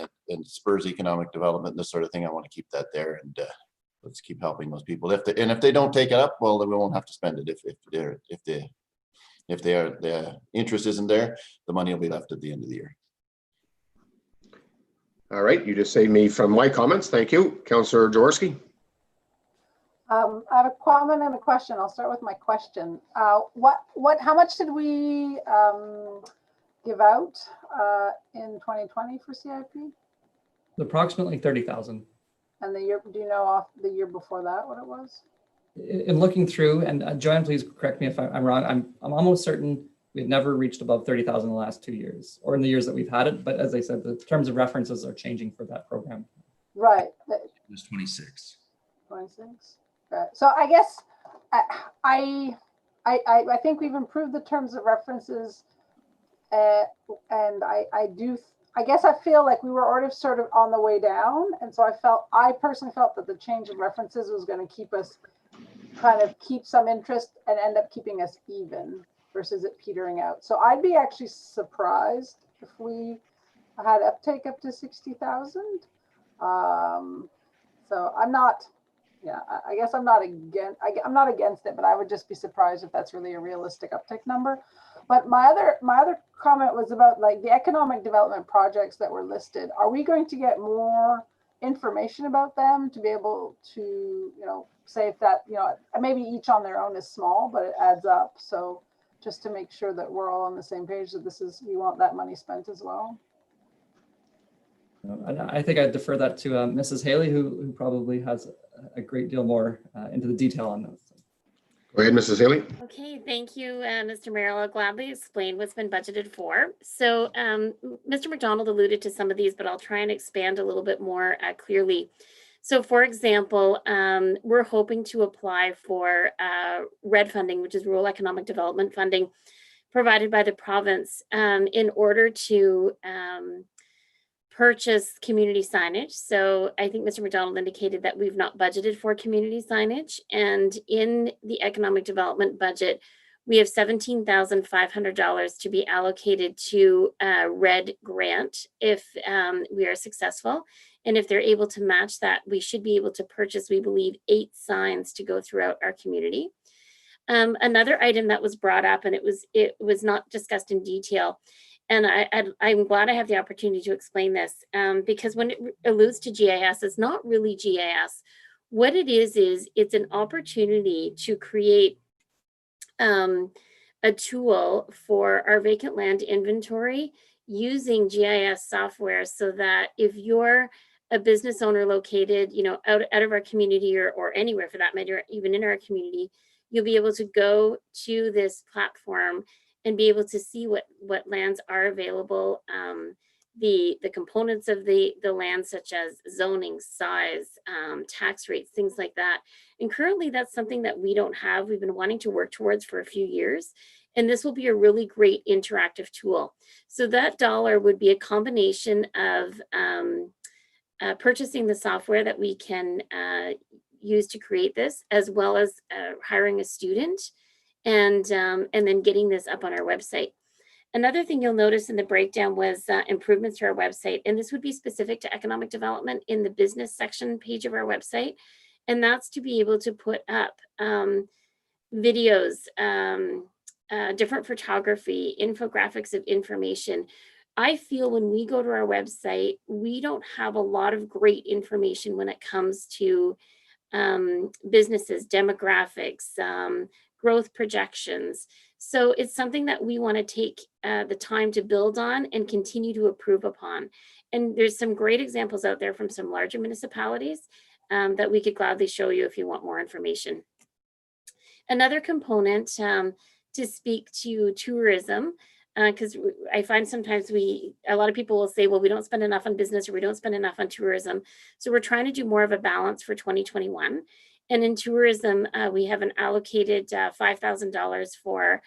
spurs economic development, this sort of thing, I want to keep that there, and let's keep helping those people. If they don't take it up, well, then we won't have to spend it. If the interest isn't there, the money will be left at the end of the year. All right, you just saved me from my comments. Thank you. Councillor Jaworski. I have a comment and a question. I'll start with my question. How much did we give out in 2020 for CIP? Approximately 30,000. And the year, do you know off the year before that what it was? In looking through, and Joanne, please correct me if I'm wrong. I'm almost certain we've never reached above 30,000 in the last 2 years, or in the years that we've had it. But as I said, the terms of references are changing for that program. Right. It was 26. 26. Right. So I guess I think we've improved the terms of references, and I guess I feel like we were already sort of on the way down, and so I personally felt that the change of references was going to keep us keep some interest and end up keeping us even versus it petering out. So I'd be actually surprised if we had uptake up to 60,000. So I'm not, I guess I'm not against it, but I would just be surprised if that's really a realistic uptake number. But my other comment was about, like, the economic development projects that were listed. Are we going to get more information about them to be able to, say if that, maybe each on their own is small, but it adds up. So just to make sure that we're all on the same page, that we want that money spent as well. I think I'd defer that to Mrs. Haley, who probably has a great deal more into the detail on those. Go ahead, Mrs. Haley. Okay, thank you, Mr. Mayor. I'll gladly explain what's been budgeted for. So Mr. McDonald alluded to some of these, but I'll try and expand a little bit more clearly. So for example, we're hoping to apply for RED funding, which is Rural Economic Development funding, provided by the province in order to purchase community signage. So I think Mr. McDonald indicated that we've not budgeted for community signage. And in the economic development budget, we have $17,500 to be allocated to a RED grant if we are successful. And if they're able to match that, we should be able to purchase, we believe, 8 signs to go throughout our community. Another item that was brought up, and it was not discussed in detail, and I'm glad I have the opportunity to explain this, because when it alludes to GIS, it's not really GIS. What it is it's an opportunity to create a tool for our vacant land inventory using GIS software, so that if you're a business owner located, out of our community or anywhere for that matter, even in our community, you'll be able to go to this platform and be able to see what lands are available the components of the land, such as zoning, size, tax rates, things like that. And currently that's something that we don't have. We've been wanting to work towards for a few years. And this will be a really great interactive tool. So that dollar would be a combination of purchasing the software that we can use to create this, as well as hiring a student and then getting this up on our website. Another thing you'll notice in the breakdown was improvements to our website, and this would be specific to economic development in the business section page of our website. And that's to be able to put up videos, different photography, infographics of information. I feel when we go to our website, we don't have a lot of great information when it comes to businesses, demographics, growth projections. So it's something that we want to take the time to build on and continue to improve upon. And there's some great examples out there from some larger municipalities that we could gladly show you if you want more information. Another component to speak to tourism, because I find sometimes a lot of people will say, well, we don't spend enough on business or we don't spend enough on tourism. So we're trying to do more of a balance for 2021. And in tourism, we have an allocated $5,000 for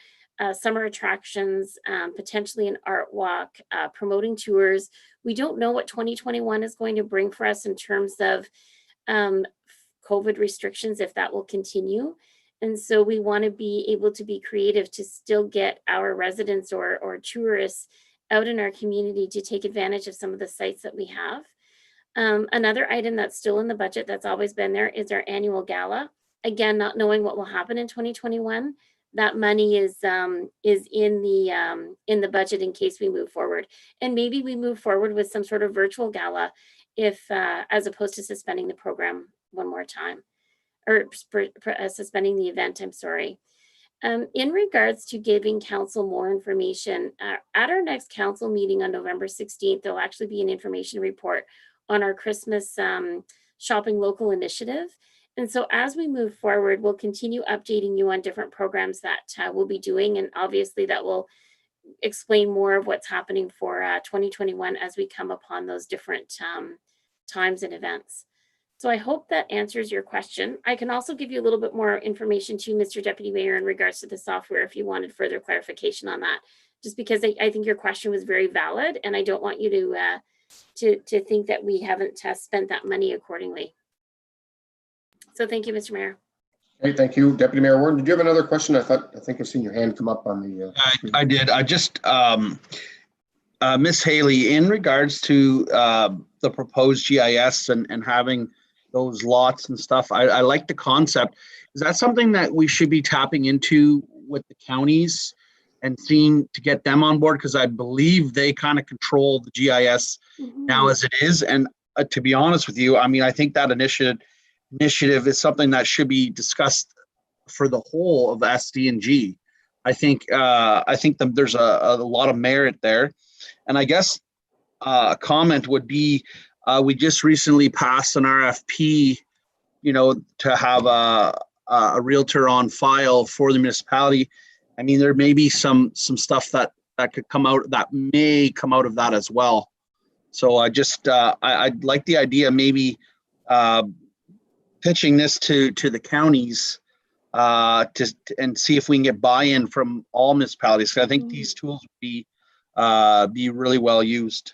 summer attractions, potentially an art walk, promoting tours. We don't know what 2021 is going to bring for us in terms of COVID restrictions, if that will continue. And so we want to be able to be creative to still get our residents or tourists out in our community to take advantage of some of the sites that we have. Another item that's still in the budget that's always been there is our annual gala. Again, not knowing what will happen in 2021, that money is in the budget in case we move forward. And maybe we move forward with some sort of virtual gala, if as opposed to suspending the program one more time, or suspending the event. I'm sorry. In regards to giving council more information, at our next council meeting on November 16th, there'll actually be an information report on our Christmas shopping local initiative. And so as we move forward, we'll continue updating you on different programs that we'll be doing. And obviously that will explain more of what's happening for 2021 as we come upon those different times and events. So I hope that answers your question. I can also give you a little bit more information to Mr. Deputy Mayor in regards to the software if you wanted further clarification on that, just because I think your question was very valid and I don't want you to think that we haven't spent that money accordingly. So thank you, Mr. Mayor. Okay, thank you, Deputy Mayor Warren. Did you have another question? I think I've seen your hand come up on the. I did. I just, Miss Haley, in regards to the proposed GIS and having those lots and stuff, I like the concept. Is that something that we should be tapping into with the counties and seeing to get them on board? Because I believe they kind of control the GIS now as it is. And to be honest with you, I mean, I think that initiative is something that should be discussed for the whole of the SDNG. I think there's a lot of merit there. And I guess a comment would be, we just recently passed an RFP, to have a realtor on file for the municipality. I mean, there may be some stuff that could come out, that may come out of that as well. So I'd like the idea, maybe pitching this to the counties and see if we can get buy-in from all municipalities. I think these tools would be really well used.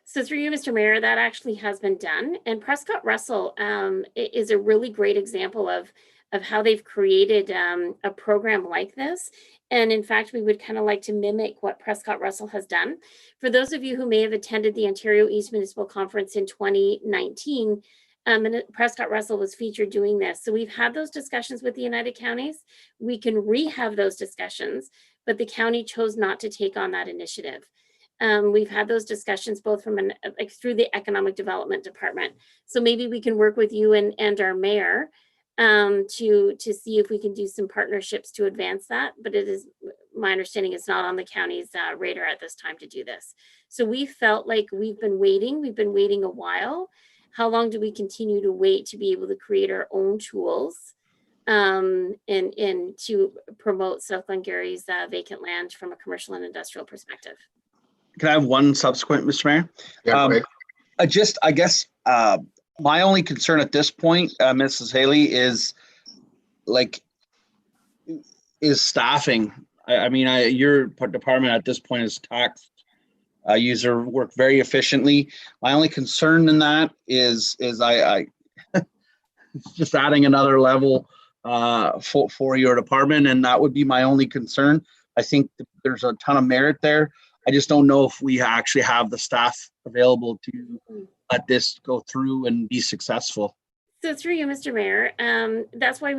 So through you, Mr. Mayor, that actually has been done. And Prescott Russell is a really great example of how they've created a program like this. And in fact, we would kind of like to mimic what Prescott Russell has done. For those of you who may have attended the Ontario East Municipal Conference in 2019, and Prescott Russell was featured doing this. So we've had those discussions with the United Counties. We can re-have those discussions, but the county chose not to take on that initiative. We've had those discussions both from through the Economic Development Department. So maybe we can work with you and our mayor to see if we can do some partnerships to advance that. But it is my understanding it's not on the county's radar at this time to do this. So we felt like we've been waiting a while. How long do we continue to wait to be able to create our own tools and to promote South Glengarry's vacant land from a commercial and industrial perspective? can I have one subsequent, Mr. Mayor? Yeah, go ahead. I guess, my only concern at this point, Mrs. Haley, is like, is staffing. I mean, your department at this point is tax user work very efficiently. My only concern in that is I just adding another level for your department, and that would be my only concern. I think there's a ton of merit there. I just don't know if we actually have the staff available to let this go through and be successful. So through you, Mr. Mayor, that's why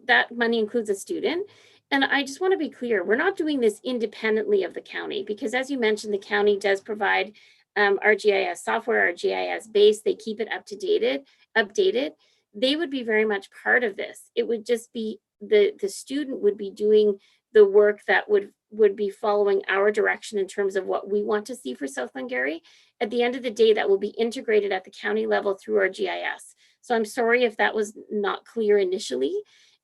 that money includes a student. And I just want to be clear, we're not doing this independently of the county, because as you mentioned, the county does provide our GIS software, our GIS base. They keep it updated. They would be very much part of this. It would just be the student would be doing the work that would be following our direction in terms of what we want to see for South Glengarry. At the end of the day, that will be integrated at the county level through our GIS. So I'm sorry if that was not clear initially.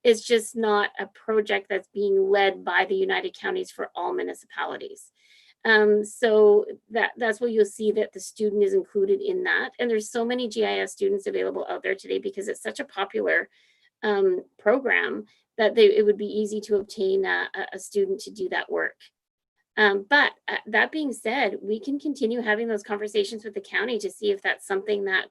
It's just not a project that's being led by the United Counties for all municipalities. So that's where you'll see that the student is included in that. And there's so many GIS students available out there today because it's such a popular program that it would be easy to obtain a student to do that work. But that being said, we can continue having those conversations with the county to see if that's something that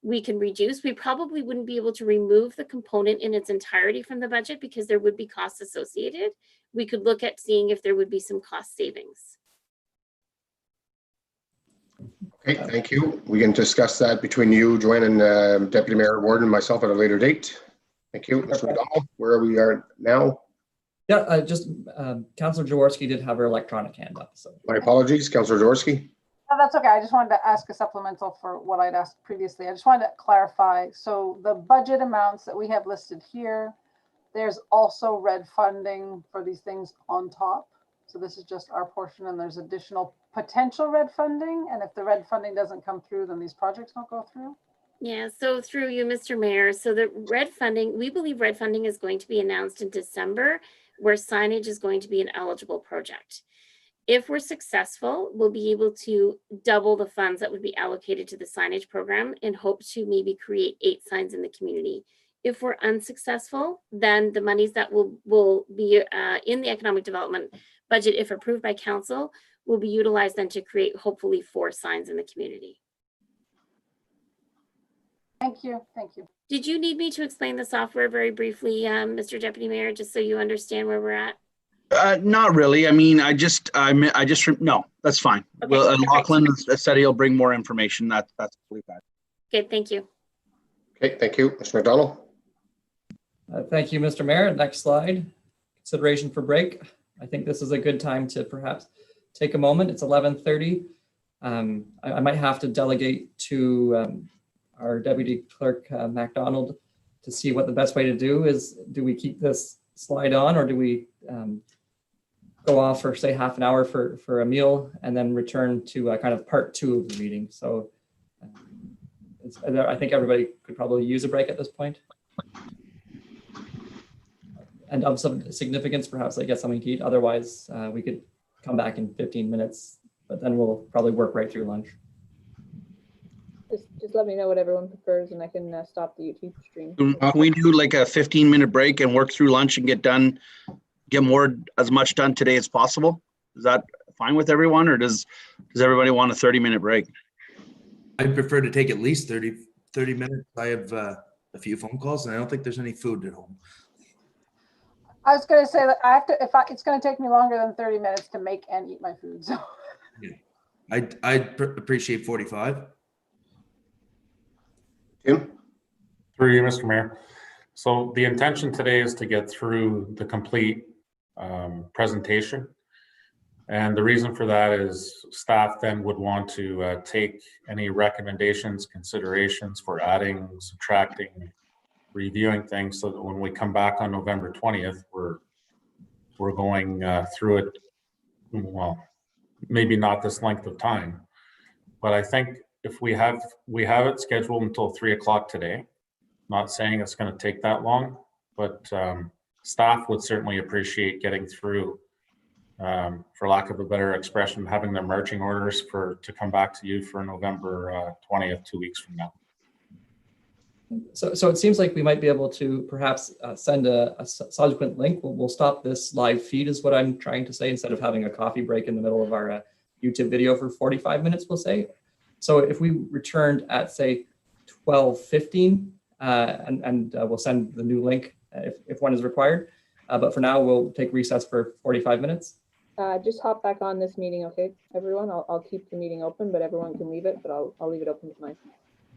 we can reduce. We probably wouldn't be able to remove the component in its entirety from the budget because there would be costs associated. We could look at seeing if there would be some cost savings. Okay, thank you. We can discuss that between you, Joanne, and Deputy Mayor Warden and myself at a later date. Thank you. Mr. McDonald, where we are now. Yeah, Councillor Jaworski did have her electronic hand up. So My apologies, Councillor Jaworski. No, that's okay. I just wanted to ask a supplemental for what I'd asked previously. I just wanted to clarify. So the budget amounts that we have listed here, there's also red funding for these things on top. So this is just our portion, and there's additional potential red funding. And if the red funding doesn't come through, then these projects don't go through. Yeah, so through you, Mr. Mayor, so the red funding, we believe red funding is going to be announced in December, where signage is going to be an eligible project. If we're successful, we'll be able to double the funds that would be allocated to the signage program and hope to maybe create 8 signs in the community. If we're unsuccessful, then the monies that will be in the economic development budget, if approved by council, will be utilized then to create hopefully 4 signs in the community. Thank you. Thank you. Did you need me to explain the software very briefly, Mr. Deputy Mayor, just so you understand where we're at? Not really. I mean, no, that's fine. Okay, Well, perfect. Lachlan said he'll bring more information. That's pretty bad. Okay, thank you. Okay, thank you. Mr. McDonald. thank you, Mr. Mayor. Next slide. Consideration for break. I think this is a good time to perhaps take a moment. It's 11:30. I might have to delegate to our Deputy Clerk MacDonald to see what the best way to do is. Do we keep this slide on, or do we go off for say half an hour for a meal and then return to kind of part 2 of the meeting? So I think everybody could probably use a break at this point. And of some significance, perhaps they get something to eat. Otherwise, we could come back in 15 minutes, but then we'll probably work right through lunch. Just let me know what everyone prefers and I can stop the YouTube stream. Can we do like a 15-minute break and work through lunch and get as much done today as possible? Is that fine with everyone, or does everybody want a 30-minute break? I'd prefer to take at least 30 minutes. I have a few phone calls and I don't think there's any food at home. I was going to say that it's going to take me longer than 30 minutes to make and eat my food. So Yeah. I'd appreciate 45. Tim? Through you, Mr. Mayor. So the intention today is to get through the complete presentation. And the reason for that is staff then would want to take any recommendations, considerations for adding, subtracting, reviewing things, so that when we come back on November 20th, we're going through it, well, maybe not this length of time, but I think if we have it scheduled until 3 o'clock today. Not saying it's going to take that long, but staff would certainly appreciate getting through for lack of a better expression, having their marching orders to come back to you for November 20th, 2 weeks from now. So it seems like we might be able to perhaps send a subsequent link. We'll stop this live feed is what I'm trying to say, instead of having a coffee break in the middle of our YouTube video for 45 minutes, we'll say. So if we returned at, say, 12:15, and we'll send the new link if one is required. But for now, we'll take recess for 45 minutes. Just hop back on this meeting, okay, everyone? I'll keep the meeting open, but everyone can leave it, but I'll leave it open with mine.